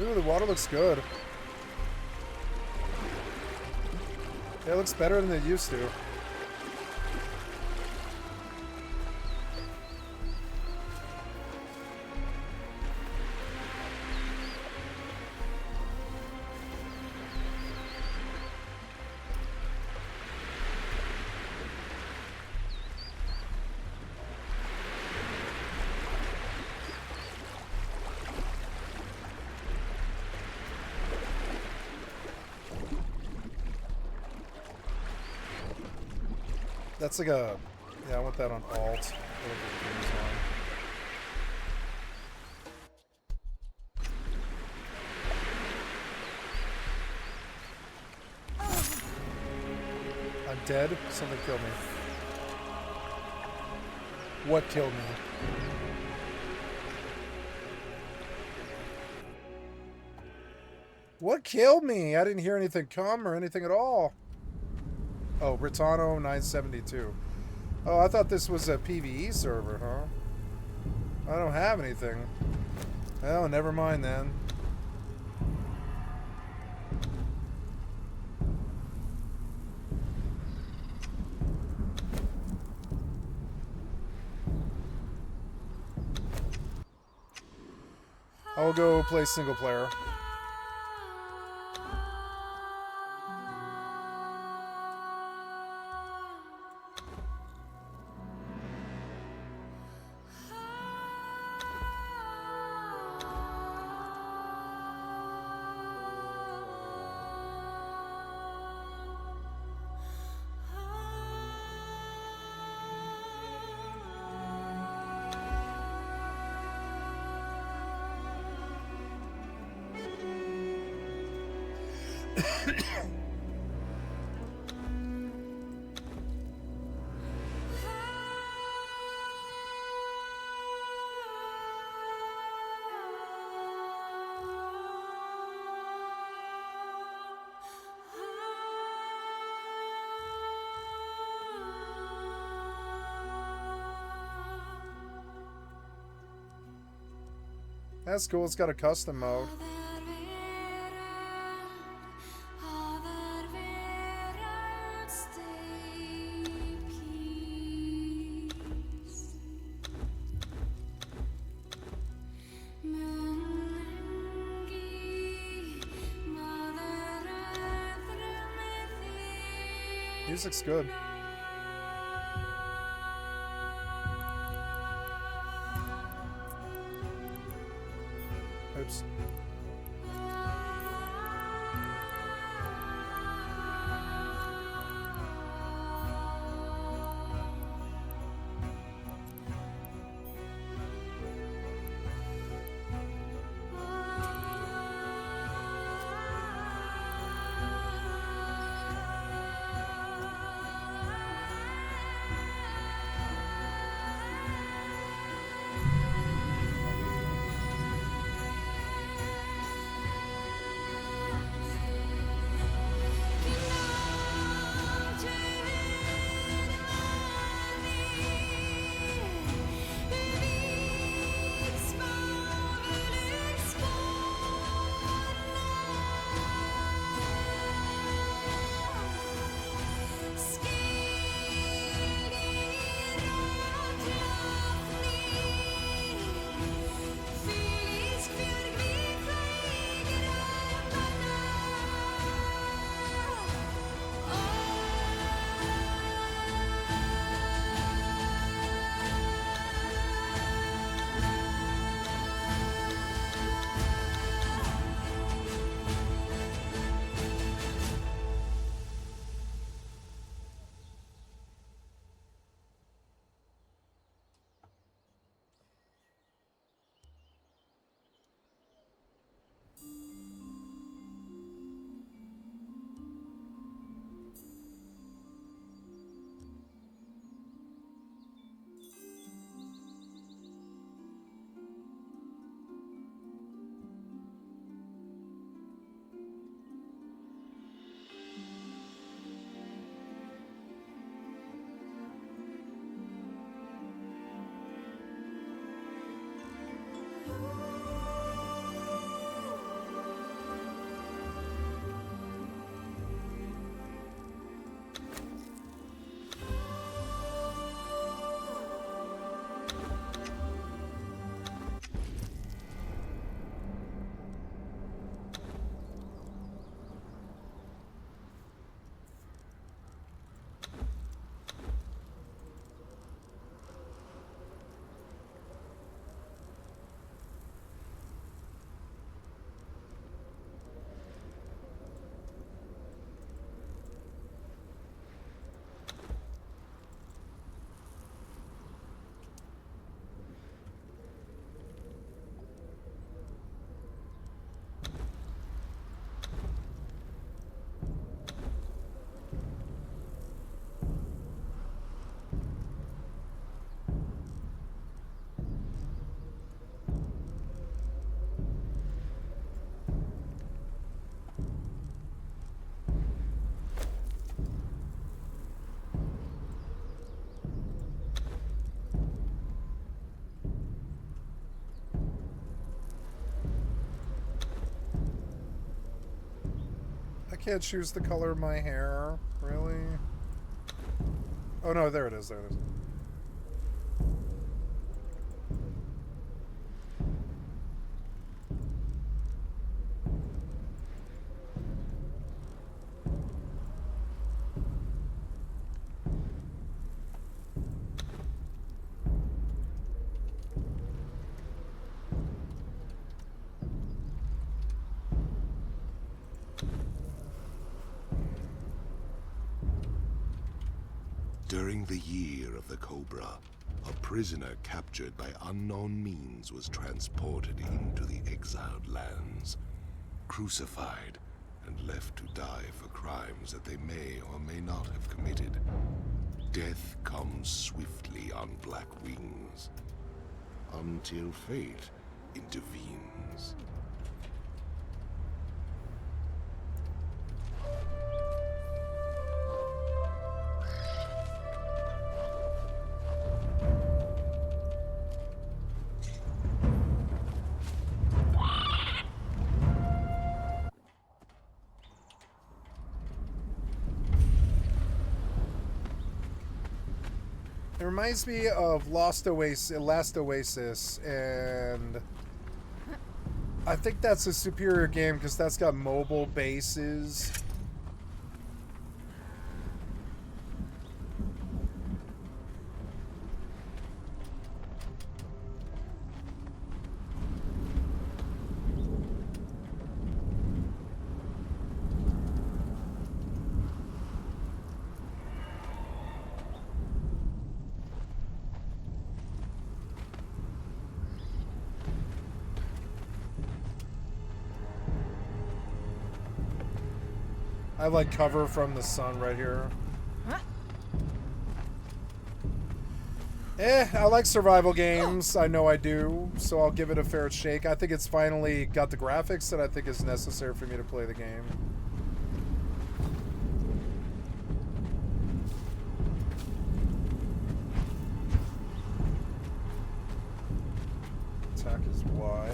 Ooh, the water looks good. Yeah, it looks better than it used to. That's like a... Yeah, I want that on alt. I'm dead? Something killed me. What killed me? What killed me? I didn't hear anything come or anything at all. Oh, Britano 972. Oh, I thought this was a PvE server, huh? I don't have anything. Oh, never mind then. I'll go play single player. That's cool. It's got a custom mode. Music's good. Oops. can't choose the color of my hair. Really? Oh no, there it is. There it is. During the year of the Cobra, a prisoner captured by unknown means was transported into the exiled lands, crucified, and left to die for crimes that they may or may not have committed. Death comes swiftly on black wings, until fate intervenes. It reminds me of Last Oasis, and I think that's a superior game because that's got mobile bases. I have like cover from the sun right here. I like survival games. I know I do, so I'll give it a fair shake. I think it's finally got the graphics that I think is necessary for me to play the game. Attack is Y.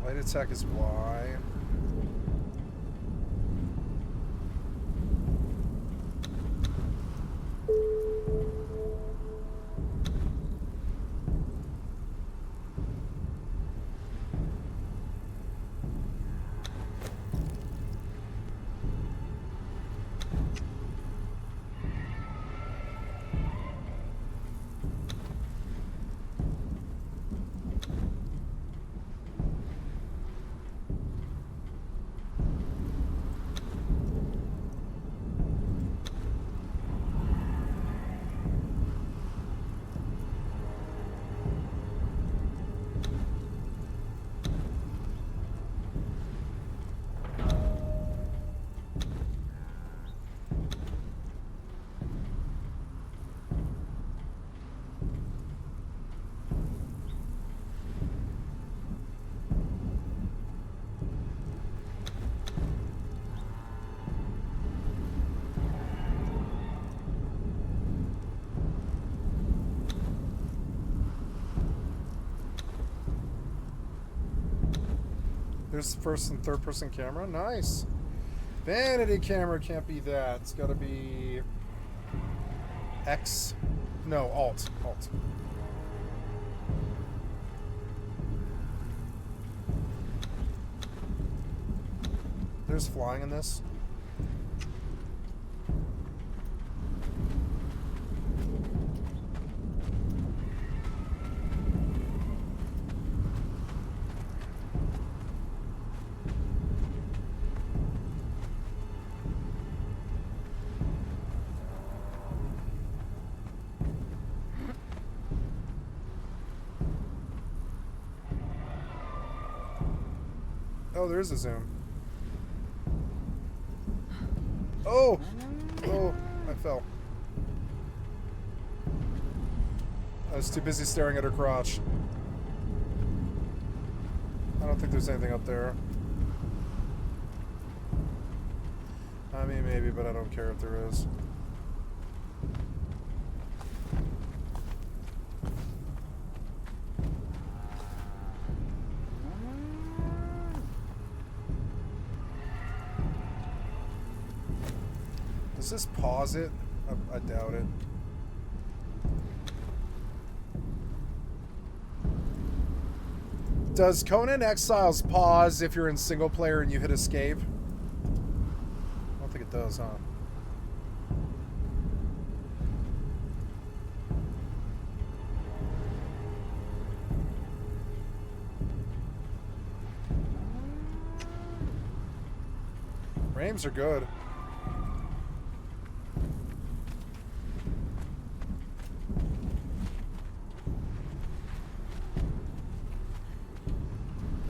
Light attack is Y. There's first and third person camera. Nice. Vanity camera can't be that. It's gotta be X. No, Alt. Alt. There's flying in this. Oh, there's a zoom. Oh! Oh, I fell. I was too busy staring at her crotch. don't think there's anything up there. I mean, maybe, but I don't care if there is. Does this pause it? I doubt it. Does Conan Exiles pause if you're in single player and you hit escape? I don't think it does, huh? Frames are good.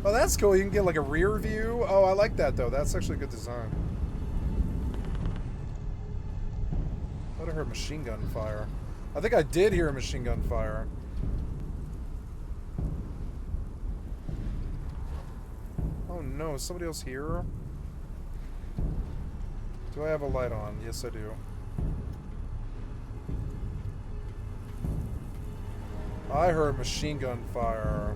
Oh, that's cool. You can get like a rear view. Oh, I like that though. That's actually a good design. I thought I heard machine gun fire. I think I did hear a machine gun fire. Oh no, is somebody else here? Do I have a light on? Yes, I do. I heard machine gun fire.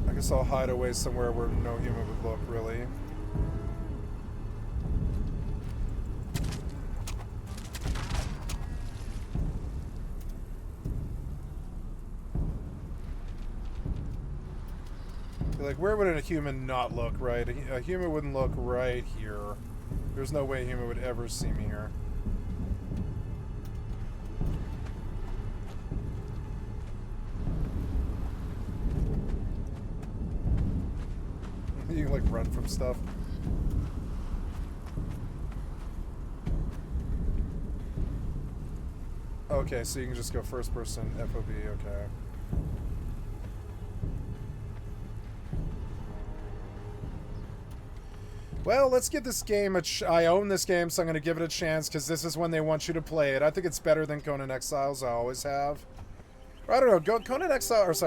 I guess I'll hide away somewhere where no human would look, really. Like, where would a human not look, right? A human wouldn't look right here. There's no way a human would ever see me here. You can, like, run from stuff. Okay, so you can just go first person FOB, okay. Well, let's give this game I own this game, so I'm going to give it a chance, because this is when they want you to play it. I think it's better than Conan Exiles, I always have. I don't know, Conan Exiles,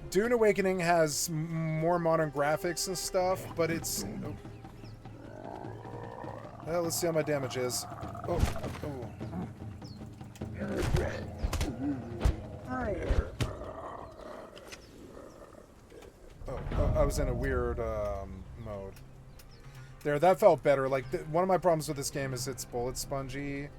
Dune Awakening has more modern graphics and stuff, but it's... Oh. Well, let's see how my damage is. Oh, I was in a weird mode. There, that felt better. Like, one of my problems with this game is it's bullet spongy.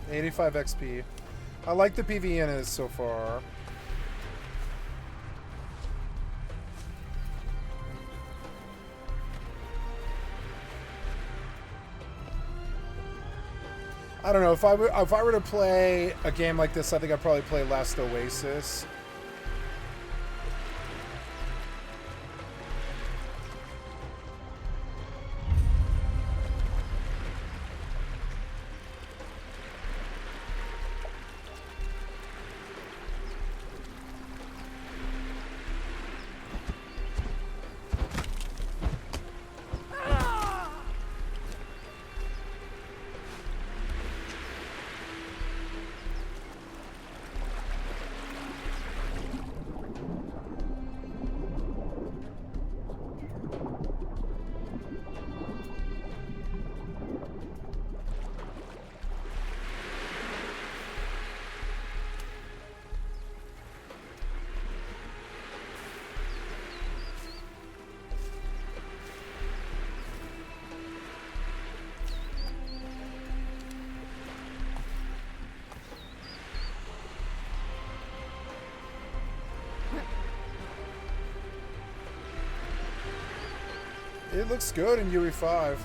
$85 XP. I like the PvE in it so far. I don't know, if I were to play a game like this, I think I'd probably play Last Oasis. It looks good in UE 5.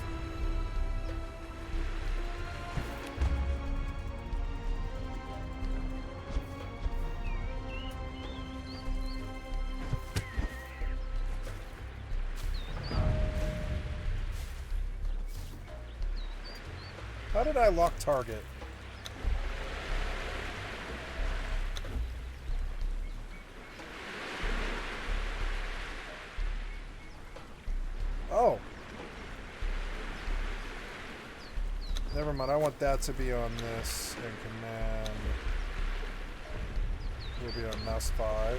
How did I lock target? Oh. Never mind, I want that to be on this, and command will be on mouse 5.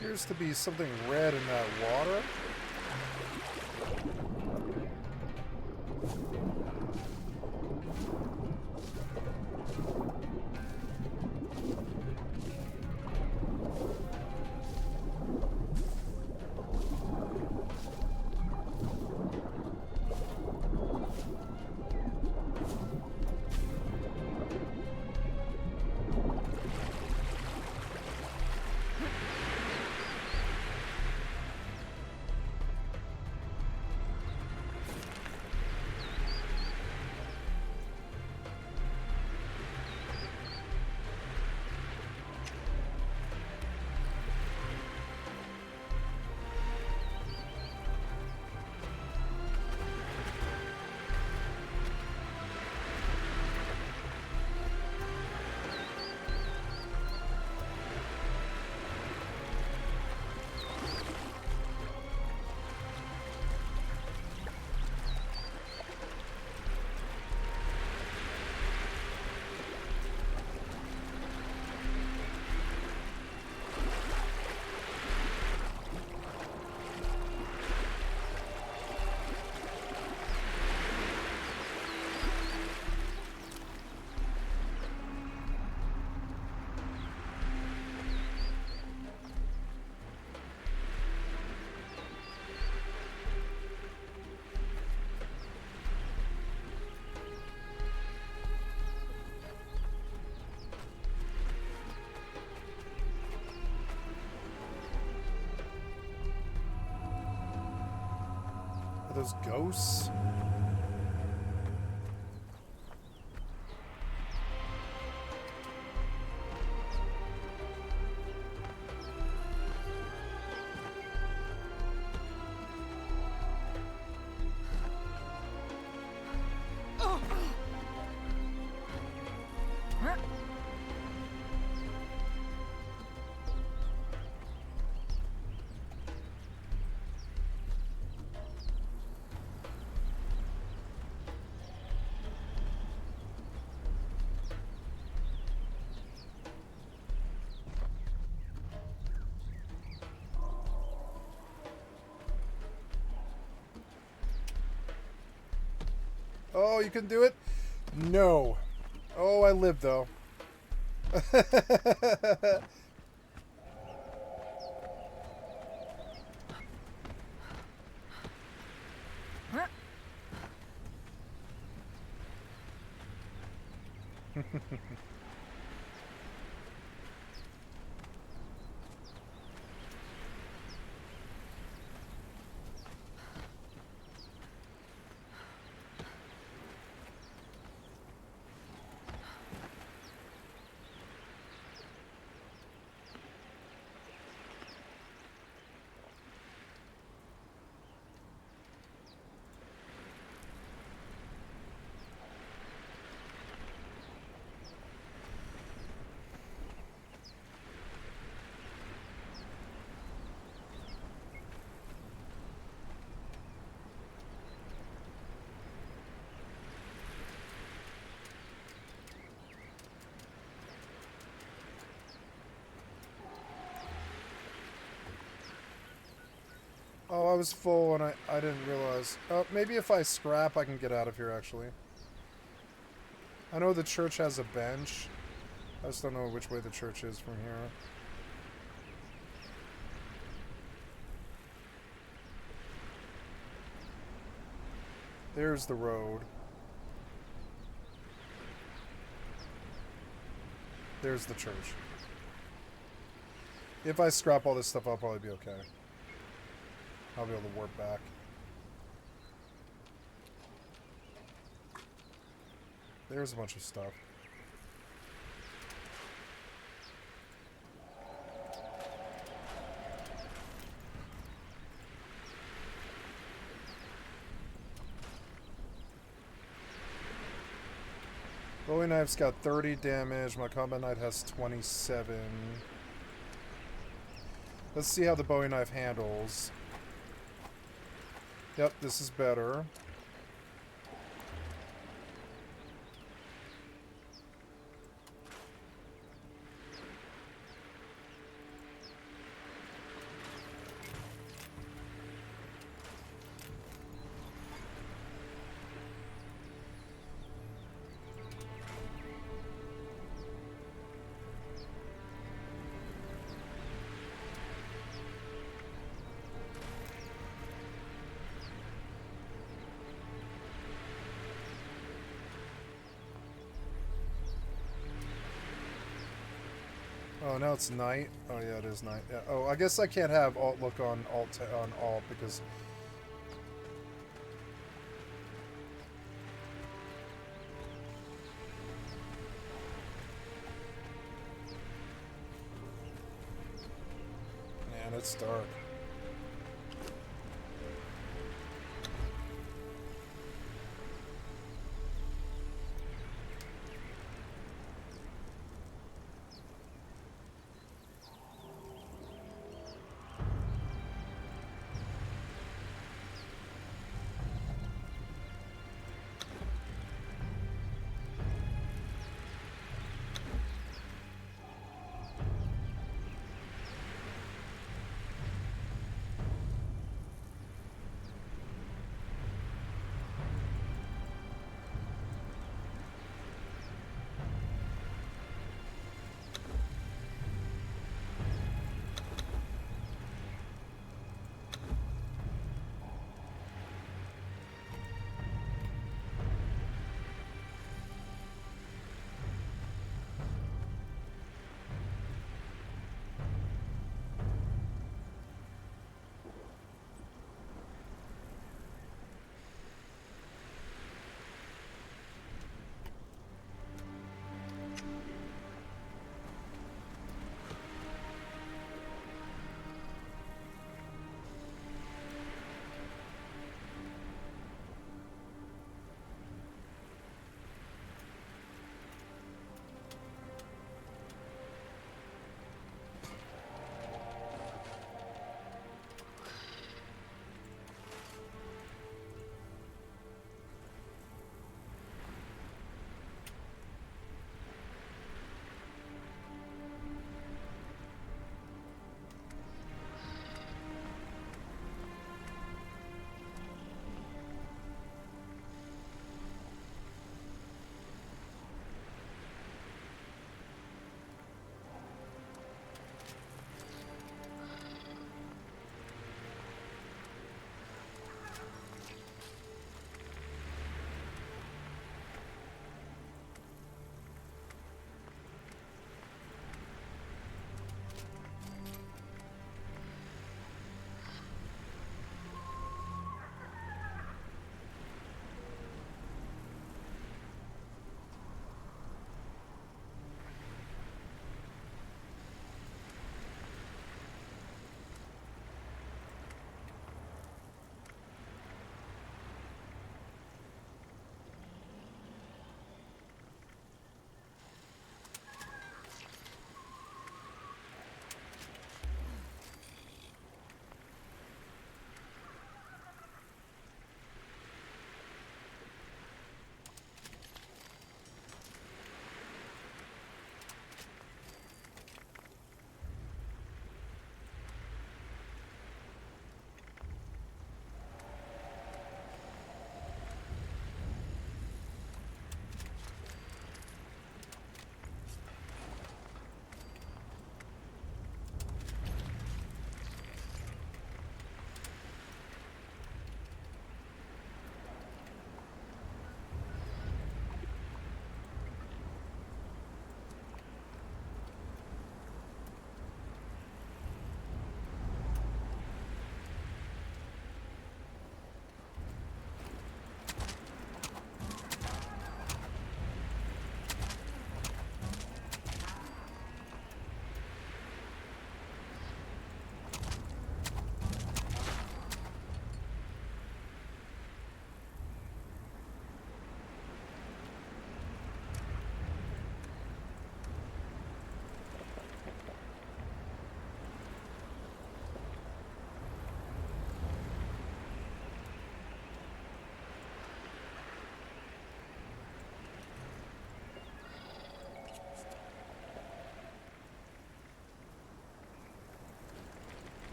Appears to be something red in that water. Are those ghosts? Oh, you can do it? No. Oh, I live though. Oh, I was full and I didn't realize. Oh, maybe if I scrap, I can get out of here, actually. I know the church has a bench. I just don't know which way the church is from here. There's the road. There's the church. If I scrap all this stuff, I'll probably be okay. I'll be able to warp back. There's a bunch of stuff. Bowie knife's got 30 damage. My combat knife has 27. Let's see how the Bowie knife handles. Yep, this is better. Oh, now it's night. Oh yeah, it is night. Yeah. Oh, I guess I can't have alt look on alt because man, it's dark.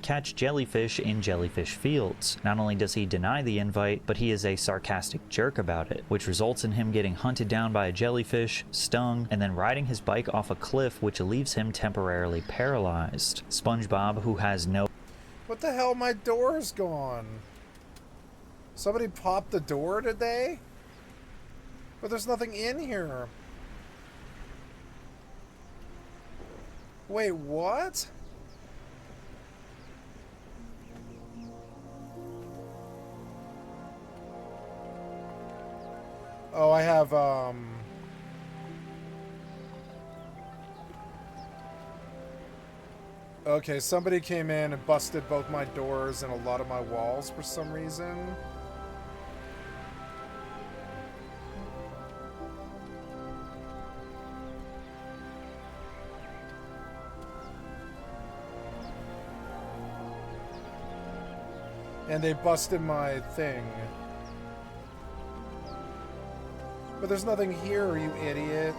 catch jellyfish in jellyfish fields. Not only does he deny the invite, but he is a sarcastic jerk about it, which results in him getting hunted down by a jellyfish, stung, and then riding his bike off a cliff, which leaves him temporarily paralyzed. SpongeBob, who has no... What the hell? My door's gone. Somebody popped the door today? But there's nothing in here. Wait, what? Oh, I have, okay, somebody came in and busted both my doors and a lot of my walls for some reason. And they busted my thing. But there's nothing here, you idiot.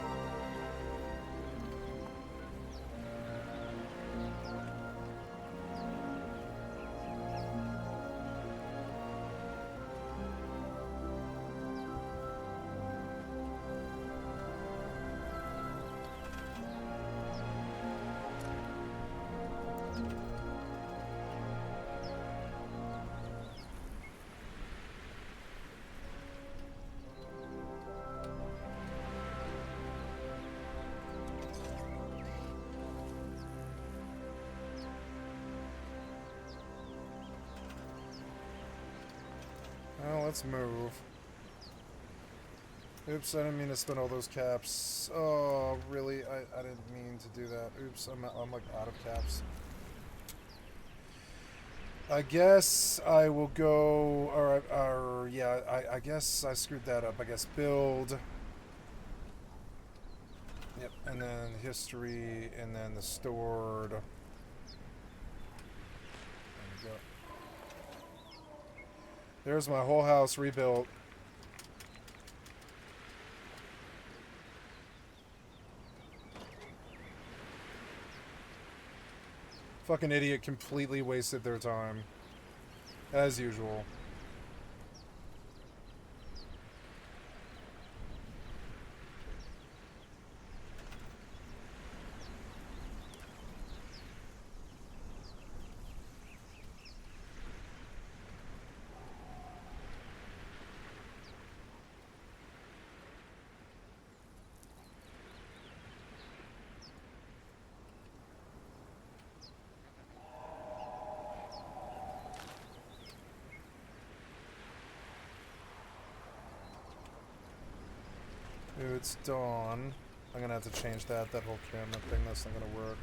Well, let's move. Oops, I didn't mean to spend all those caps. Oh, really? I didn't mean to do that. Oops, I'm like out of caps. I guess I will go, or yeah, I guess I screwed that up. I guess build. Yep, and then history, and then the stored. There we go. There's my whole house rebuilt. Fucking idiot completely wasted their time. As usual. It's dawn. I'm gonna have to change that whole camera thing. That's not gonna work.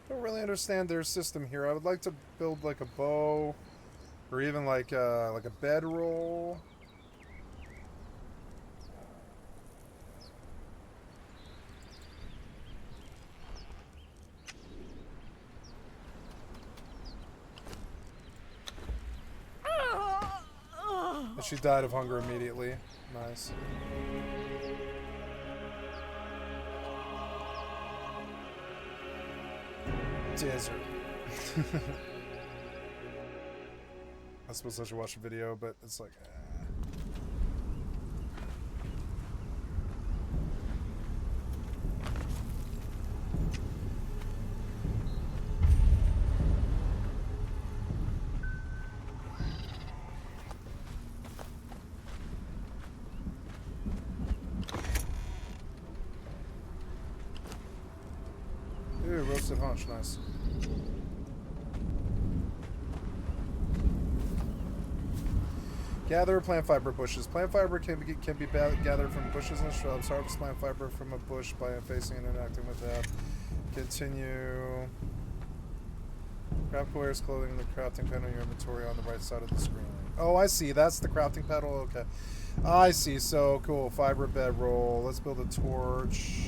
Don't really understand their system here. I would like to build like a bow, or even like a bedroll. And she died of hunger immediately. Nice. Desert. I suppose I should watch a video, but it's like... Ooh, roasted haunch, nice. Gather plant fiber bushes. Plant fiber can be gathered from bushes and shrubs. Harvest plant fiber from a bush by facing and interacting with that. Continue. Craft wears clothing in the crafting panel in your inventory on the right side of the screen. Oh, I see. That's the crafting panel. Okay. I see. So cool. Fiber bedroll. Let's build a torch.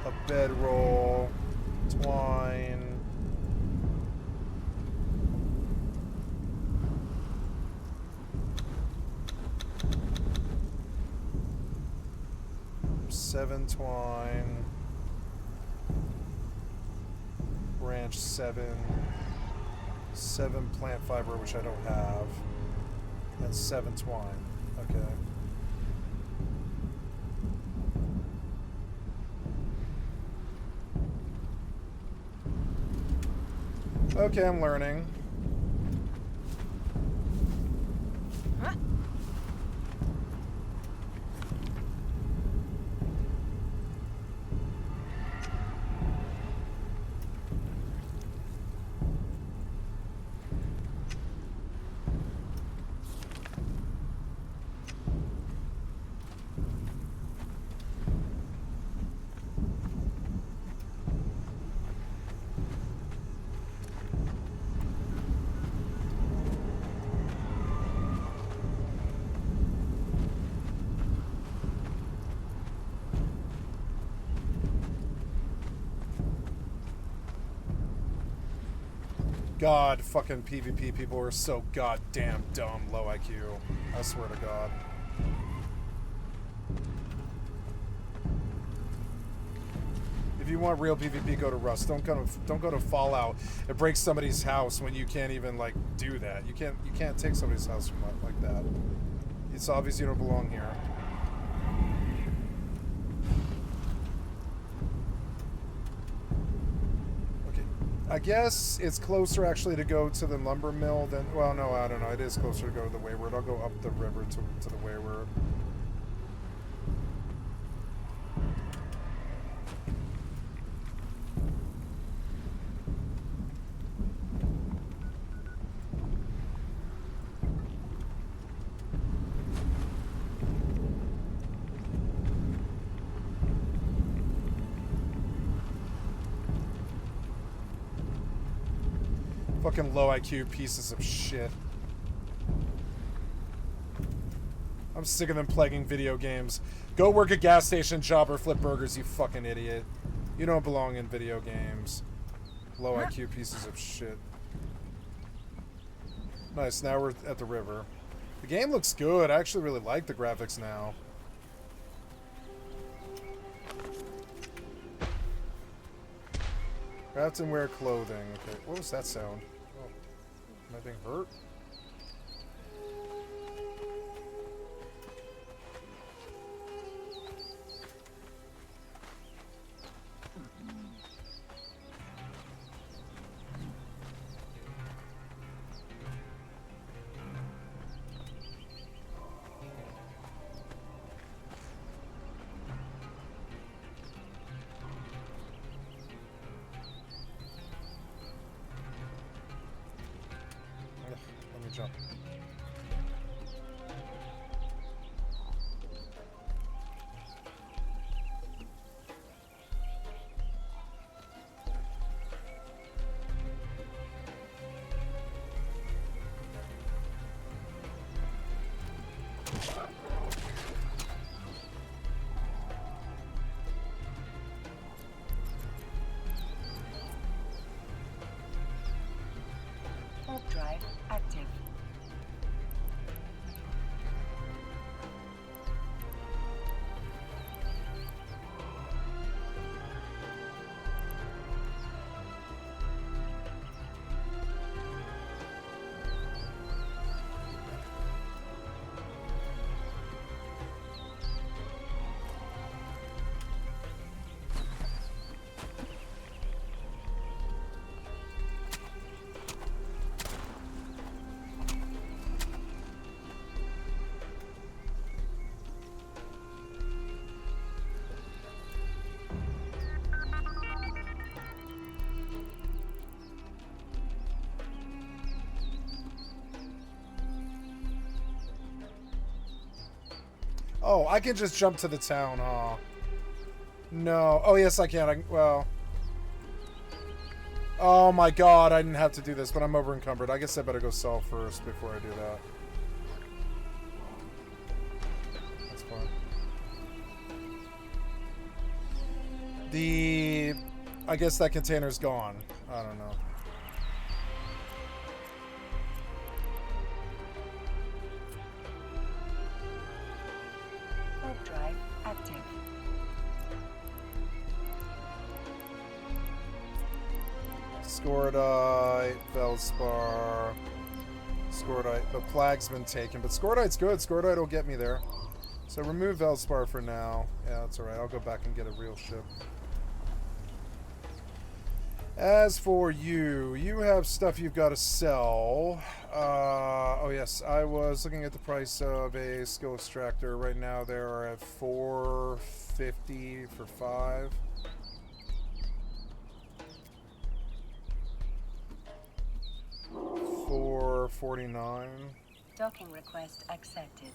A bedroll. Twine. Seven twine. Branch 7. 7 plant fiber, which I don't have. And 7 twine. Okay. Okay, I'm learning. God, fucking PvP people are so goddamn dumb, low IQ. I swear to God. If you want real PvP, go to Rust. Don't go to Fallout. It breaks somebody's house when you can't even like do that. You can't take somebody's house from like that. It's obvious you don't belong here. I guess it's closer actually to go to the lumber mill than... Well, no, I don't know. It is closer to go to the Wayward. I'll go up the river to the Wayward. Fucking low IQ pieces of shit. I'm sick of them plaguing video games. Go work a gas station job or flip burgers, you fucking idiot. You don't belong in video games. Low IQ pieces of shit. Nice, now we're at the river. The game looks good. I actually really like the graphics now. Craft and wear clothing. Okay, what was that sound? Oh, am I being hurt? Jump. Warp drive active. Oh, I can just jump to the town, huh? No. Oh, yes, I can. Well. Oh, my God. I didn't have to do this, but I'm over encumbered. I guess I better go sell first before I do that. That's fine. I guess that container's gone. I don't know. Warp drive active. Scordite, Feldspar, Scordite. The flag's been taken, but Scordite's good. Scordite will get me there. So remove Veldspar for now. Yeah, that's alright. I'll go back and get a real ship. As for you, you have stuff you've got to sell. Oh yes, I was looking at the price of a skill extractor. Right now they are at $450 for 5. $449. Docking request accepted.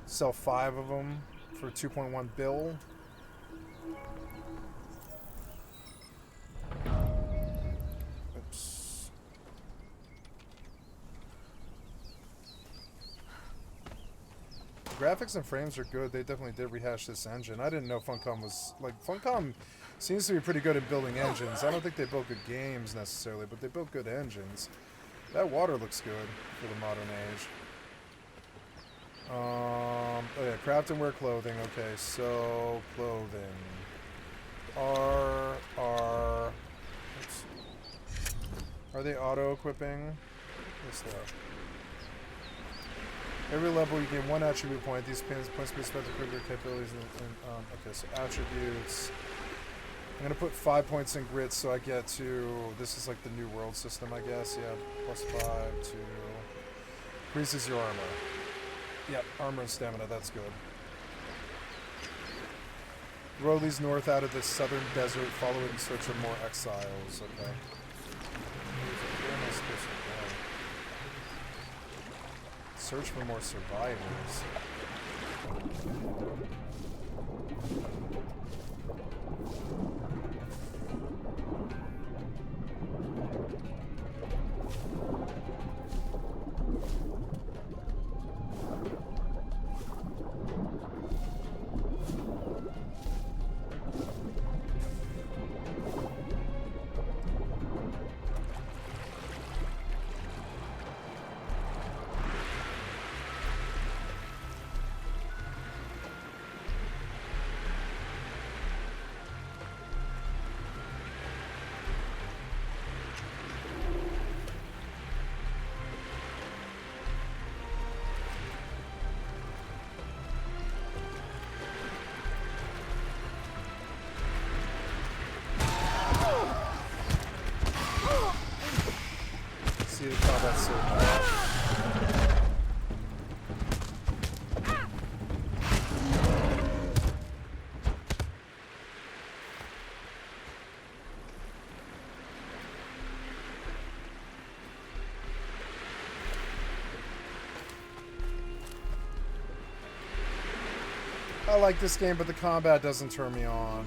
Sell 5 of them for 2.1 bill. Oops. Graphics and frames are good. They definitely did rehash this engine. I didn't know Funcom was... Like, Funcom seems to be pretty good at building engines. I don't think they build good games necessarily, but they build good engines. That water looks good for the modern age. Oh yeah, craft and wear clothing. Okay, so clothing. Oops. Are they auto-equipping? Yes, they are. Every level you gain 1 attribute point. These points be spent to improve your capabilities. Okay, so attributes. I'm gonna put 5 points in grit, so I get to. This is like the new world system, I guess. Yeah, +5 to increases your armor. Yep, armor and stamina. That's good. Row these north out of the southern desert. Follow it in search of more exiles. Okay. Where am I supposed to go? Search for more survivors. See the combat so hard. I like this game, but the combat doesn't turn me on.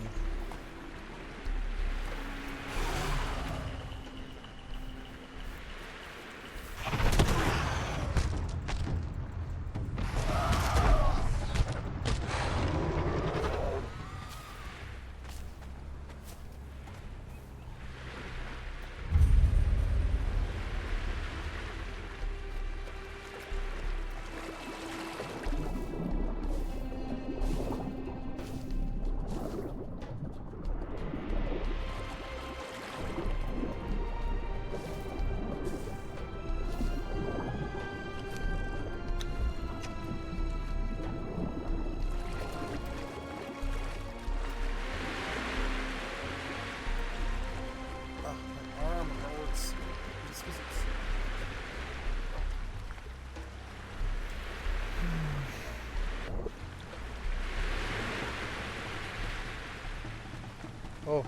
Oh.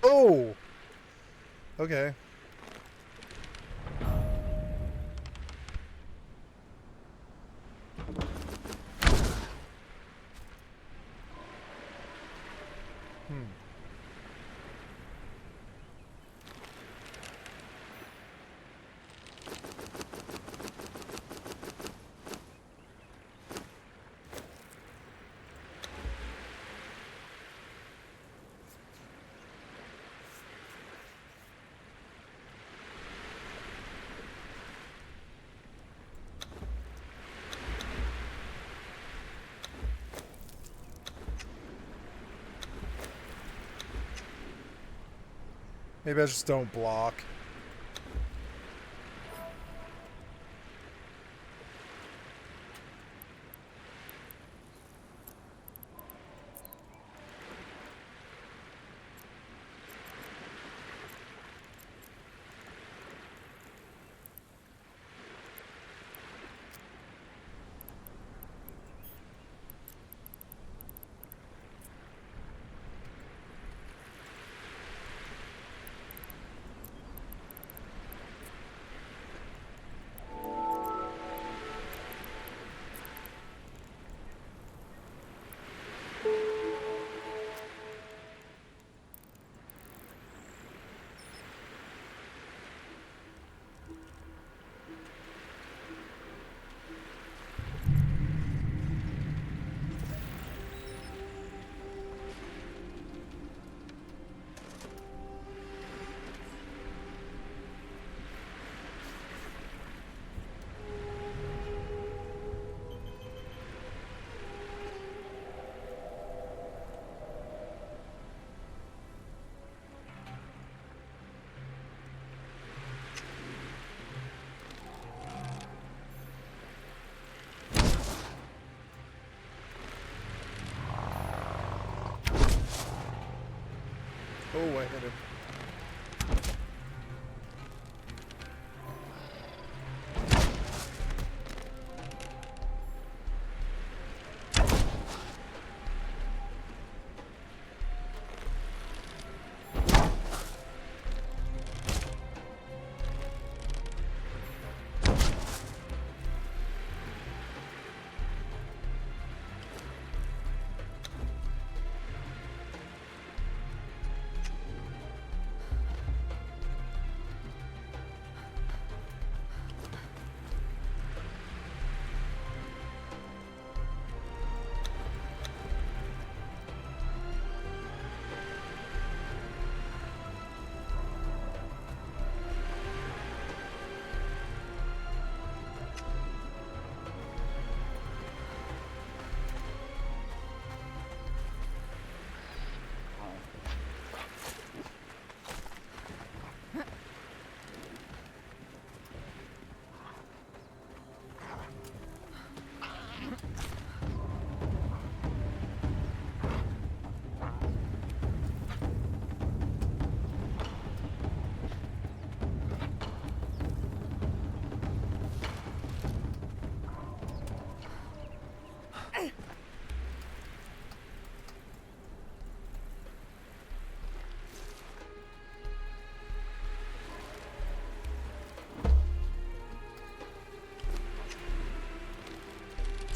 Oh! Okay. Maybe I just don't block. Oh, I hit him.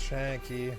Shanky.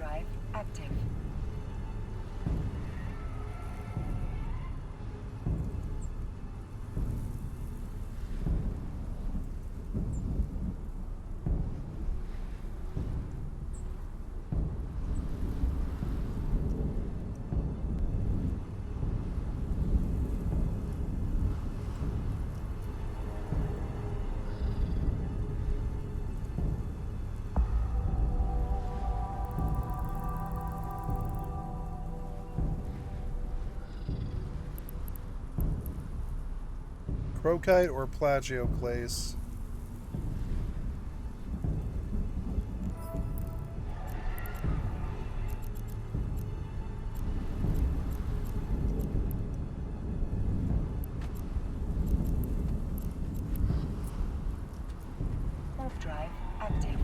drive active. Crocite or plagioclase? Warp drive active.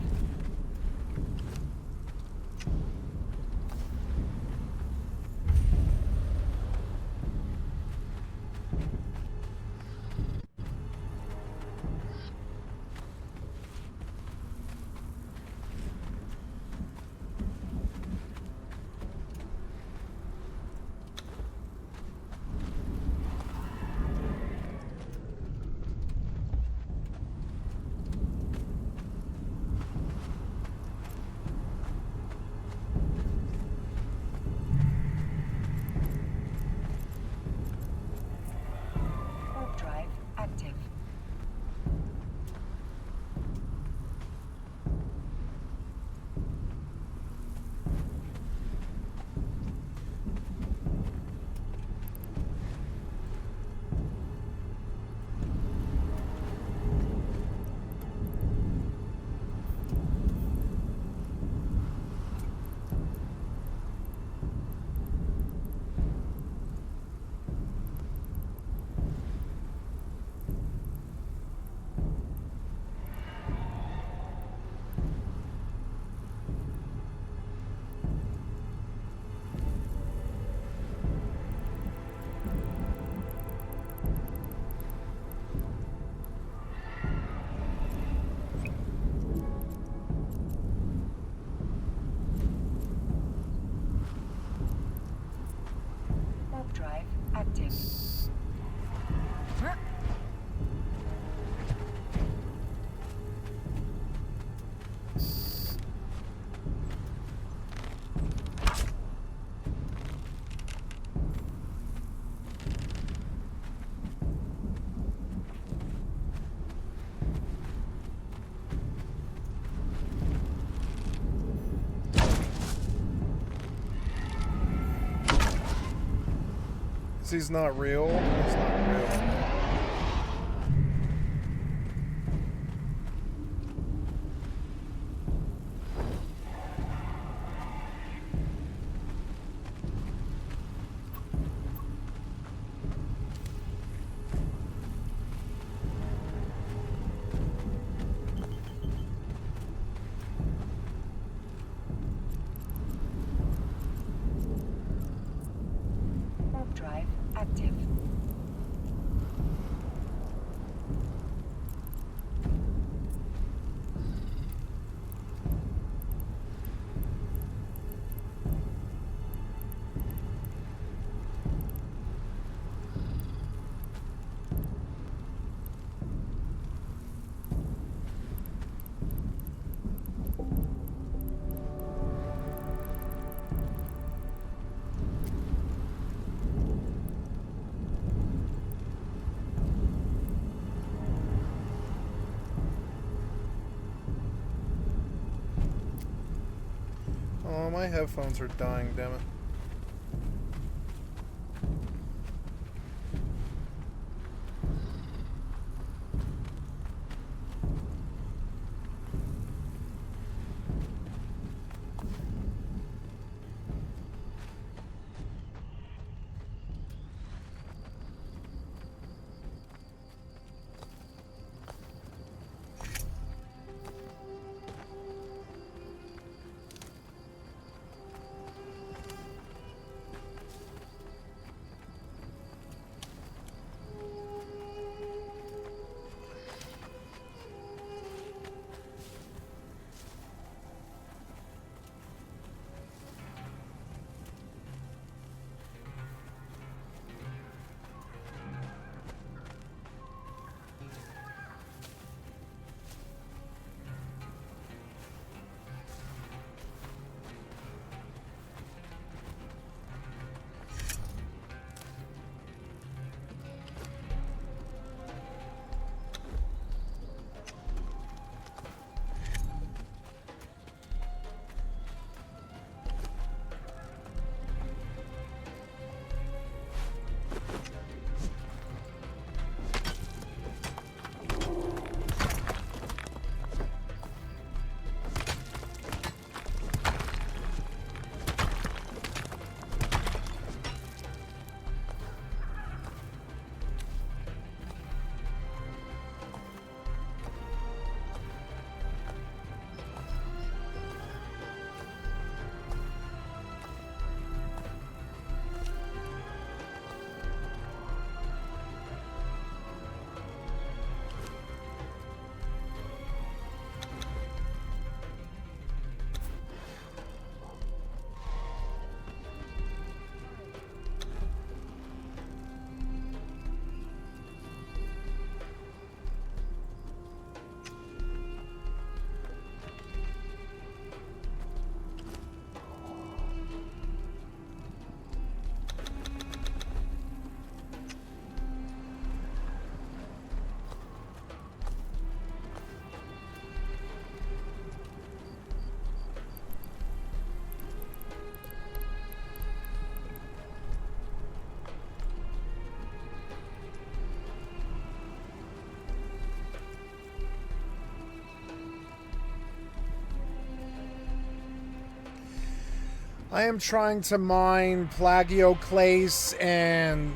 Warp drive active. Warp drive active. He's not real. He's not real. Warp drive active. Oh, my headphones are dying, damn it. I am trying to mine plagioclase and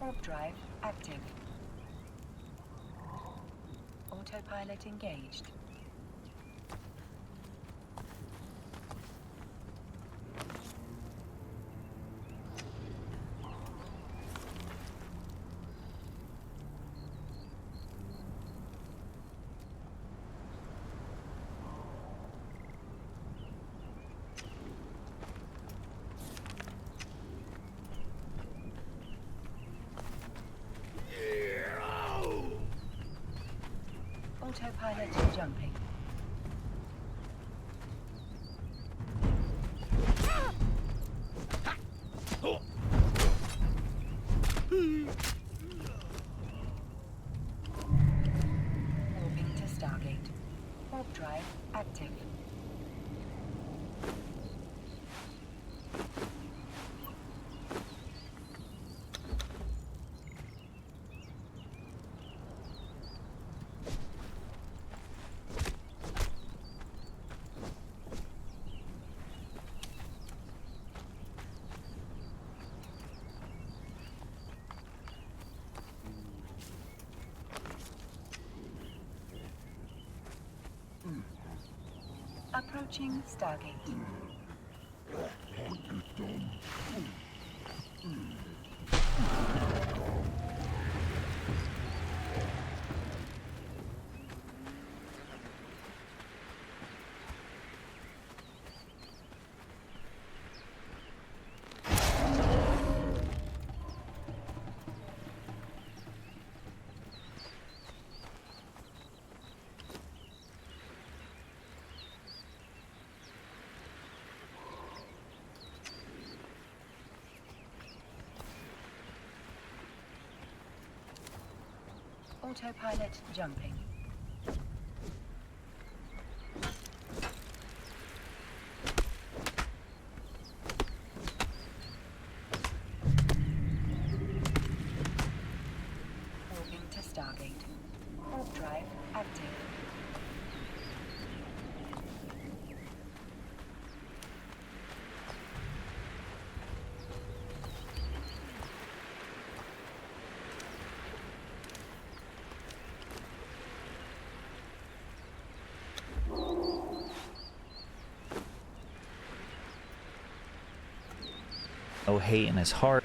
warp drive active. Autopilot engaged. Autopilot jumping. Warping to Stargate. Warp drive active. Approaching Stargate. Autopilot jumping. Warping to Stargate. Warp drive active. No hate in his heart,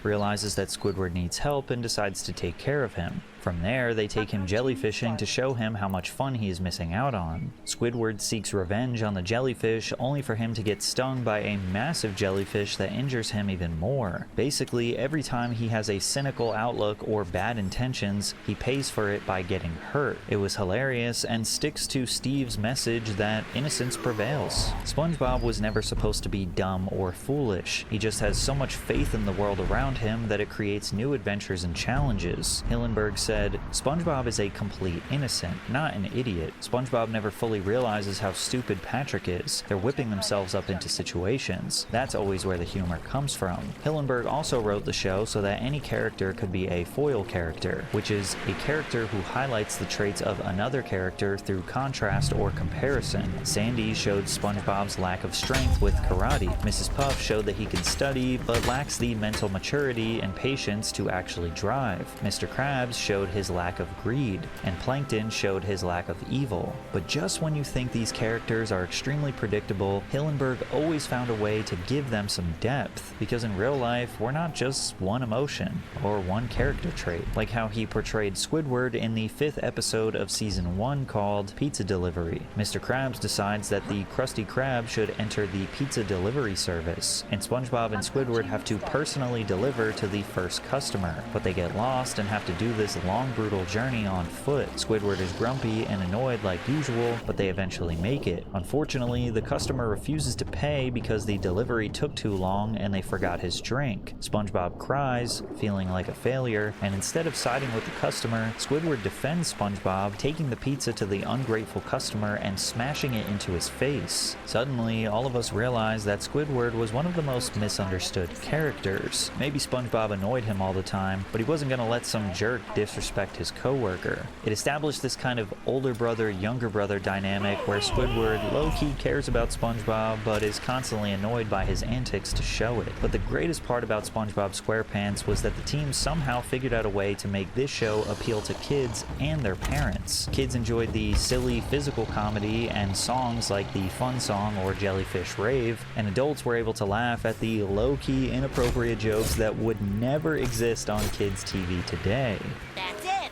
realizes that Squidward needs help and decides to take care of him. From there, they take him jellyfishing to show him how much fun he is missing out on. Squidward seeks revenge on the jellyfish, only for him to get stung by a massive jellyfish that injures him even more. Basically, every time he has a cynical outlook or bad intentions, he pays for it by getting hurt. It was hilarious and sticks to Steve's message that innocence prevails. SpongeBob was never supposed to be dumb or foolish. He just has so much faith in the world around around him that it creates new adventures and challenges. Hillenburg said, SpongeBob is a complete innocent, not an idiot. SpongeBob never fully realizes how stupid Patrick is. They're whipping themselves up into situations. That's always where the humor comes from. Hillenburg also wrote the show so that any character could be a foil character, which is a character who highlights the traits of another character through contrast or comparison. Sandy showed SpongeBob's lack of strength with karate. Mrs. Puff showed that he can study, but lacks the mental maturity and patience to actually drive. Mr. Krabs showed his lack of greed, and Plankton showed his lack of evil. But just when you think these characters are extremely predictable, Hillenburg always found a way to give them some depth, because in real life, we're not just one emotion or one character trait, like how he portrayed Squidward in the 5th episode of season 1 called Pizza Delivery. Mr. Krabs decides that the Krusty Krab should enter the pizza delivery service, and SpongeBob and Squidward have to personally deliver to the first customer, but they get lost and have to do this long, brutal journey on foot. Squidward is grumpy and annoyed like usual, but they eventually make it. Unfortunately, the customer refuses to pay because the delivery took too long and they forgot his drink. SpongeBob cries, feeling like a failure, and instead of siding with the customer, Squidward defends SpongeBob, taking the pizza to the ungrateful customer and smashing it into his face. Suddenly, all of us realize that Squidward was one of the most misunderstood characters. Maybe SpongeBob annoyed him all the time, but he wasn't gonna let some jerk disrespect his coworker. It established this kind of older brother, younger brother dynamic where Squidward low-key cares about SpongeBob, but is constantly annoyed by his antics to show it. But the greatest part about SpongeBob SquarePants was that the team somehow figured out a way to make this show appeal to kids and their parents. Kids enjoyed the silly physical comedy and songs like the Fun Song or Jellyfish Rave, and adults were able to laugh at the low-key inappropriate jokes that would never exist on kids' TV today. That's it.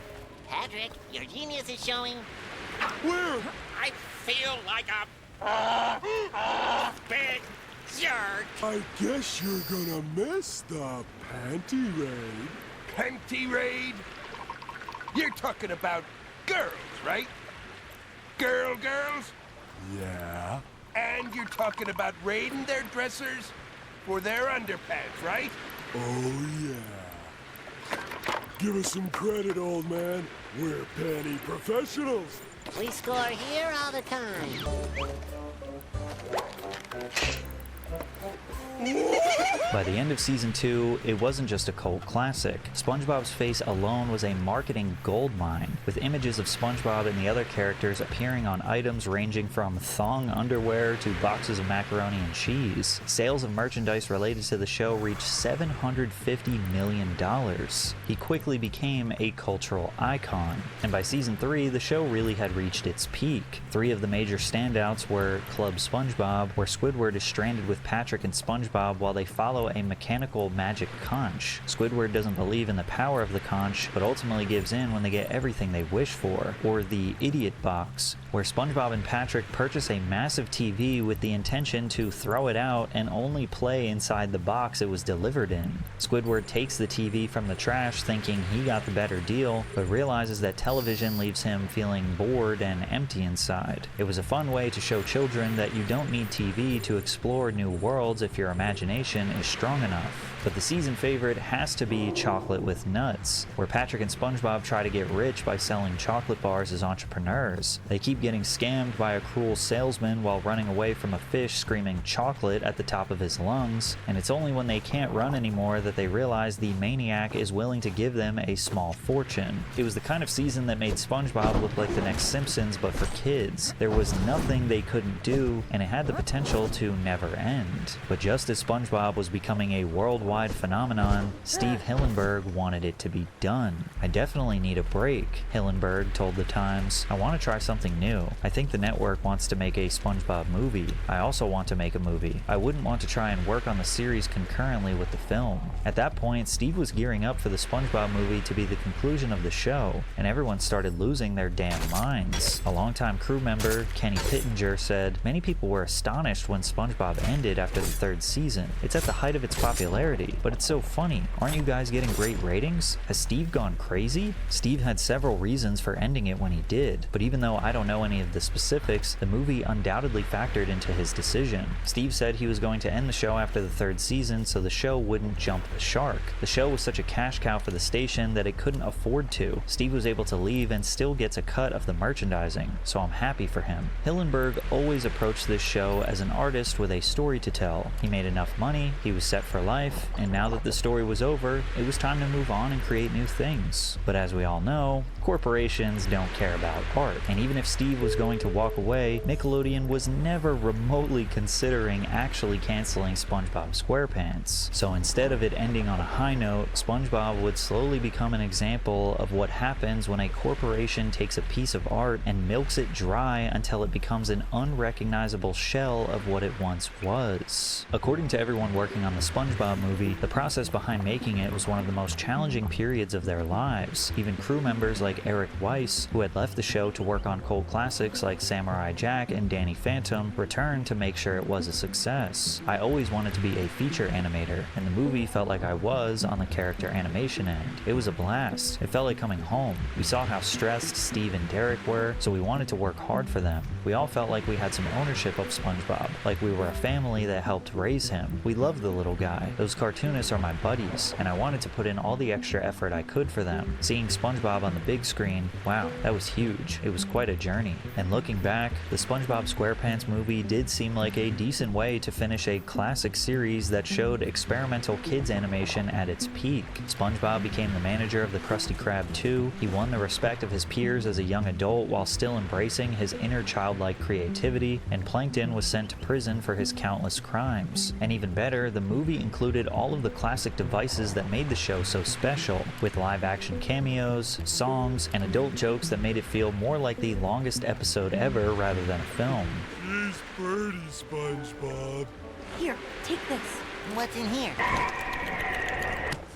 Patrick, your genius is showing. Where? I feel like a big jerk. I guess you're gonna miss the panty raid. Panty raid? You're talking about girls, right? Girls? Yeah? And you're talking about raiding their dressers for their underpants, right? Oh, yeah. Give us some credit, old man. We're panty professionals. We score here all the time. By the end of season 2, it wasn't just a cult classic. SpongeBob's face alone was a marketing goldmine, with images of SpongeBob and the other characters appearing on items ranging from thong underwear to boxes of macaroni and cheese. Sales of merchandise related to the show reached $750 million. He quickly became a cultural icon, and by season 3, the show really had reached its peak. 3 of the major standouts were Club SpongeBob, where Squidward is stranded with Patrick and SpongeBob while they follow a mechanical magic conch. Squidward doesn't believe in the power of the conch, but ultimately gives in when they get everything they wish for. Or the Idiot Box, where SpongeBob and Patrick purchase a massive TV with the intention to throw it out and only play inside the box it was delivered in. Squidward takes the TV from the trash thinking he got the better deal, but realizes that television leaves him feeling bored and empty inside. It was a fun way to show children that you don't need TV to explore new worlds if your imagination is strong enough. But the season favorite has to be Chocolate with Nuts, where Patrick and SpongeBob try to get rich by selling chocolate bars as entrepreneurs. They keep getting scammed by a cruel salesman while running away from a fish screaming chocolate at the top of his lungs, and it's only when they can't run anymore that they realize the maniac is willing to give them a small fortune. It was the kind of season that made SpongeBob look like the next Simpsons but for kids. There was nothing they couldn't do, and it had the potential to never end. But just as SpongeBob was becoming a worldwide phenomenon, Steve Hillenburg wanted it to be done. "I definitely need a break," Hillenburg told The Times. "I want to try something new. I think the network wants to make a SpongeBob movie. I also want to make a movie. I wouldn't want to try and work on the series concurrently with the film." At that point, Steve was gearing up for the SpongeBob movie to be the conclusion of the show, and everyone started losing their damn minds. A longtime crew member, Kenny Pittenger, said, "Many people were astonished when SpongeBob ended after the 3rd season. It's at the height of its popularity. already. But it's so funny. Aren't you guys getting great ratings? Has Steve gone crazy? Steve had several reasons for ending it when he did, but even though I don't know any of the specifics, the movie undoubtedly factored into his decision. Steve said he was going to end the show after the 3rd season so the show wouldn't jump the shark. The show was such a cash cow for the station that it couldn't afford to. Steve was able to leave and still gets a cut of the merchandising, so I'm happy for him. Hillenburg always approached this show as an artist with a story to tell. He made enough money, he was set for life, and now that the story was over, it was time to move on and create new things. But as we all know, corporations don't care about art. And even if Steve was going to walk away, Nickelodeon was never remotely considering actually canceling SpongeBob SquarePants. So instead of it ending on a high note, SpongeBob would slowly become an example of what happens when a corporation takes a piece of art and milks it dry until it becomes an unrecognizable shell of what it once was. According to everyone working on the SpongeBob movie, the process behind making it was one of the most challenging periods of their lives. Even crew members like Eric Weiss, who had left the show to work on cult classics like Samurai Jack and Danny Phantom, returned to make sure it was a success. I always wanted to be a feature animator, and the movie felt like I was on the character animation end. It was a blast. It felt like coming home. We saw how stressed Steve and Derek were, so we wanted to work hard for them. We all felt like we had some ownership of SpongeBob, like we were a family that helped raise him. We loved the little guy. Those cartoonists are my buddies, and I wanted to put in all the extra effort I could for them. Seeing SpongeBob on the big screen, wow, that was huge. It was quite a journey. And looking back, the SpongeBob SquarePants movie did seem like a decent way to finish a classic series that showed experimental kids animation at its peak. SpongeBob became the manager of the Krusty Krab 2. He won the respect of his peers as a young adult while still embracing his inner childlike creativity, and Plankton was sent to prison for his countless crimes. And even better, the movie included all of the classic devices that made the show so special, with live-action cameos, songs, and adult jokes that made it feel more like the longest episode ever rather than a film. Here's Birdie, SpongeBob. Here, take this. What's in here?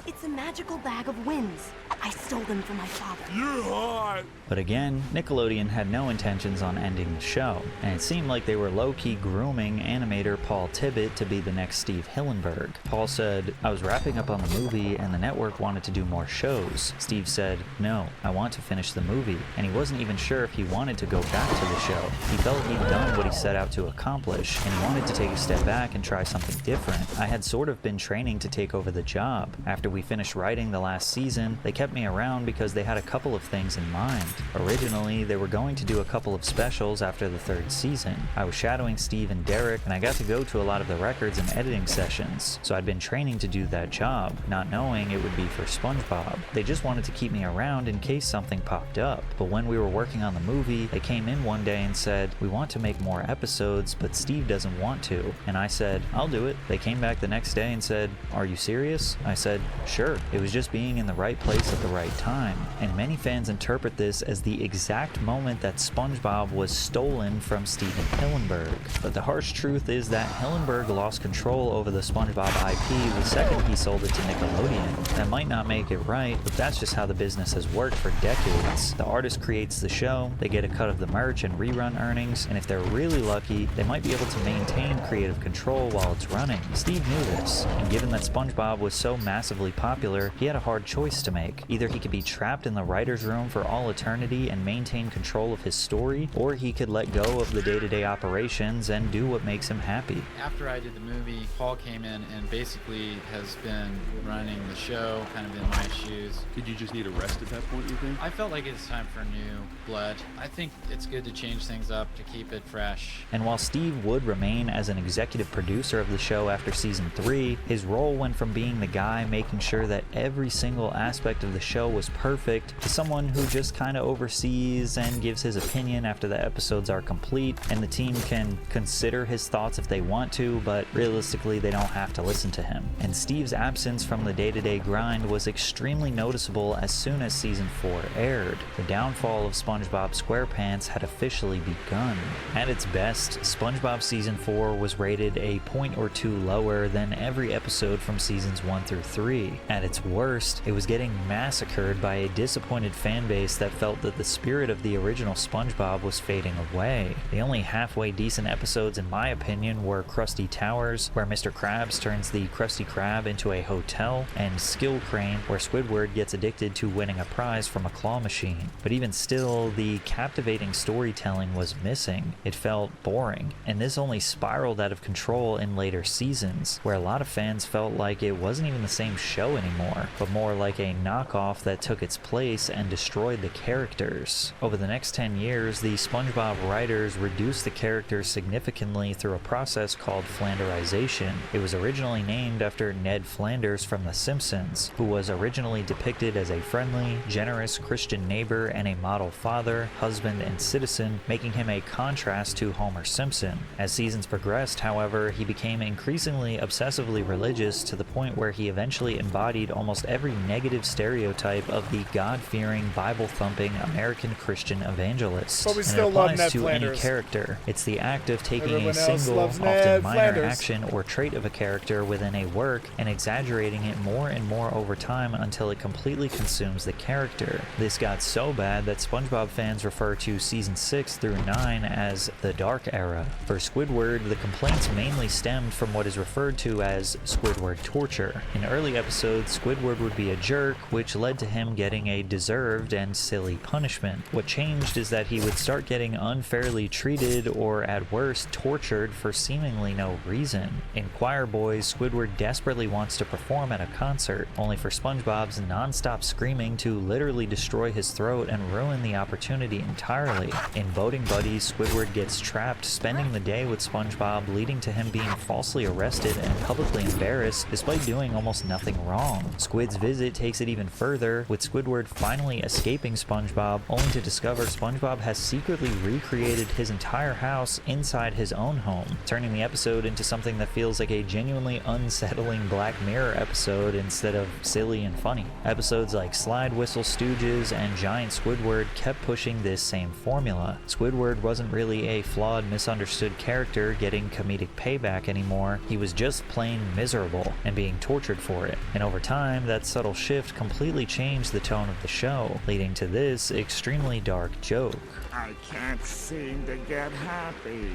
It's a magical bag of winds. I stole them from my father. You're hot. But again, Nickelodeon had no intentions on ending the show, and it seemed like they were low-key grooming animator Paul Tibbitt to be the next Steve Hillenburg. Paul said, "I was wrapping up on the movie and the network wanted to do more shows." Steve said, "No, I want to finish the movie," and he wasn't even sure if he wanted to go back to the show. He felt he'd done what he set out to accomplish, and he wanted to take a step back and try something different. I had sort of been training to take over the job. After we finished writing the last season, they kept me around because they had a couple of things in mind. Originally, they were going to do a couple of specials after the 3rd season. I was shadowing Steve and Derek, and I got to go to a lot of the records and editing sessions, so I'd been training to do that job, not knowing it would be for SpongeBob. They just wanted to keep me around in case something popped up. But when we were working on the movie, they came in one day and said, "We want to make more episodes, but Steve doesn't want to." And I said, "I'll do it." They came back the next day and said, "Are you serious?" I said, "Sure." It was just being in the right place at the right time. And many fans interpret this as the exact moment that SpongeBob was stolen from Steven Hillenburg. But the harsh truth is that Hillenburg lost control over the SpongeBob IP the second he sold it to Nickelodeon. That might not make it right, but that's just how the business has worked for decades. The artist creates the show, they get a cut of the merch and rerun earnings, and if they're really lucky, they might be able to maintain creative control while it's running. Steve knew this, and given that SpongeBob was so massively popular, he had a hard choice to make. Either he could be trapped in the writer's room for all eternity and maintain control of his story, or he could let go of the day-to-day operations and do what makes him happy. After I did the movie, Paul came in and basically has been running the show, kind of in my shoes. Did you just need a rest at that point, you think? I felt like it's time for new blood. I think it's good to change things up to keep it fresh. And while Steve would remain as an executive producer of the show after season 3, his role went from being the guy making sure that every single aspect of the show was perfect to someone who just kind of oversees and gives his opinion after the episodes are complete, and the team can consider his thoughts if they want to, but realistically they don't have to listen to him. And Steve's absence from the day-to-day grind was extremely noticeable as soon as season 4 aired. The downfall of SpongeBob SquarePants had officially begun. At its best, SpongeBob season 4 was rated a point or two lower than every episode from seasons 1 through 3. At its worst, it was getting massive massacred by a disappointed fan base that felt that the spirit of the original SpongeBob was fading away. The only halfway decent episodes, in my opinion, were Krusty Towers, where Mr. Krabs turns the Krusty Krab into a hotel, and Skill Crane, where Squidward gets addicted to winning a prize from a claw machine. But even still, the captivating storytelling was missing. It felt boring, and this only spiraled out of control in later seasons, where a lot of fans felt like it wasn't even the same show anymore, but more like a knockoff that took its place and destroyed the characters. Over the next 10 years, the SpongeBob writers reduced the characters significantly through a process called Flanderization. It was originally named after Ned Flanders from The Simpsons, who was originally depicted as a friendly, generous Christian neighbor and a model father, husband, and citizen, making him a contrast to Homer Simpson. As seasons progressed, however, he became increasingly obsessively religious to the point where he eventually embodied almost every negative stereotype of the God-fearing, Bible-thumping American Christian evangelist. But we and still it love applies Ned to Flanders. any character. It's the act of taking Everyone a else single, loves often Ned minor Flanders. action or trait of a character within a work and exaggerating it more and more over time until it completely consumes the character. This got so bad that SpongeBob fans refer to season 6 through 9 as the Dark Era. For Squidward, the complaints mainly stemmed from what is referred to as Squidward torture. In early episodes, Squidward would be a jerk, which led to him getting a deserved and silly punishment. What changed is that he would start getting unfairly treated or, at worst, tortured for seemingly no reason. In Choir Boys, Squidward desperately wants to perform at a concert, only for SpongeBob's non-stop screaming to literally destroy his throat and ruin the opportunity entirely. In Boating Buddies, Squidward gets trapped, spending the day with SpongeBob, leading to him being falsely arrested and publicly embarrassed despite doing almost nothing wrong. Squid's Visit takes it even further, with Squidward finally escaping SpongeBob, only to discover SpongeBob has secretly recreated his entire house inside his own home, turning the episode into something that feels like a genuinely unsettling Black Mirror episode instead of silly and funny. Episodes like Slide Whistle Stooges and Giant Squidward kept pushing this same formula. Squidward wasn't really a flawed, misunderstood character getting comedic payback anymore. He was just plain miserable and being tortured for it. And over time, that subtle shift completely changed the tone of the show, leading to this extremely dark joke. I can't seem to get happy.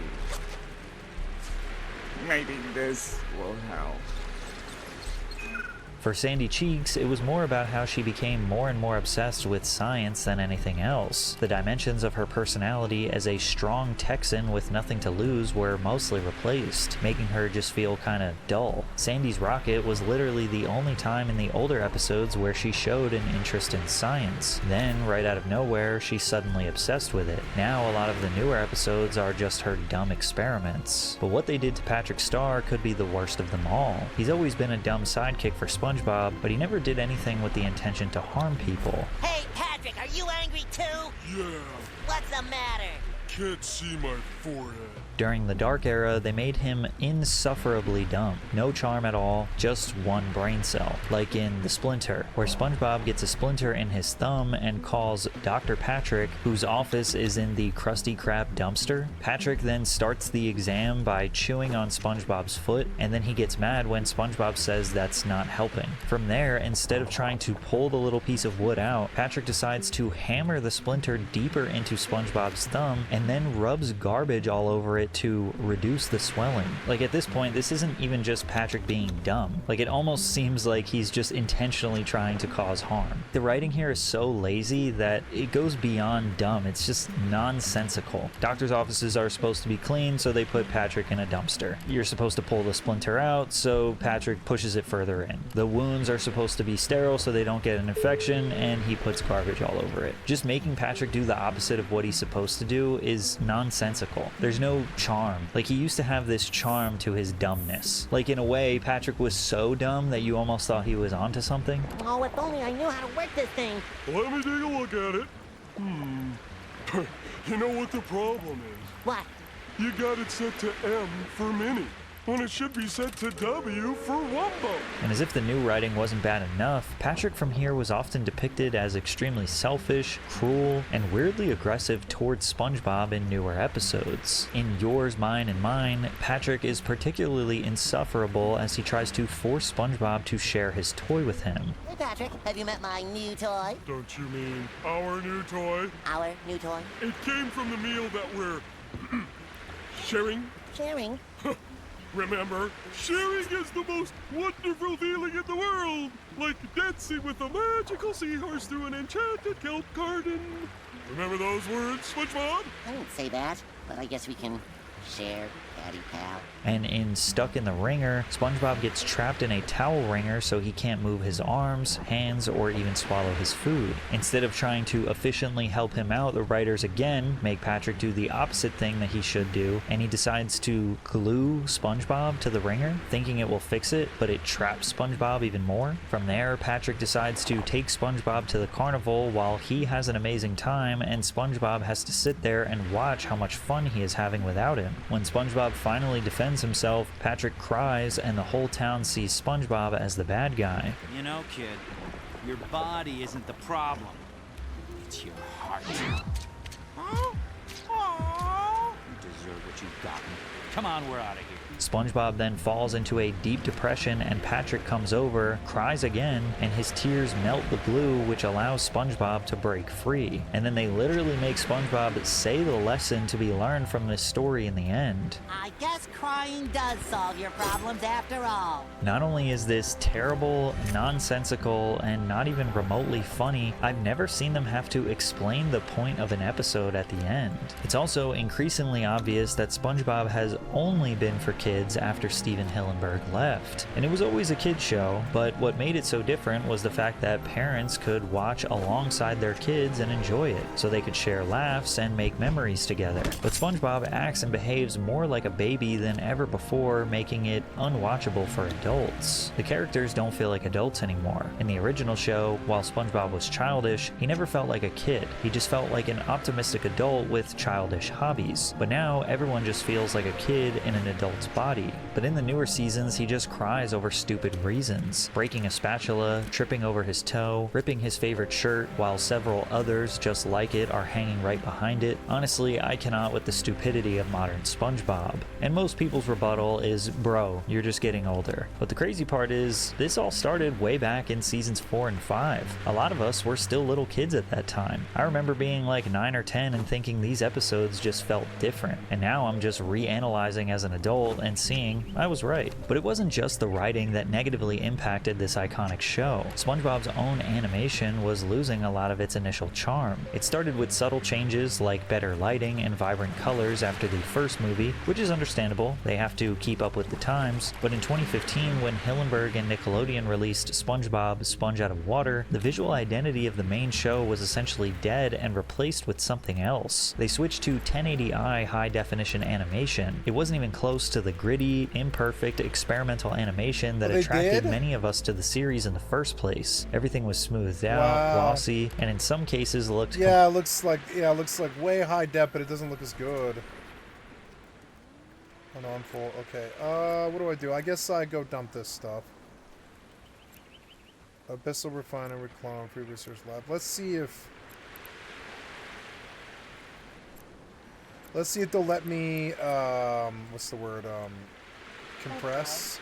Maybe this will help. For Sandy Cheeks, it was more about how she became more and more obsessed with science than anything else. The dimensions of her personality as a strong Texan with nothing to lose were mostly replaced, making her just feel kinda dull. Sandy's rocket was literally the only time in the older episodes where she showed an interest in science. Then, right out of nowhere, she's suddenly obsessed with it. Now, a lot of the newer episodes are just her dumb experiments. But what they did to Patrick Star could be the worst of them all. He's always been a dumb sidekick for SpongeBob, but he never did anything with the intention to harm people. Hey, Patrick, are you angry too? Yeah, What's the matter? can't see my forehead. During the Dark Era, they made him insufferably dumb. No charm at all, just one brain cell. Like in The Splinter, where SpongeBob gets a splinter in his thumb and calls Dr. Patrick, whose office is in the Krusty Krab dumpster. Patrick then starts the exam by chewing on SpongeBob's foot, and then he gets mad when SpongeBob says that's not helping. From there, instead of trying to pull the little piece of wood out, Patrick decides to hammer the splinter deeper into SpongeBob's thumb and then rubs garbage all over it to reduce the swelling. Like, at this point, this isn't even just Patrick being dumb. Like, it almost seems like he's just intentionally trying to cause harm. The writing here is so lazy that it goes beyond dumb. It's just nonsensical. Doctors' offices are supposed to be clean, so they put Patrick in a dumpster. You're supposed to pull the splinter out, so Patrick pushes it further in. The wounds are supposed to be sterile so they don't get an infection, and he puts garbage all over it. Just making Patrick do the opposite of what he's supposed to do is nonsensical. There's no charm. Like, he used to have this charm to his dumbness. Like, in a way, Patrick was so dumb that you almost thought he was onto something. Oh, if only I knew how to work this thing. Let me take a look at it. You know what the problem is? What? You got it set to M for mini. when it should be set to W for Wumbo. And as if the new writing wasn't bad enough, Patrick from here was often depicted as extremely selfish, cruel, and weirdly aggressive towards SpongeBob in newer episodes. In Yours, Mine, and Mine, Patrick is particularly insufferable as he tries to force SpongeBob to share his toy with him. Hey, Patrick, have you met my new toy? Don't you mean our new toy? Our new toy? It came from the meal that we're sharing. Sharing? Remember, sharing is the most wonderful feeling in the world, like dancing with a magical seahorse through an enchanted kelp garden. Remember those words, SpongeBob? I didn't say that, but I guess we can share, Daddy Pal. And in Stuck in the Ringer, SpongeBob gets trapped in a towel wringer so he can't move his arms, hands, or even swallow his food. Instead of trying to efficiently help him out, the writers again make Patrick do the opposite thing that he should do, and he decides to glue SpongeBob to the ringer, thinking it will fix it, but it traps SpongeBob even more. From there, Patrick decides to take SpongeBob to the carnival while he has an amazing time, and SpongeBob has to sit there and watch how much fun he is having without him. When SpongeBob finally defends himself, Patrick cries and the whole town sees SpongeBob as the bad guy. You know, kid, your body isn't the problem. It's your heart. You deserve what you've gotten. Come on, we're out of here. SpongeBob then falls into a deep depression and Patrick comes over, cries again, and his tears melt the glue, which allows SpongeBob to break free. And then they literally make SpongeBob say the lesson to be learned from this story in the end. I guess crying does solve your problems after all. Not only is this terrible, nonsensical, and not even remotely funny, I've never seen them have to explain the point of an episode at the end. It's also increasingly obvious that SpongeBob has only been for kids after Steven Hillenburg left. And it was always a kid's show, but what made it so different was the fact that parents could watch alongside their kids and enjoy it, so they could share laughs and make memories together. But SpongeBob acts and behaves more like a baby than ever before, making it unwatchable for adults. The characters don't feel like adults anymore. In the original show, while SpongeBob was childish, he never felt like a kid. He just felt like an optimistic adult with childish hobbies. But now everyone just feels like a kid in an adult's body. But in the newer seasons, he just cries over stupid reasons. Breaking a spatula, tripping over his toe, ripping his favorite shirt, while several others just like it are hanging right behind it. Honestly, I cannot with the stupidity of modern SpongeBob. And most people's rebuttal is, bro, you're just getting older. But the crazy part is, this all started way back in seasons 4 and 5. A lot of us were still little kids at that time. I remember being like 9 or 10 and thinking these episodes just felt different. And now I'm just reanalyzing as an adult and seeing I was right. But it wasn't just the writing that negatively impacted this iconic show. SpongeBob's own animation was losing a lot of its initial charm. It started with subtle changes like better lighting and vibrant colors after the first movie, which is understandable, they have to keep up with the times. But in 2015, when Hillenburg and Nickelodeon released SpongeBob Sponge Out of Water, the visual identity of the main show was essentially dead and replaced with something else. They switched to 1080i high definition animation. It wasn't even close to the gritty, imperfect, experimental animation that attracted many of us to the series in the first place. Everything was smoothed out, glossy, and in some cases looked it looks like way high def, but it doesn't look as good. Oh no, I'm full. Okay. What do? I guess I go dump this stuff. Abyssal Refinery Clone, Free Research Lab. Let's see if they'll let me, what's the word, compress.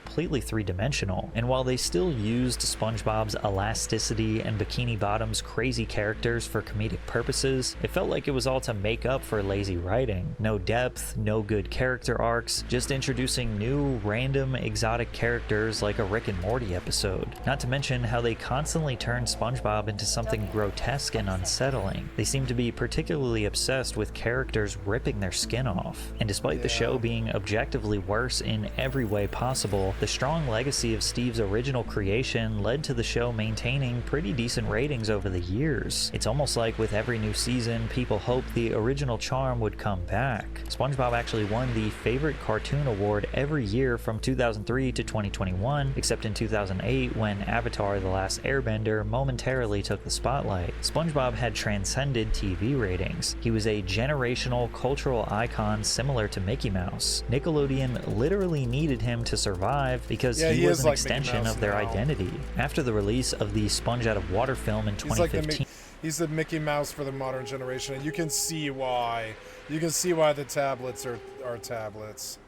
Completely three-dimensional, and while they still used SpongeBob's elasticity and Bikini Bottom's crazy characters for comedic purposes, it felt like it was all to make up for lazy writing. No depth, no good character arcs, just introducing new, random, exotic characters like a Rick and Morty episode. Not to mention how they constantly turned SpongeBob into something grotesque and unsettling. They seem to be particularly obsessed with characters ripping their skin off. And despite the show being objectively worse in every way possible, the strong legacy of Steve's original creation led to the show maintaining pretty decent ratings over the years. It's almost like with every new season, people hoped the original charm would come back. SpongeBob actually won the Favorite Cartoon Award every year from 2003 to 2021, except in 2008 when Avatar: The Last Airbender momentarily took the spotlight. SpongeBob had transcended TV ratings. He was a generational cultural icon similar to Mickey Mouse. Nickelodeon literally needed him to survive because he was an extension of their identity. After the release of the Sponge Out of Water film in 2015, he's the Mickey Mouse for the modern generation, and you can see why. You can see why the tablets are tablets.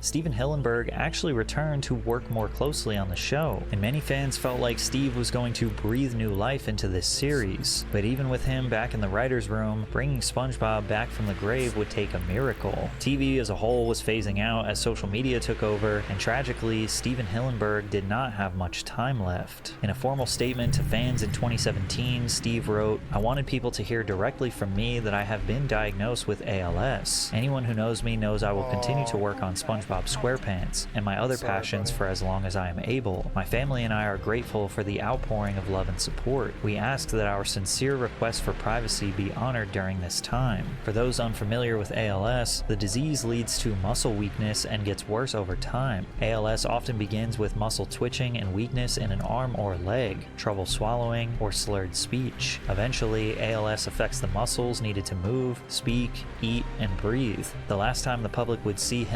Steven Hillenburg actually returned to work more closely on the show, and many fans felt like Steve was going to breathe new life into this series. But even with him back in the writer's room, bringing SpongeBob back from the grave would take a miracle. TV as a whole was phasing out as social media took over, and tragically, Steven Hillenburg did not have much time left. In a formal statement to fans in 2017, Steve wrote, "I wanted people to hear directly from me that I have been diagnosed with ALS. Anyone who knows me knows I will continue to work on SpongeBob SquarePants and my other passions for as long as I am able. My family and I are grateful for the outpouring of love and support. We ask that our sincere request for privacy be honored during this time. For those unfamiliar with ALS, the disease leads to muscle weakness and gets worse over time. ALS often begins with muscle twitching and weakness in an arm or leg, trouble swallowing, or slurred speech. Eventually, ALS affects the muscles needed to move, speak, eat, and breathe. The last time the public would see